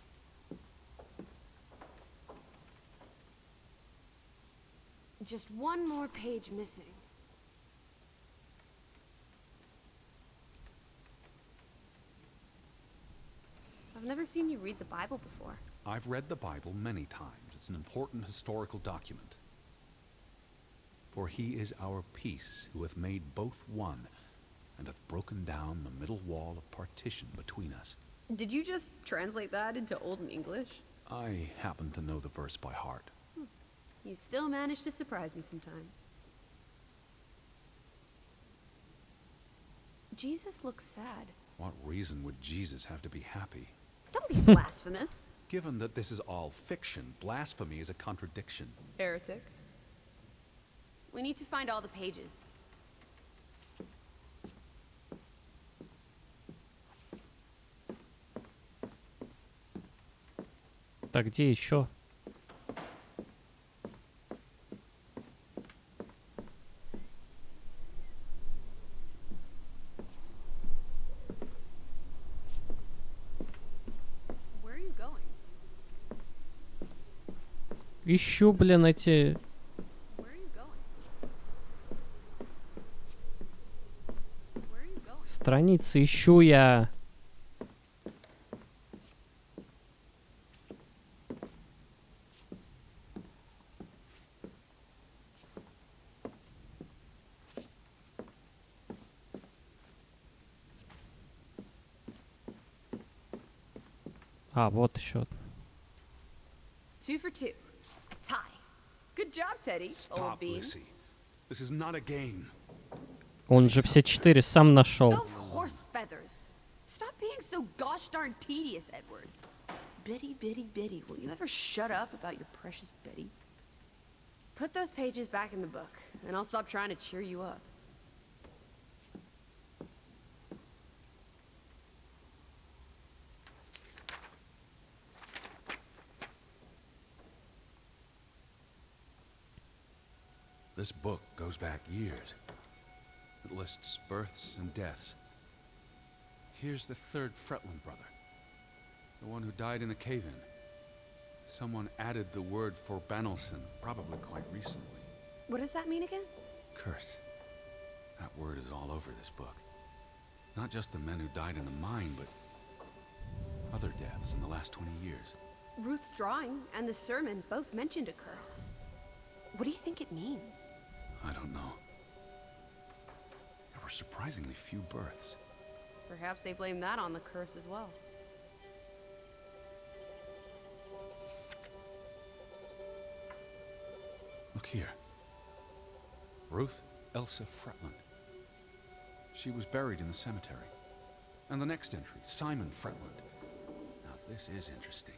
Just one more page missing. I've never seen you read the Bible before. I've read the Bible many times. It's an important historical document. For he is our peace, who hath made both one, and hath broken down the middle wall of partition between us. Did you just translate that into Olden English? I happen to know the verse by heart. You still manage to surprise me sometimes. Jesus looks sad. What reason would Jesus have to be happy? Don't be blasphemous. Given that this is all fiction, blasphemy is a contradiction. Heretic. We need to find all the pages. Так, где еще? Where are you going? Ищу, блин, эти... Where are you going? Where are you going? страницы, ищу я. А, вот еще. 2 for 2. A tie. Good job, Teddy, old Stop, bean. Lissy. This is not a game. Он же все 4 сам нашел. Of horse feathers. Stop being so gosh darn tedious, Edward. Biddy, biddy, biddy. Will you ever shut up about your precious Betty? Put those pages back in the book, and I'll stop trying to cheer you up. This book goes back years. It lists births and deaths. Here's the third Fretland brother. The one who died in a cave-in. Someone added the word for Banelson, probably quite recently. What does that mean again? Curse. That word is all over this book. Not just the men who died in the mine, but other deaths in the last 20 years. Ruth's drawing and the sermon both mentioned a curse. What do you think it means? I don't know. There were surprisingly few births. Perhaps they blame that on the curse as well. Look here. Ruth Elsa Fretland. She was buried in the cemetery. And the next entry, Simon Fretland. Now this is interesting.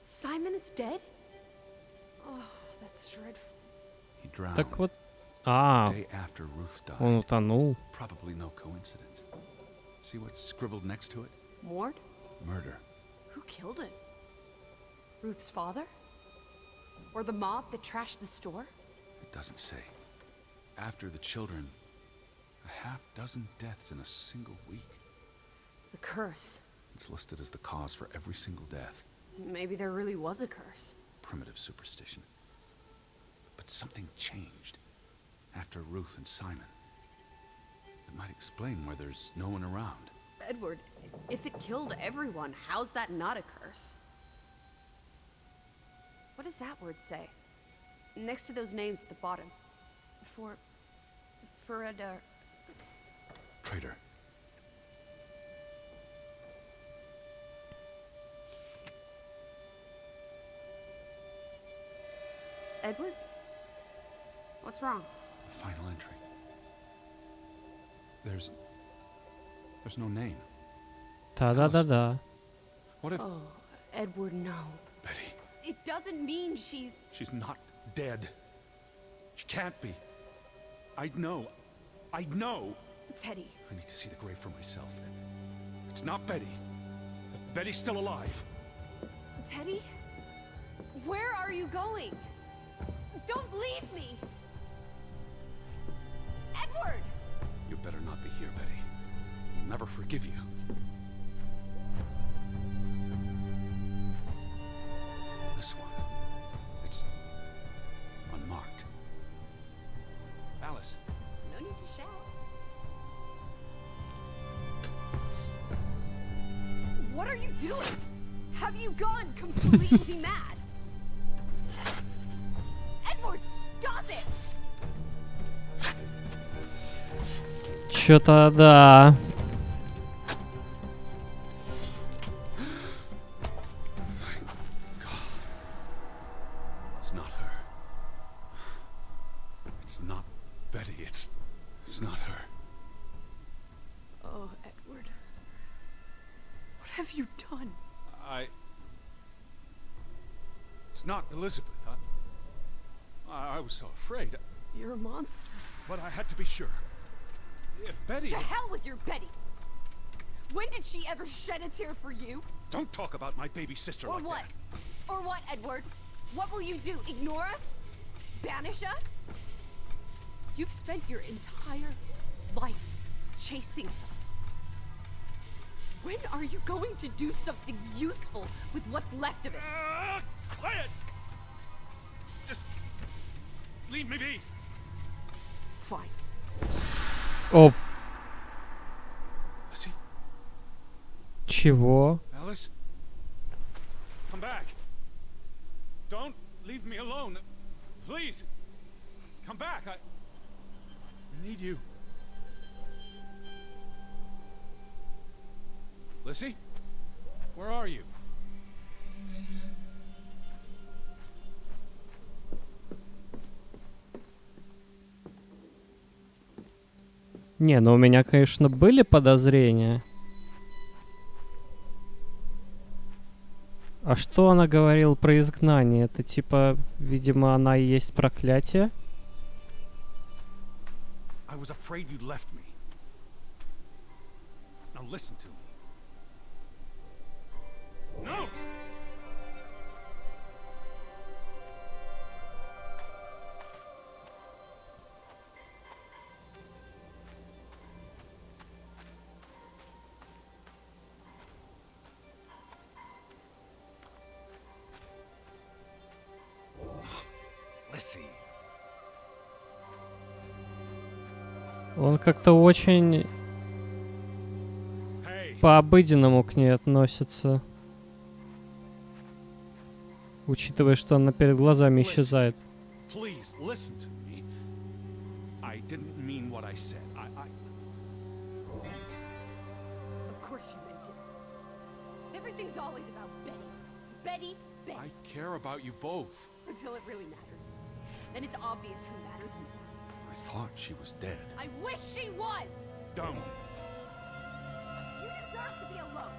Simon is dead? Oh, that's dreadful. He drowned Так вот... the day after Ruth died. Он утонул. Probably no coincidence. See what's scribbled next to it? Mord? Murder. Who killed him? Ruth's father? Or the mob that trashed the store? It doesn't say. After the children, a half-dozen deaths in a single week. The curse. It's listed as the cause for every single death. Maybe there really was a curse. Primitive superstition. But something changed after Ruth and Simon. It might explain why there's no one around. Edward, if it killed everyone, how's that not a curse? What does that word say? Next to those names at the bottom. For a Traitor. Edward? What's wrong? Final entry. There's no name. Да-да-да-да. What if... Oh, Edward, no. Betty, It doesn't mean she's... she's not dead. She can't be. I know. Teddy. I need to see the grave for myself. It's not Betty. Betty's still alive. Teddy? Where are you going? Don't leave me! Edward! You better not be here, Betty. I'll never forgive you. This one. It's unmarked. Alice. No need to shout. What are you doing? Have you gone completely mad? Edward, stop it! Чё-то да. Thank God. It's not her. It's not Betty. It's not her. Oh, Edward. What have you done? It's not Elizabeth. I was so afraid. You're a monster. But I had to be sure. If Betty... To hell with your Betty! When did she ever shed a tear for you? Don't talk about my baby sister Or like what? that. Or what, Edward? What will you do? Ignore us? Banish us? You've spent your entire life chasing her. When are you going to do something useful with what's left of it? Quiet! Just leave me be. Fine. О, Lizzie? чего? Alice? Come back. Don't leave me alone. Please. Come back. I need you. Lizzie? Where are you? Не, ну у меня, конечно, были подозрения. А что она говорила про изгнание? Это типа, видимо, она и есть проклятие? I was afraid you'd left me. Now listen to me. No! Lissy. Он как-то очень Hey. по-обыденному к ней относится. Учитывая, что она перед глазами исчезает. Please listen to me. I didn't mean what I said. Of course you meant it. Everything's always about Betty. Betty, Betty. I care about you both. Until it really matters. Then it's obvious who matters more. I thought she was dead. I wish she was! Don't. You deserve to be alone.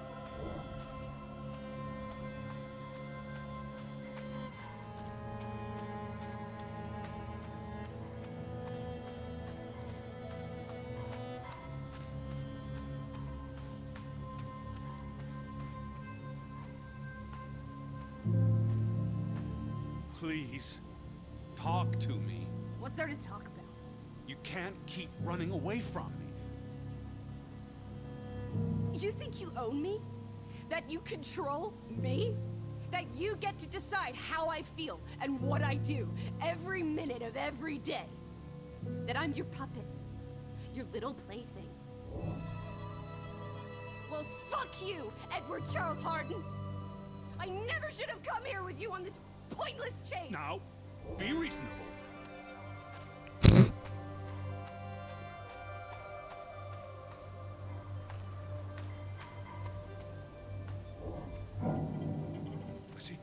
Please, talk to me. What's there to talk about? You can't keep running away from me. You think you own me? That you control me? That you get to decide how I feel and what I do every minute of every day? That I'm your puppet? Your little plaything? Well, fuck you, Edward Charles Harden! I never should have come here with you on this pointless chase! Now, be reasonable. Lissy,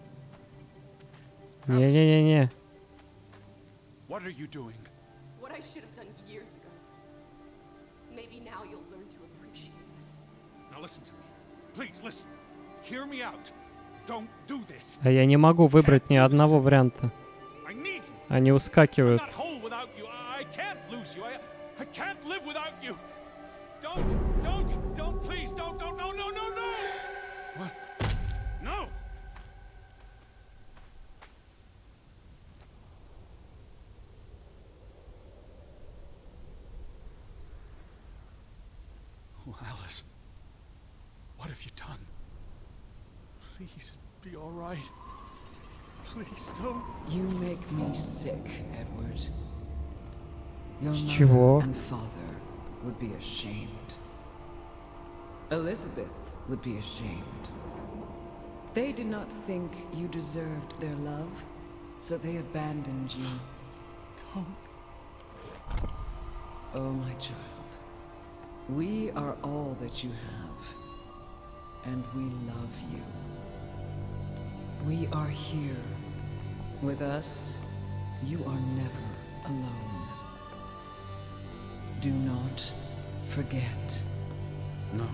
Не-не-не-не. what are you doing? What I should have done years ago. Maybe now you'll learn to appreciate us. Now listen to me. Please listen. Hear me out. Don't do this. А я не могу выбрать ни одного варианта. I need you. Они ускакивают. I'm not whole without you. I can't lose you. I can't live without you. Don't, please, don't, no. What? No. Oh, Alice, what have you done? Please, be all right. Please don't. You make me sick, Edward. Your Чего? mother and father would be ashamed. Elizabeth would be ashamed. They did not think you deserved their love, so they abandoned you. Don't. Oh, my child. We are all that you have, and we love you. We are here. With us, you are never alone. Do not forget. No,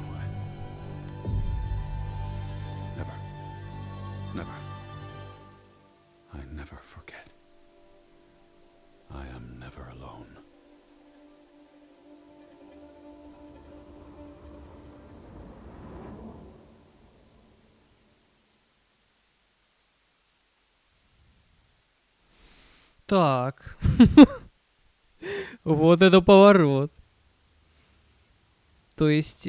Never. I never forget. I am never alone. Так. Вот это поворот. То есть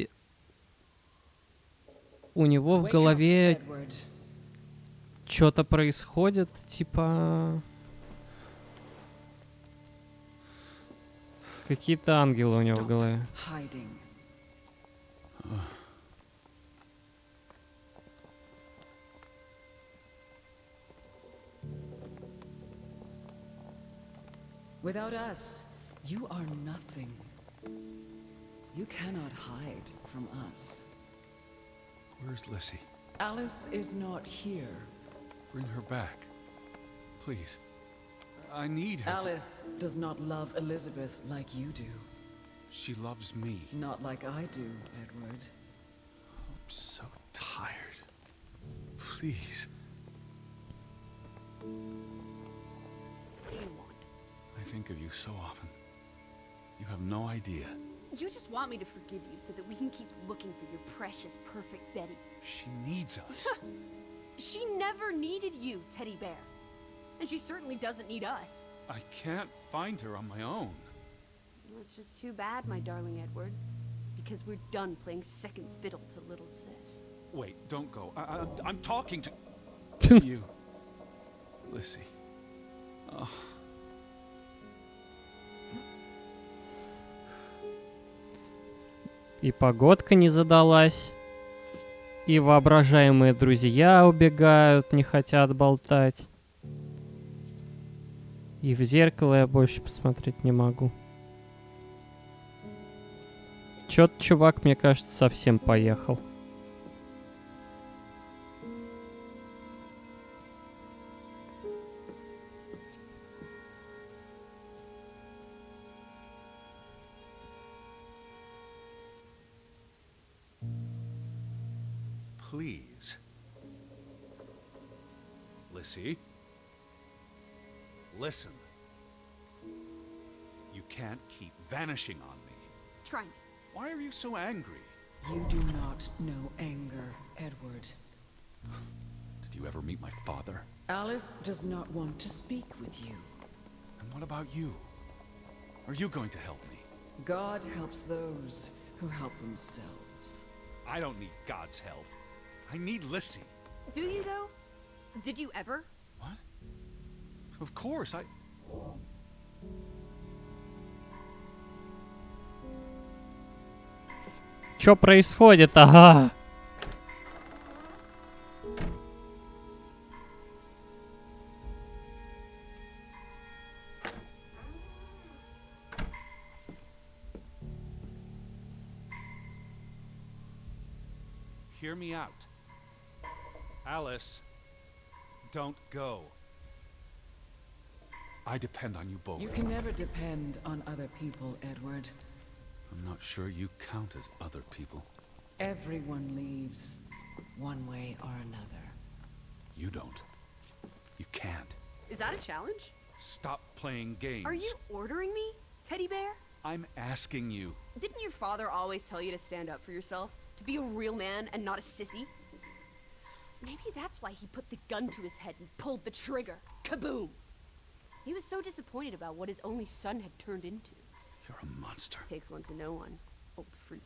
у него в Wake up, голове Edward. что-то происходит, типа какие-то ангелы у него в Stop голове. hiding. Without us, you are nothing. You cannot hide from us. Where's Lissy? Alice is not here. Bring her back. Please. I need her. Alice does not love Elizabeth like you do. She loves me. Not like I do, Edward. I'm so tired. Please. What do you want? I think of you so often. You have no idea. You just want me to forgive you so that we can keep looking for your precious, perfect Betty. She needs us. She never needed you, Teddy Bear. And she certainly doesn't need us. I can't find her on my own. Well, it's just too bad, my darling Edward. Because we're done playing second fiddle to little sis. Wait, don't go. I'm talking to you. Lissy. Oh, И погодка не задалась. И воображаемые друзья убегают, не хотят болтать. И в зеркало я больше посмотреть не могу. Чё-то чувак, мне кажется, совсем поехал. Please. Lissy? Listen. You can't keep vanishing on me. Try me. Why are you so angry? You do not know anger, Edward. Did you ever meet my father? Alice does not want to speak with you. And what about you? Are you going to help me? God helps those who help themselves. I don't need God's help. I need Lissy. Do you, though? Did you ever? What? Of course, Чё происходит? Ага. Hear me out. Alice, don't go. I depend on you both. You can never depend on other people, Edward. I'm not sure you count as other people. Everyone leaves, one way or another. You don't. You can't. Is that a challenge? Stop playing games. Are you ordering me, teddy bear? I'm asking you. Didn't your father always tell you to stand up for yourself? To be a real man and not a sissy? Maybe that's why he put the gun to his head and pulled the trigger. Kaboom! He was so disappointed about what his only son had turned into. You're a monster. Takes one to know one. Old fruit.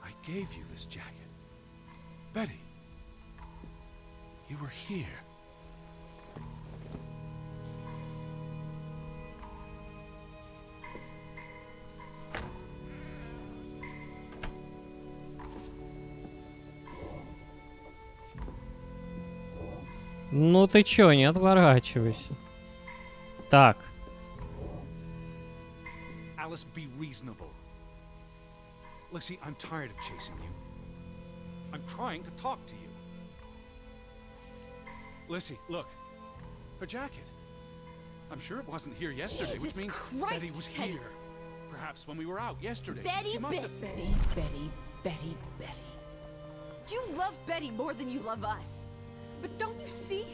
I gave you this jacket. Betty, you were here. Ну ты чё, не отворачивайся. Так. Alice, be reasonable. Lissy, I'm tired of chasing you. I'm trying to talk to you. Lissy, look. Her jacket. I'm sure it wasn't here yesterday, which Jesus means Christ, Betty was Teddy. here. Perhaps when we were out yesterday. Betty, She must have... Betty, Betty, Betty, Betty. You love Betty more than you love us. But don't you see?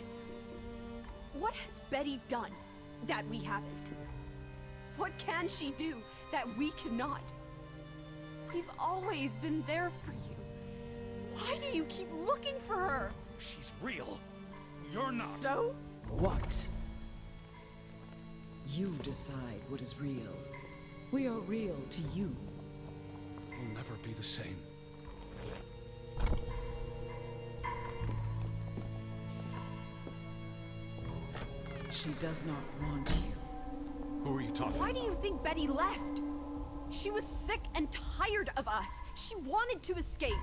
What has Betty done that we haven't? What can she do that we cannot? We've always been there for you. Why do you keep looking for her? She's real. You're not. So? What? You decide what is real. We are real to you. We'll never be the same. She does not want you. Who are you talking Why about? do you think Betty left? She was sick and tired of us. She wanted to escape.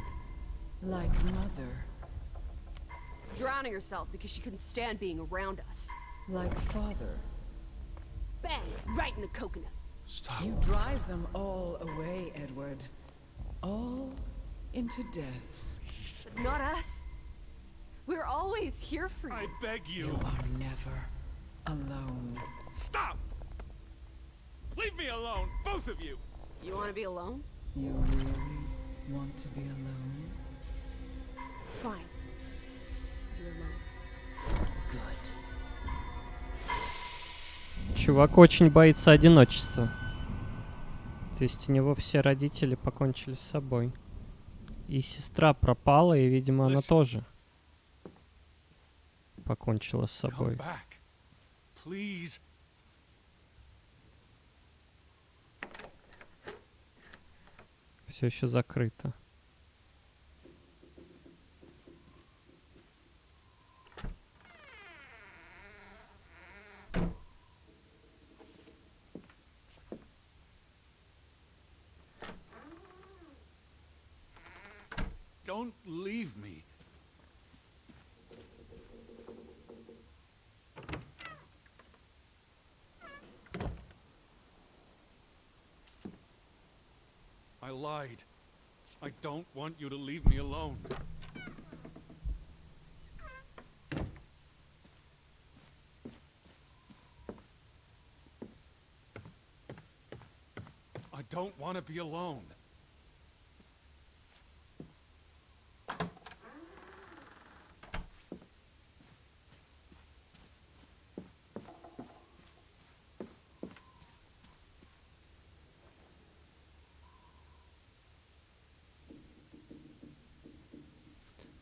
Like mother, Drowning herself because she couldn't stand being around us. like father. Bang! Right in the coconut. Stop. You drive them all away, Edward. All into death. But not us. We're always here for you. I beg you. You are never alone. Stop! Leave me alone, both of you! You want to be alone? You really want to be alone? Fine. You're alone. Good. Чувак очень боится одиночества. То есть у него все родители покончили с собой. И сестра пропала, и, видимо, она тоже покончила с Come собой. back. Please. Все еще закрыто. Don't leave me. I lied. I don't want you to leave me alone. I don't want to be alone.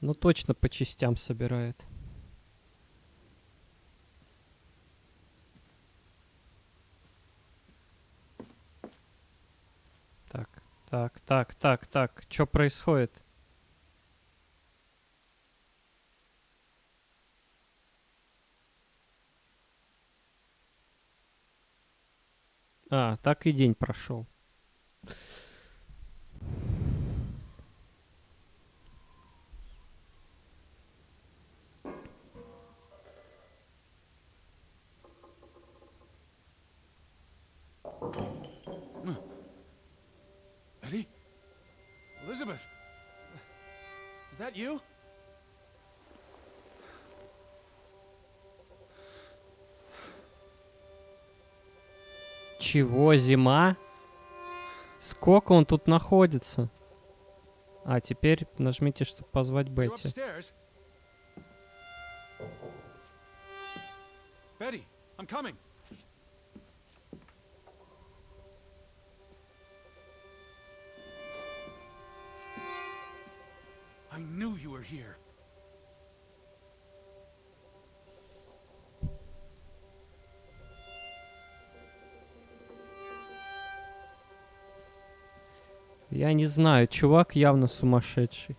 Ну точно по частям собирает. Так. Что происходит? А, так и день прошел. Betty? Elizabeth? Is that you? Чего, зима? Сколько он тут находится? А, теперь нажмите, чтобы позвать You Бетти. upstairs? Betty, I'm coming. I knew you were here. Я не знаю, чувак явно сумасшедший.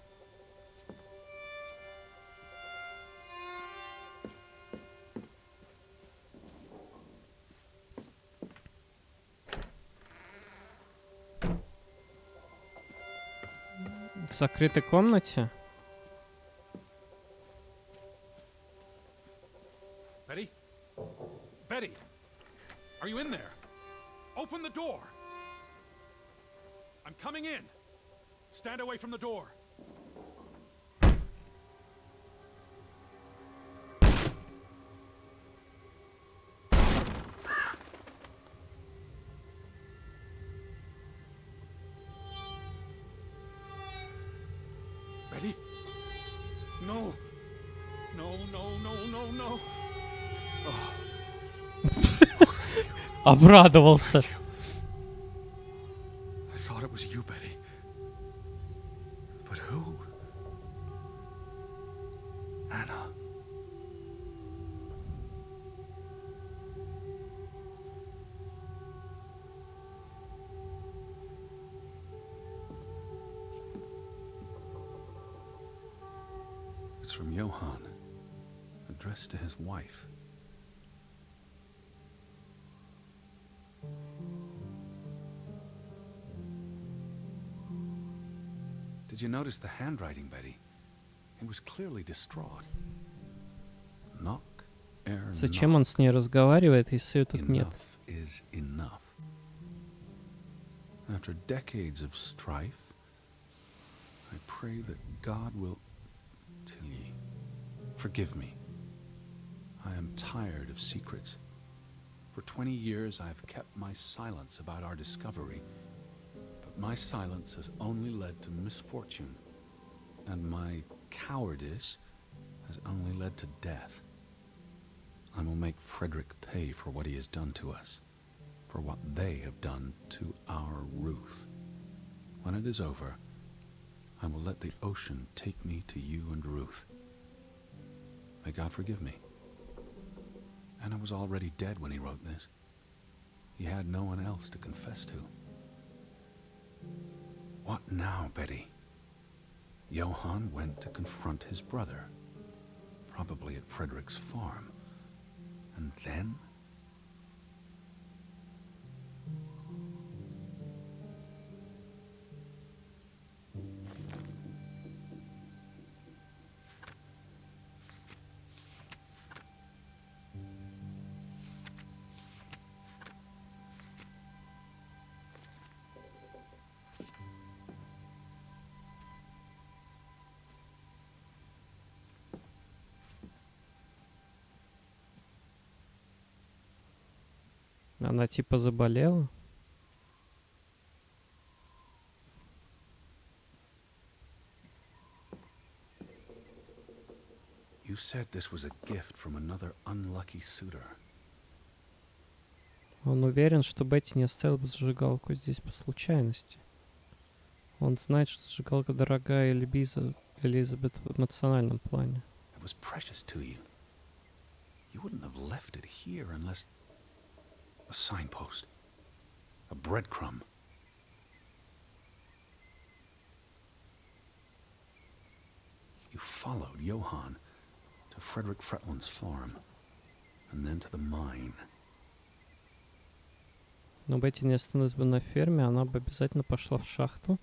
В закрытой комнате? Betty? Betty! Are you in there? Open the door! I'm coming in! Stand away from the door! Betty? No! No. Oh. Обрадовался. I thought it was you, Betty. But who? Anna. It's from Johann, addressed to his wife. Did you notice the handwriting, Betty? He was clearly distraught. Knock, ere Зачем он с ней разговаривает, если ее тут нет? Enough is enough. After decades of strife, I pray that God will... Tilly, forgive me. I am tired of secrets. For 20 years I've kept my silence about our discovery, but my silence has only led to misfortune, and my cowardice has only led to death. I will make Frederick pay for what he has done to us, for what they have done to our Ruth. When it is over, I will let the ocean take me to you and Ruth. May God forgive me. Anna was already dead when he wrote this. He had no one else to confess to. What now, Betty? Johann went to confront his brother, probably at Frederick's farm. And then? Она типа заболела. You said this was a gift from another unlucky suitor. Он уверен, что Бетти не оставила бы зажигалку здесь по случайности. Он знает, что зажигалка дорогая Элизабет в эмоциональном плане. It was precious to you. You wouldn't have left it here unless... A signpost. A breadcrumb. You followed Johann to Frederick Fretland's farm, and then to the mine. Но Бетти не остановилась бы на ферме, она бы обязательно пошла в шахту.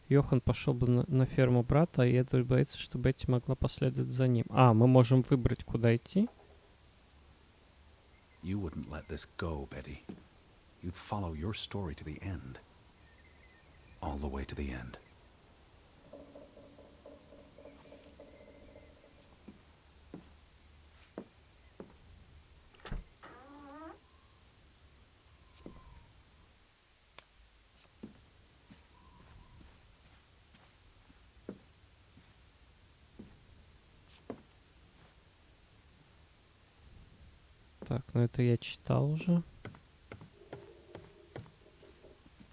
Йохан пошел бы на ферму брата, и Эдвард боится, что Бетти могла последовать за ним. А, мы можем выбрать, куда идти. You wouldn't let this go, Betty. You'd follow your story to the end. All the way to the end. Так, ну это я читал уже.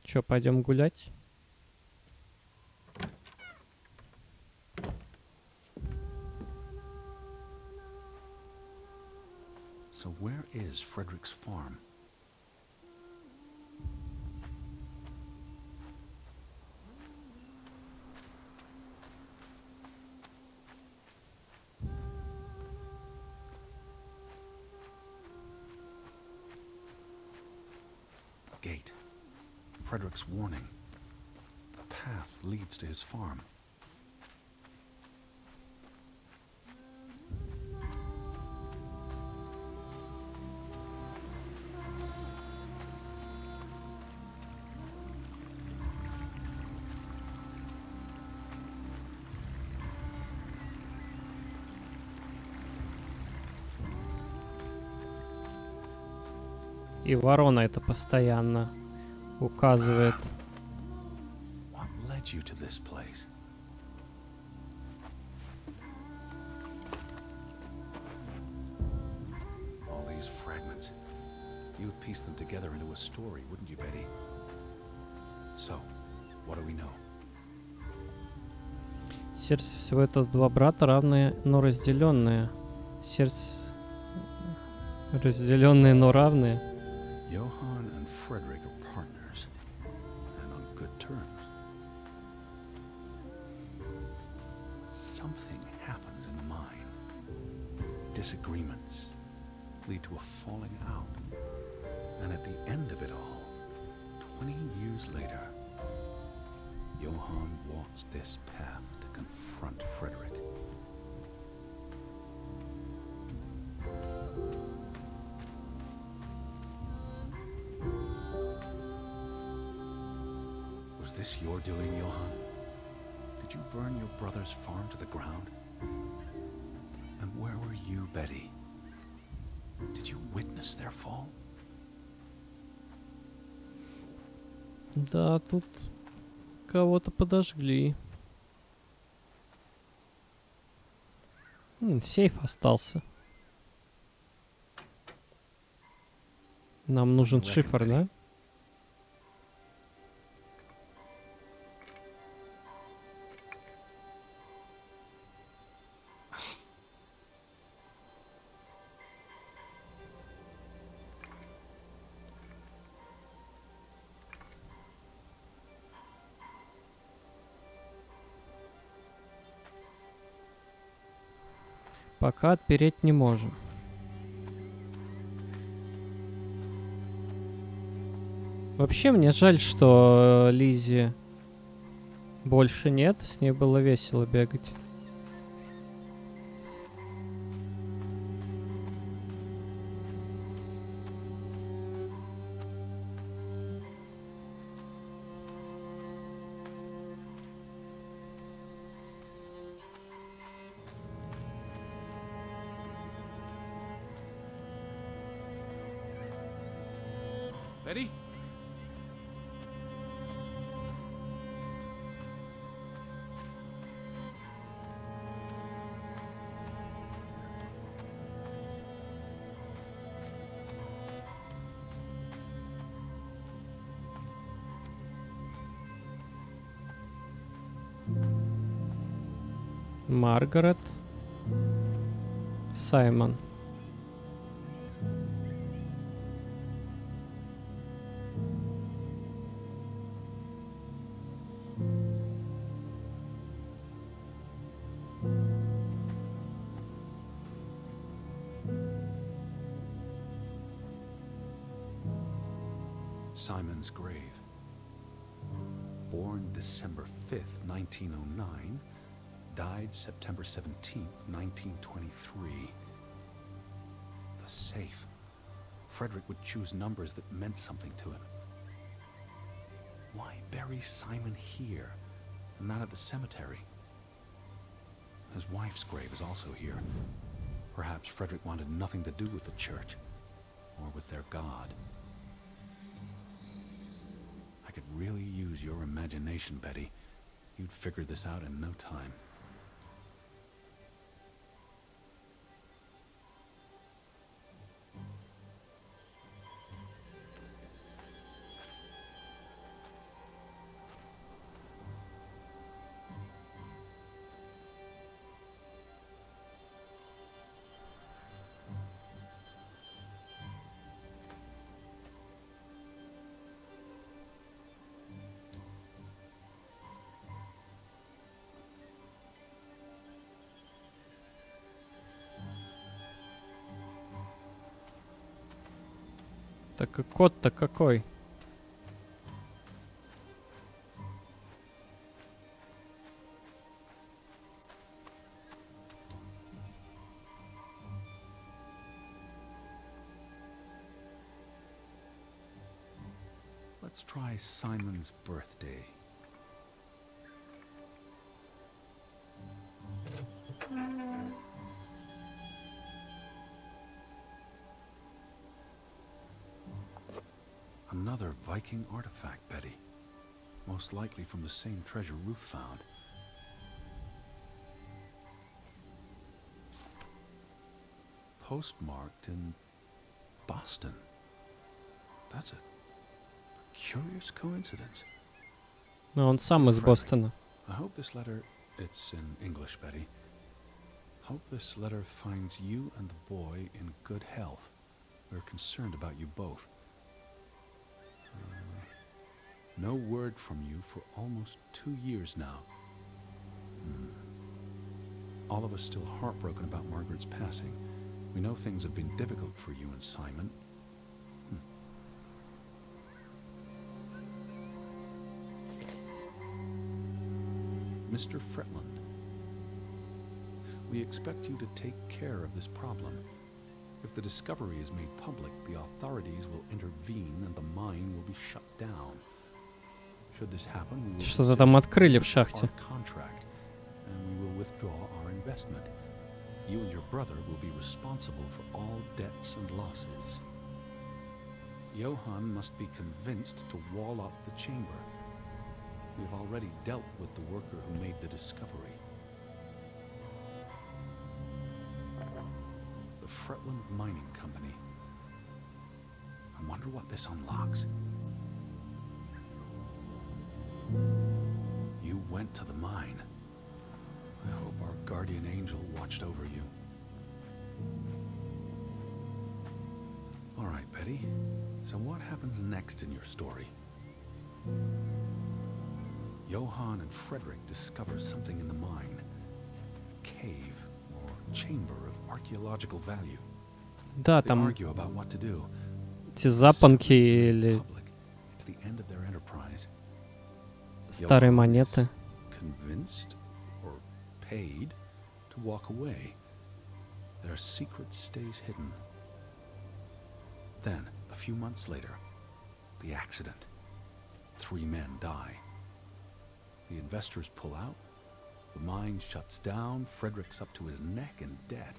Чё, пойдем гулять? So where is Frederick's farm? Gate. Frederick's warning. The path leads to his farm. И ворона это постоянно указывает. What led you to this place? All these fragments. You would piece them together into a story, wouldn't you, Betty? So, what do we know? Сердце всего это два брата, равные, но разделенные. Сердце разделенные, но равные. Johann and Frederick are partners, and on good terms. Something happens in the mine. Disagreements lead to a falling out. And at the end of it all, 20 years later, Johann walks this path to confront Frederick. Was this your doing, Johann? Did you burn your brother's farm to the ground? And where were you, Betty? Did you witness their fall? Да, тут кого-то подожгли. Сейф остался. Нам нужен шифр, да? Пока отпереть не можем. Вообще, мне жаль, что Лизи больше нет. С ней было весело бегать. Betty? Маргарет. Саймон. Simon's grave. Born December 5th, 1909. Died September 17th, 1923. The safe. Frederick would choose numbers that meant something to him. Why bury Simon here, and not at the cemetery? His wife's grave is also here. Perhaps Frederick wanted nothing to do with the church, or with their God. I could really use your imagination, Betty. You'd figure this out in no time. Так и код-то какой? Let's try Simon's birthday. Another Viking artifact, Betty. Most likely from the same treasure Ruth found. Postmarked in Boston. That's a curious coincidence. Но он сам из Frederick, Бостона. I hope this letter, it's in English, Betty. Hope this letter finds you and the boy in good health. We're concerned about you both. No word from you for almost 2 years now. All of us still heartbroken about Margaret's passing. We know things have been difficult for you and Simon. Mr. Fretland, we expect you to take care of this problem. If the discovery is made public, the authorities will intervene and the mine will be shut down. Should this happen, we will Что-то там открыли в consider шахте. our contract, and we will withdraw our investment. You and your brother will be responsible for all debts and losses. Johann must be convinced to wall up the chamber. We've already dealt with the worker who made the discovery. The Fretland Mining Company. I wonder what this unlocks. You went to the mine. I hope our guardian angel watched over you. All right, Betty. So what happens next in your story? Johann and Frederick discover something in the mine. A cave or chamber of archaeological value. Да, They там argue about what to do. эти запонки или It's the end of their enterprise. старые монеты. Convinced or paid to walk away. Their secret stays hidden. Then, a few months later, the accident. 3 men die. The investors pull out. The mine shuts down. Frederick's up to his neck in debt.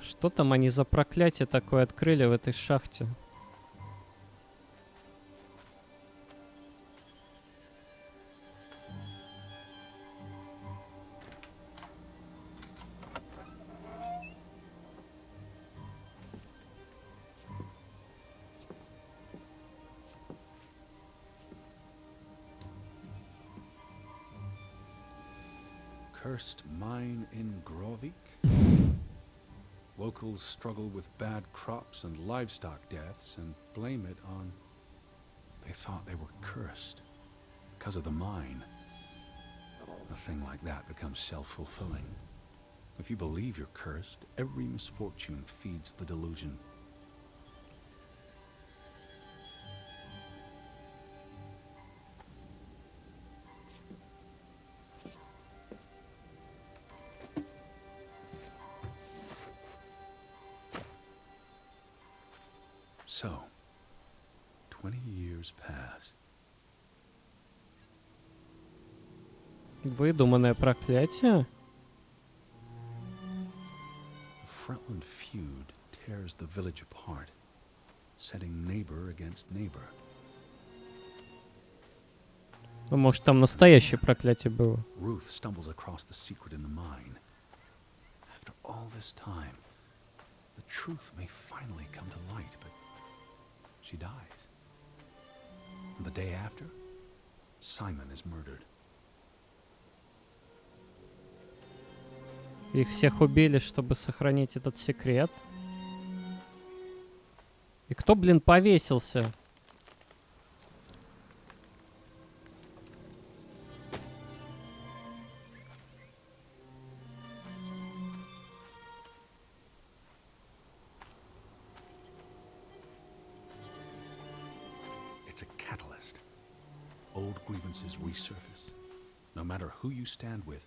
Что там они за проклятие такое открыли в этой шахте? Cursed mine in Grovik. Locals struggle with bad crops and livestock deaths and blame it on... They thought they were cursed because of the mine. A thing like that becomes self-fulfilling. If you believe you're cursed, every misfortune feeds the delusion. So, 20 years pass. Выдуманное проклятие? The Frontland feud tears the village apart, setting neighbor against neighbor. Ну, может, там настоящее проклятие было? Ruth stumbles across the secret in the mine. After all this time, the truth may finally come to light, but she dies. And the day after, Simon is murdered. Их всех убили, чтобы сохранить этот секрет. И кто, блин, повесился? It's a catalyst. Old grievances resurface. No matter who you stand with,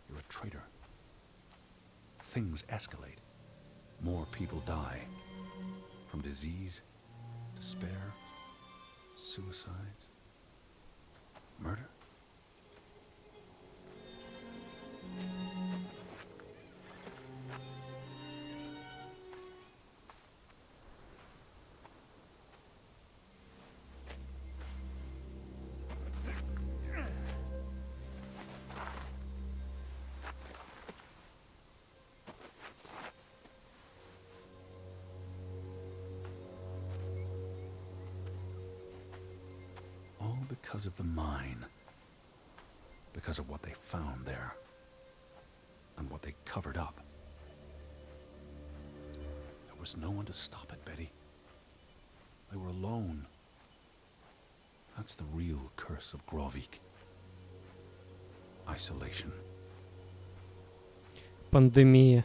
you're a traitor. Things escalate. More people die. From disease, despair, suicides, murder. All because of the mine. Because of what they found there. And what they covered up. There was no one to stop it, Betty. They were alone. That's the real curse of Grovik. Isolation. Пандемия.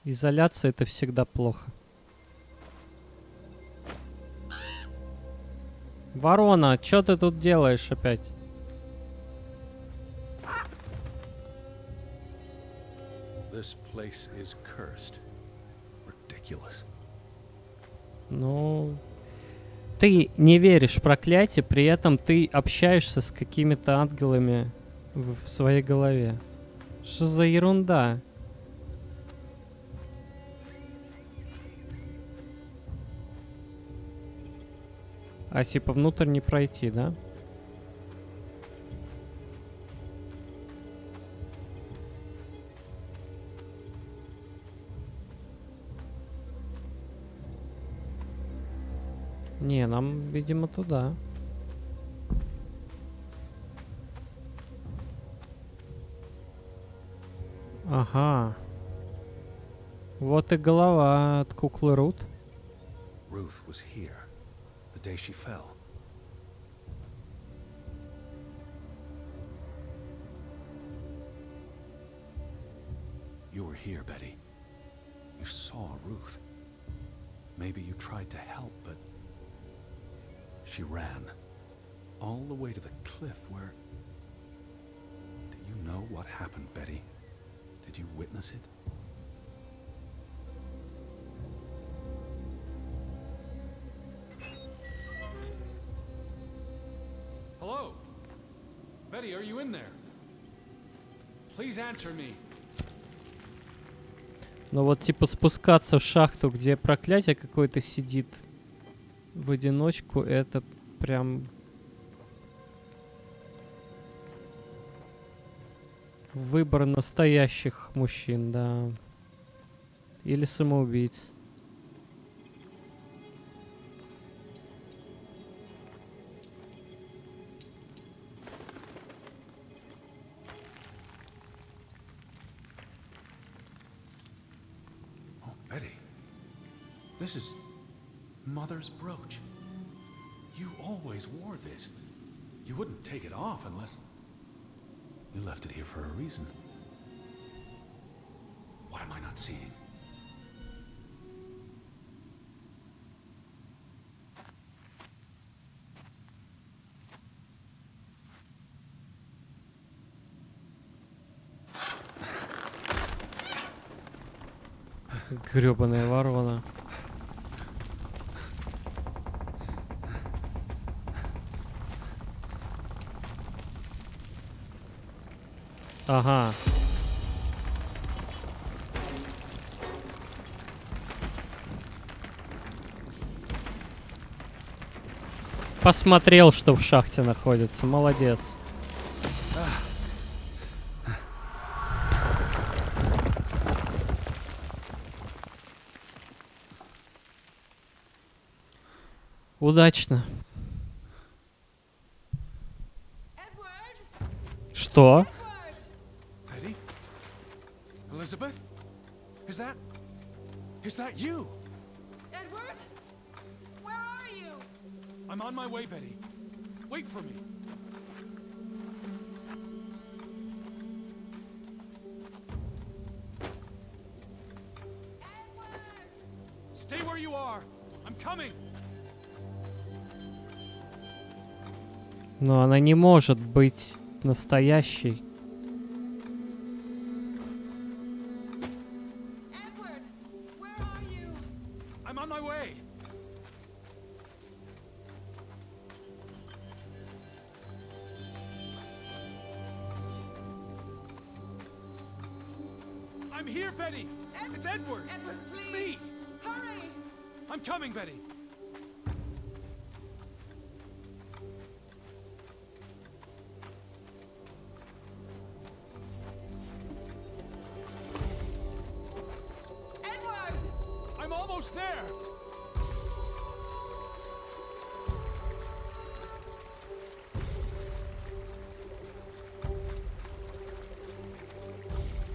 Изоляция — это всегда плохо. Ворона, что ты тут делаешь опять? This place is cursed. Ridiculous. Ну, ты не веришь в проклятие, при этом ты общаешься с какими-то ангелами в своей голове. Что за ерунда? А типа внутрь не пройти, да? Не, нам, видимо, туда. Ага. Вот и голова от куклы Рут. Ruth was here the day she fell. You were here, Betty. You saw Ruth. Maybe you tried to help, but she ran all the way to the cliff where... Do you know what happened, Betty? Did you witness it? Hello? Betty, are you in there? Please answer me. Но вот типа спускаться в шахту, где проклятие какое-то сидит в одиночку, это прям... Выбор настоящих мужчин, да. Или самоубийц. Betty, this is Mother's brooch. You always wore this. You wouldn't take it off unless... You left it here for a reason. What am I not seeing? Грёбаная ворона. Ага. Посмотрел, что в шахте находится. Молодец. Удачно. Что? Betty? Elizabeth? Is that you? Edward? Where are you? I'm on my way, Betty. Wait for me. Stay where you are. I'm coming. Но она не может быть настоящей. Edward, where are you? I'm on my way. I'm here, Betty. It's Edward. Edward, It's please. me. Hurry! I'm coming, Betty. Edward! I'm almost there.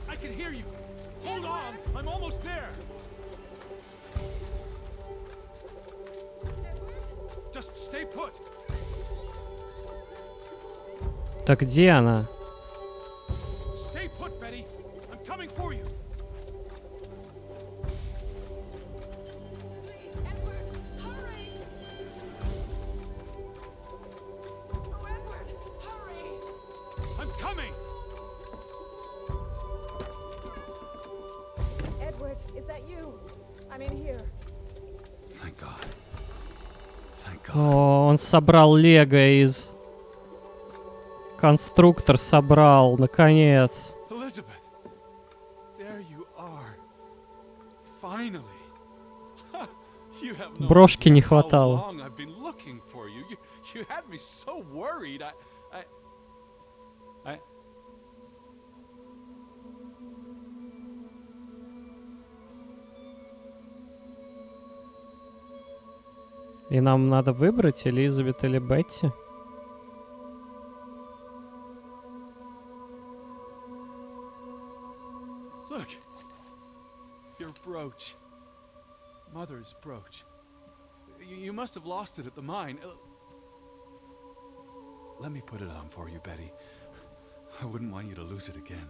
I can hear you. Hold on. I'm almost there. Just stay put. Так где она? Stay put, Betty. I'm coming for you. Edward, hurry! Oh, Edward, hurry! I'm coming. Edward, is that you? I'm in here. Thank God. Thank God. О, он собрал лего из... Конструктор собрал, наконец. Elizabeth, there you are. Finally. You have no Брошки не idea how хватало. long I've been looking for you. You had me so worried. I И нам надо выбрать Элизабет или Бетти. Look. Your brooch. Mother's brooch. You must have lost it at the mine. Let me put it on for you, Betty. I wouldn't want you to lose it again.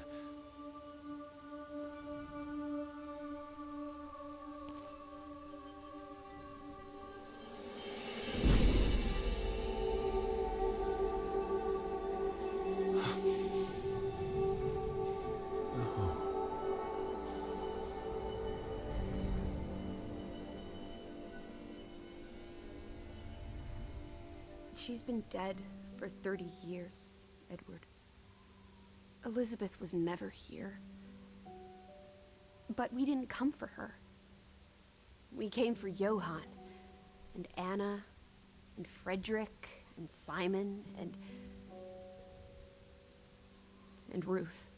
She's been dead for 30 years, Edward. Elizabeth was never here. But we didn't come for her. We came for Johann, and Anna, and Frederick, and Simon, and Ruth.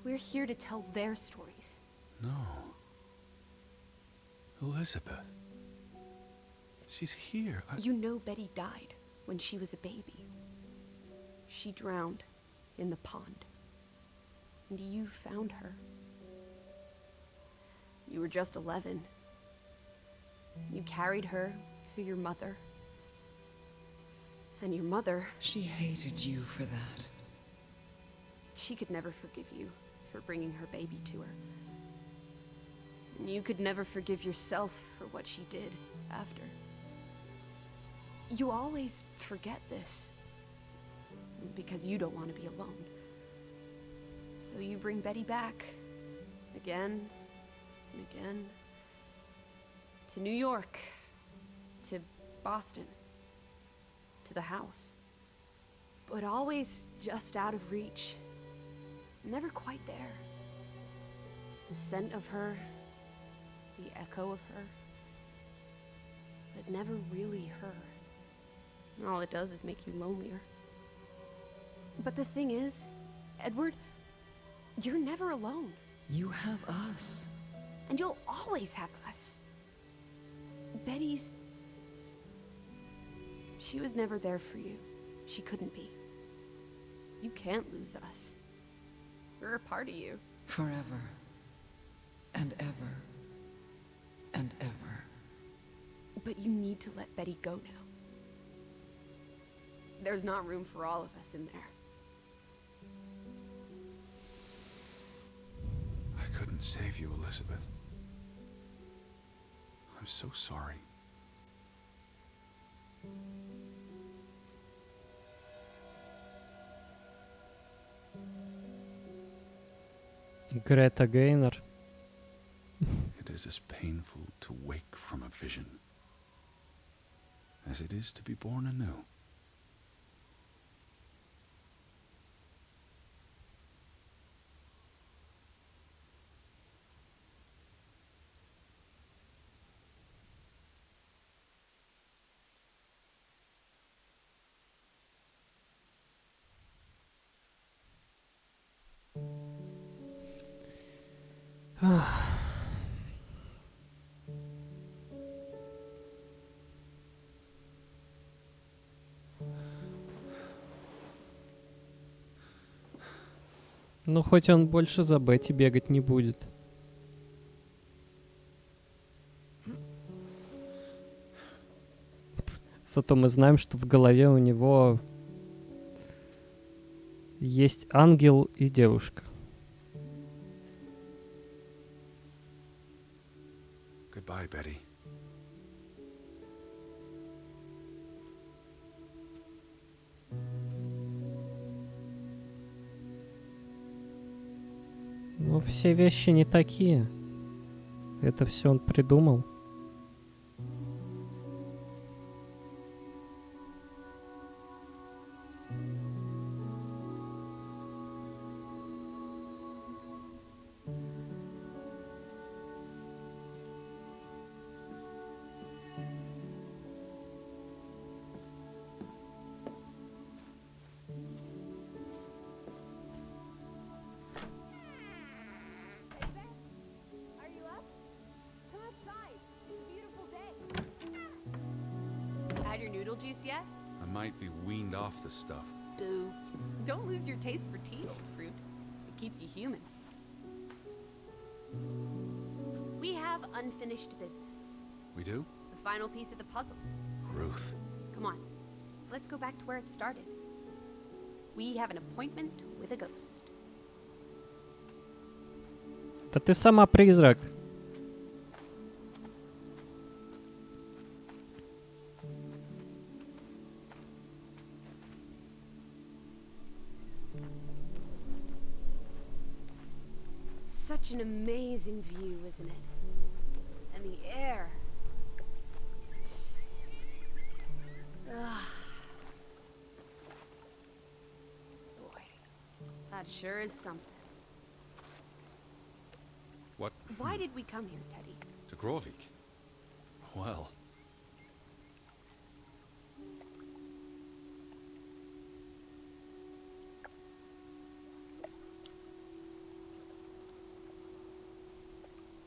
We're here to tell their stories. No. Elizabeth. She's here. You know Betty died when she was a baby. She drowned in the pond. And you found her. You were just 11. You carried her to your mother. And your mother... She hated you for that. She could never forgive you for bringing her baby to her. And you could never forgive yourself for what she did after. You always forget this. Because you don't want to be alone. So you bring Betty back. Again and again. To New York. To Boston. To the house. But always just out of reach. Never quite there. The scent of her. The echo of her. But never really her. And all it does is make you lonelier. But the thing is, Edward, you're never alone. You have us. And you'll always have us. Betty's... She was never there for you. She couldn't be. You can't lose us. We're a part of you. Forever. And ever. And ever. But you need to let Betty go now. There's not room for all of us in there. I couldn't save you, Elizabeth. I'm so sorry. Грета Гейнер. It is as painful to wake from a vision as it is to be born anew. Ну, хоть он больше за Бетти бегать не будет. Зато мы знаем, что в голове у него есть ангел и девушка. Goodbye, Betty. Но все вещи не такие. Это все он придумал. Are you up? Come outside. juice yet? I might be weaned off the stuff. Boo. Don't lose your taste for tea, old fruit. It keeps you human. We have unfinished business. We do? The final piece of the puzzle. Ruth. Come on. Let's go back to where it started. We have an appointment with a ghost. Да ты сама призрак. Such an amazing view, isn't it? And the air. Ugh. Boy, that sure is something. What? Why did we come here, Teddy? To Grovik? Well...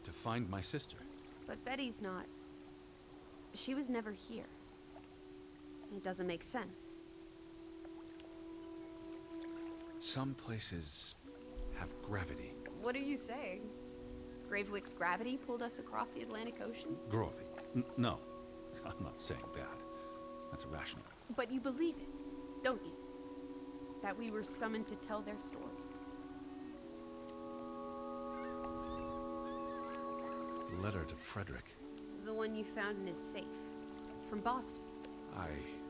to find my sister. But Betty's not. She was never here. It doesn't make sense. Some places have gravity. What are you saying? Gravewick's gravity pulled us across the Atlantic Ocean? Grovik? No, I'm not saying that. That's irrational. But you believe it, don't you? That we were summoned to tell their story. The letter to Frederick. The one you found in his safe. From Boston. I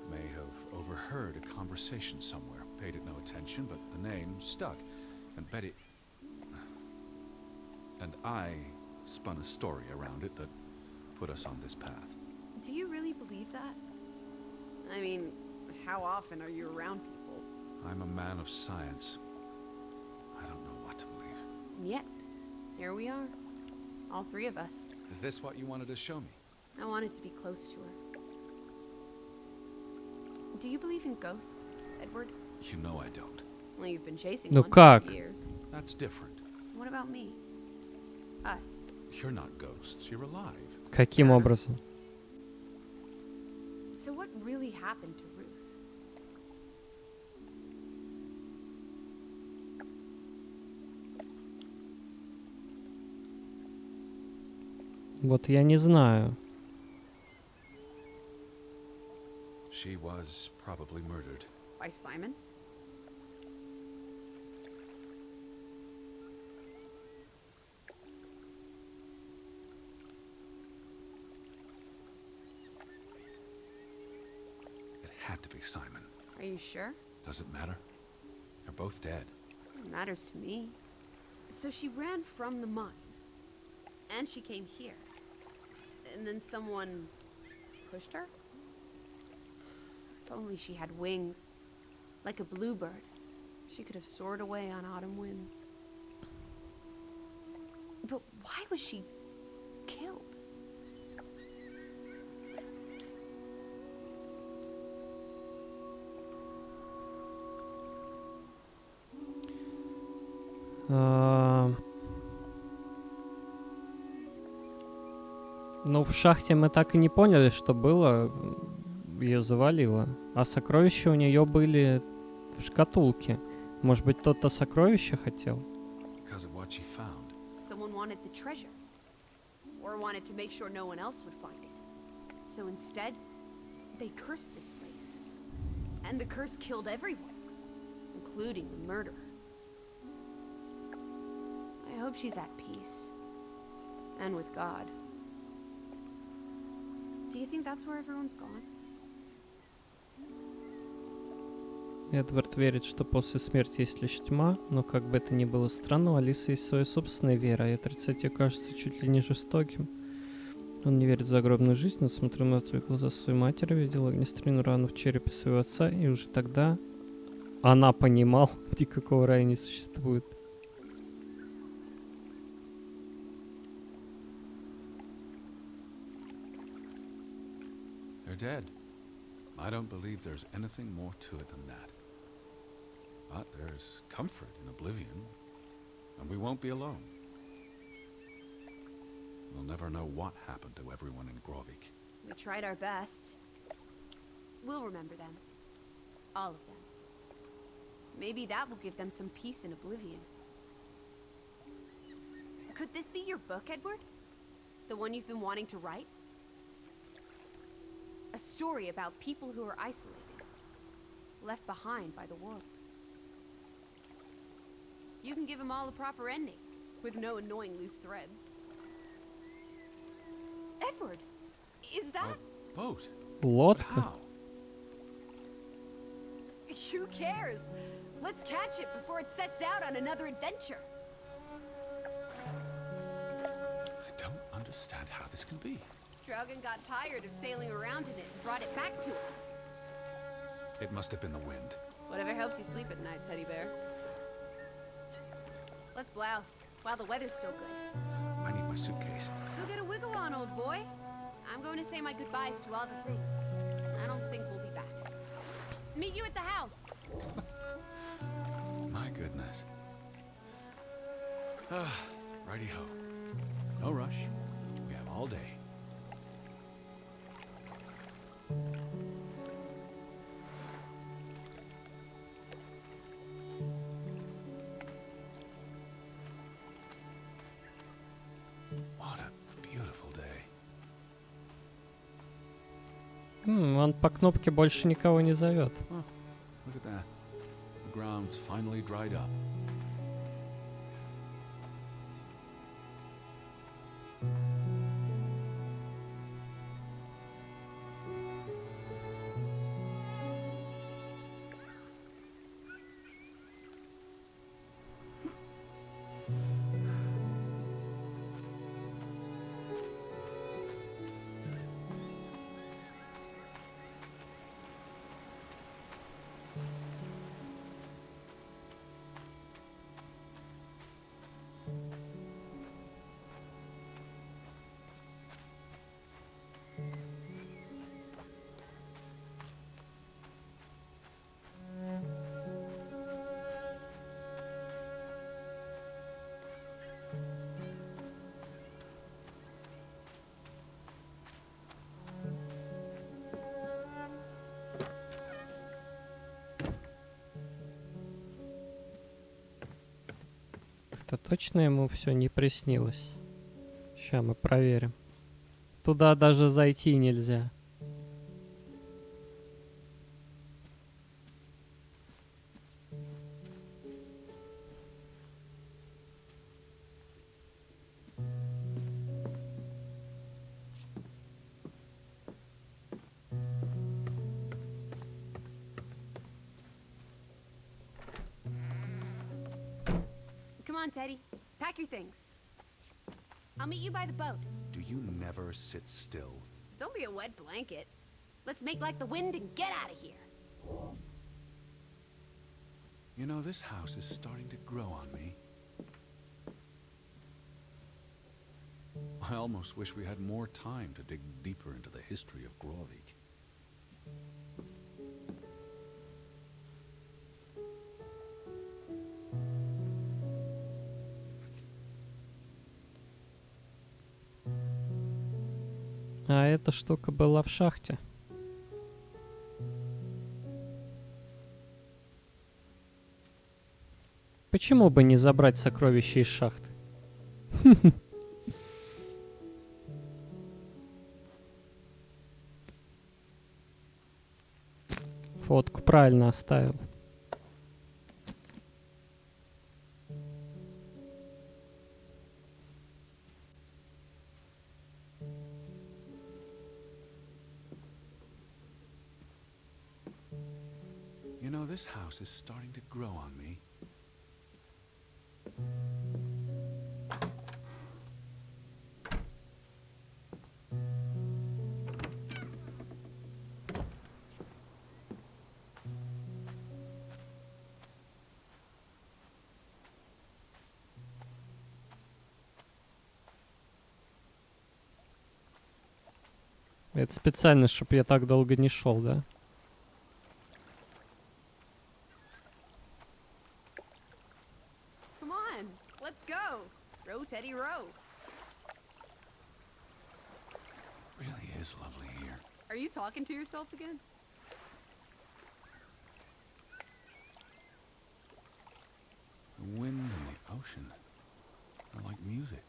may have overheard a conversation somewhere. Paid it no attention, but the name stuck. And Betty... and I spun a story around it that put us on this path. Do you really believe that? I mean, how often are you around people? I'm a man of science. I don't know what to believe. And yet, here we are. All three of us. Is this what you wanted to show me? I wanted to be close to her. Do you believe in ghosts, Edward? You know I don't. Well, you've been chasing Ну one как? for years. That's different. What about me? Us. You're not ghosts, you're alive. Каким образом? So what really happened to Ruth? Вот я не знаю. She was probably murdered. By Simon? It had to be Simon. Are you sure? Does it matter? They're both dead. It matters to me. So she ran from the mine. And she came here. And then someone pushed her? If only she had wings. Like a bluebird. She could have soared away on autumn winds. But why was she killed? Ну, в шахте мы так и не поняли, что было. Ее завалило. А сокровища у нее были в шкатулке. Может быть, кто-то сокровища хотел? Because of what she found. Someone wanted the treasure. Or wanted to make sure no one else would find it. So instead, they cursed this place. And the curse killed everyone. Including the murderer. I hope she's at peace. And with God. Do you think that's where everyone's gone? Эдвард верит, что после смерти есть лишь тьма, но как бы это ни было странно, у Алисы есть своя собственная вера, и отрицать ее кажется чуть ли не жестоким. Он не верит в загробную жизнь, но смотрел на мертвые глаза своей матери, видел огнестрельную рану в черепе своего отца, и уже тогда она понимала, никакого рая не существует. They're dead. I don't believe there's anything more to it than that. But there's comfort in oblivion, and we won't be alone. We'll never know what happened to everyone in Grovik. We tried our best. We'll remember them. All of them. Maybe that will give them some peace in oblivion. Could this be your book, Edward? The one you've been wanting to write? A story about people who are isolated, left behind by the world. You can give them all a proper ending, with no annoying loose threads. Edward, is that... A boat? Лодка? How? Who cares? Let's catch it before it sets out on another adventure. I don't understand how this can be. Draugen got tired of sailing around in it and brought it back to us. It must have been the wind. Whatever helps you sleep at night, teddy bear. Let's blouse, while the weather's still good. I need my suitcase. So get a wiggle on, old boy. I'm going to say my goodbyes to all the things. I don't think we'll be back. Meet you at the house. My goodness. Righty-ho. No rush. We have all day. What a beautiful day. Он по кнопке больше никого не зовет. Oh, look at that. The ground's finally dried up. Это точно ему все не приснилось? Сейчас мы проверим. Туда даже зайти нельзя. Come on, Teddy. Pack your things. I'll meet you by the boat. Do you never sit still? Don't be a wet blanket. Let's make like the wind and get out of here. You know, this house is starting to grow on me. I almost wish we had more time to dig deeper into the history of Grovik. А эта штука была в шахте. Почему бы не забрать сокровища из шахты? Фотку правильно оставил. You know, this house is starting to grow on me. Это специально, чтобы я так долго не шел, да? Come on, let's go. Row, Teddy, row. Really is lovely here. Are you talking to yourself again? Wind in the ocean. I like music.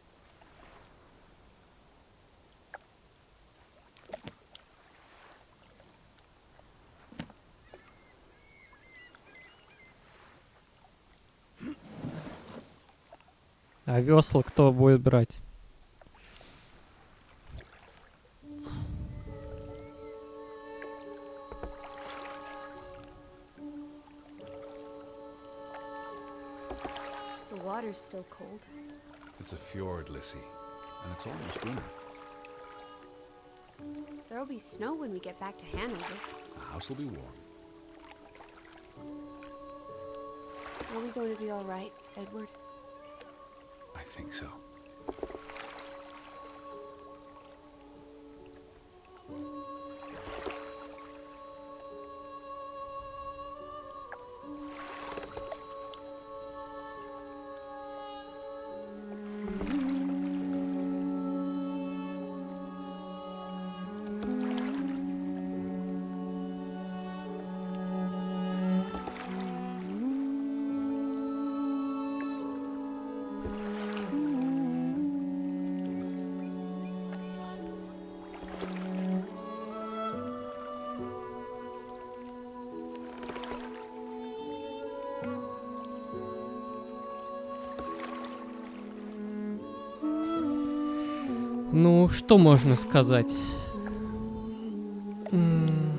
А весла кто будет брать? The water's still cold. It's a fjord, Lissy, and it's almost winter. There'll be snow when we get back to Hanover. The house will be warm. Are we going to be all right, Edward? I think so. Ну, что можно сказать? В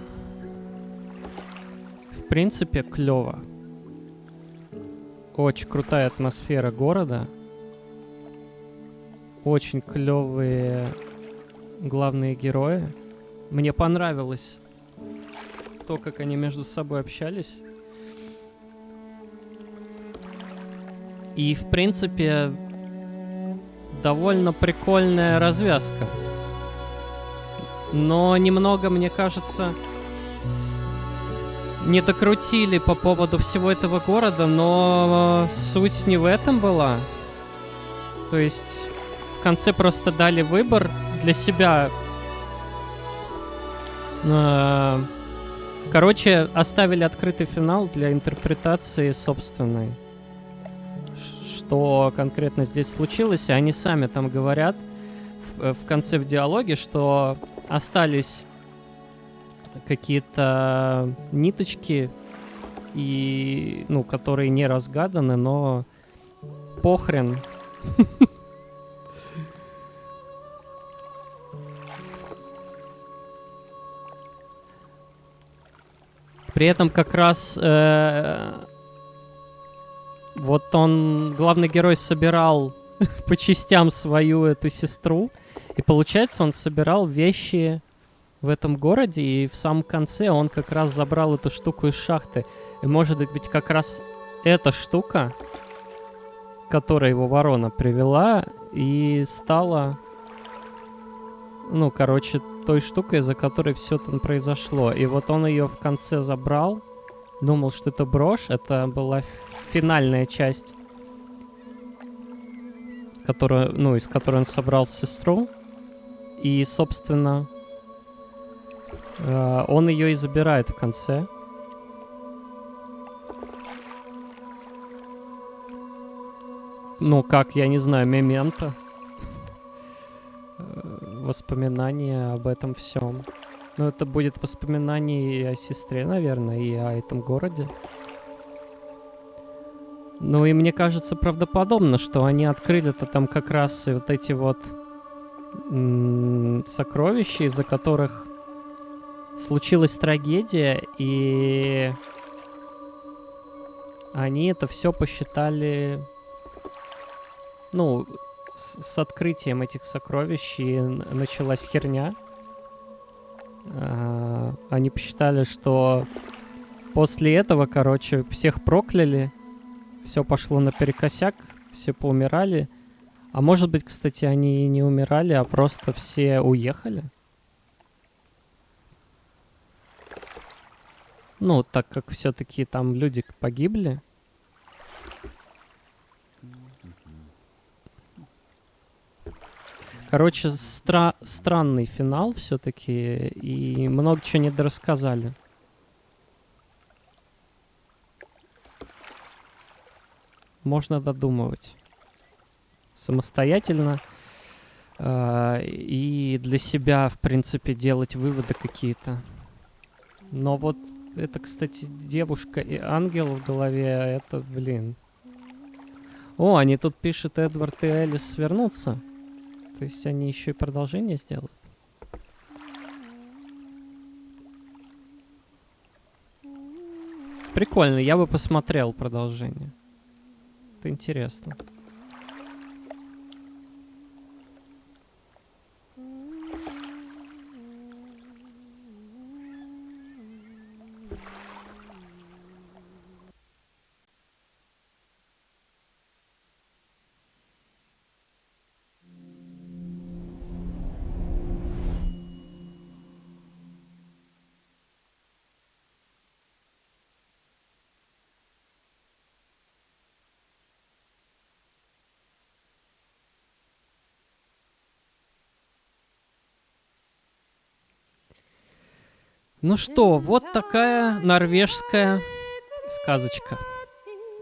принципе, клево. Очень крутая атмосфера города. Очень клевые главные герои. Мне понравилось то, как они между собой общались. И, в принципе, довольно прикольная развязка. Но немного, мне кажется, не докрутили по поводу всего этого города, но суть не в этом была. То есть в конце просто дали выбор для себя. Короче, оставили открытый финал для интерпретации собственной. Что конкретно здесь случилось, и они сами там говорят в конце в диалоге, что остались какие-то ниточки, и, ну, которые не разгаданы, но похрен. При этом как раз вот он, главный герой, собирал по частям свою эту сестру, и получается, он собирал вещи в этом городе, и в самом конце он как раз забрал эту штуку из шахты. И может быть как раз эта штука, которая его ворона привела, и стала, ну, короче, той штукой, из-за которой все там произошло. И вот он ее в конце забрал, думал, что это брошь, это была финальная часть, которую, ну, из которой он собрал сестру. И, собственно, он ее и забирает в конце. Ну, как, я не знаю, мементо. Воспоминания об этом всем. Ну, это будет воспоминание и о сестре, наверное, и о этом городе. Ну, и мне кажется правдоподобно, что они открыли-то там как раз и вот эти вот сокровища, из-за которых случилась трагедия, и они это все посчитали, ну, с открытием этих сокровищ и началась херня. Они посчитали, что после этого, короче, всех прокляли, все пошло наперекосяк, все поумирали. А может быть, кстати, они и не умирали, а просто все уехали. Ну, так как все-таки там люди погибли. Короче, странный финал все-таки, и много чего не дорассказали. можно додумывать самостоятельно и для себя, в принципе, делать выводы какие-то. Но вот это, кстати, девушка и ангел в голове, это, блин. О, они тут пишут, Эдвард и Элис вернутся. То есть они еще и продолжение сделают. Прикольно, я бы посмотрел продолжение. Это интересно. Ну что, вот такая норвежская сказочка.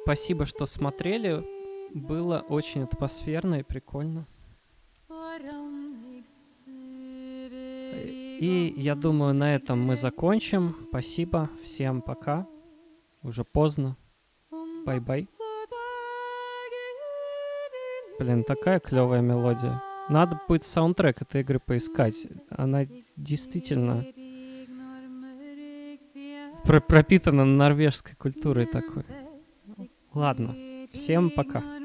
Спасибо, что смотрели. Было очень атмосферно и прикольно. И я думаю, на этом мы закончим. Спасибо. Всем пока. Уже поздно. Бай-бай. Блин, такая клевая мелодия. Надо будет саундтрек этой игры поискать. Она действительно пропитана норвежской культурой такой. Ладно, всем пока.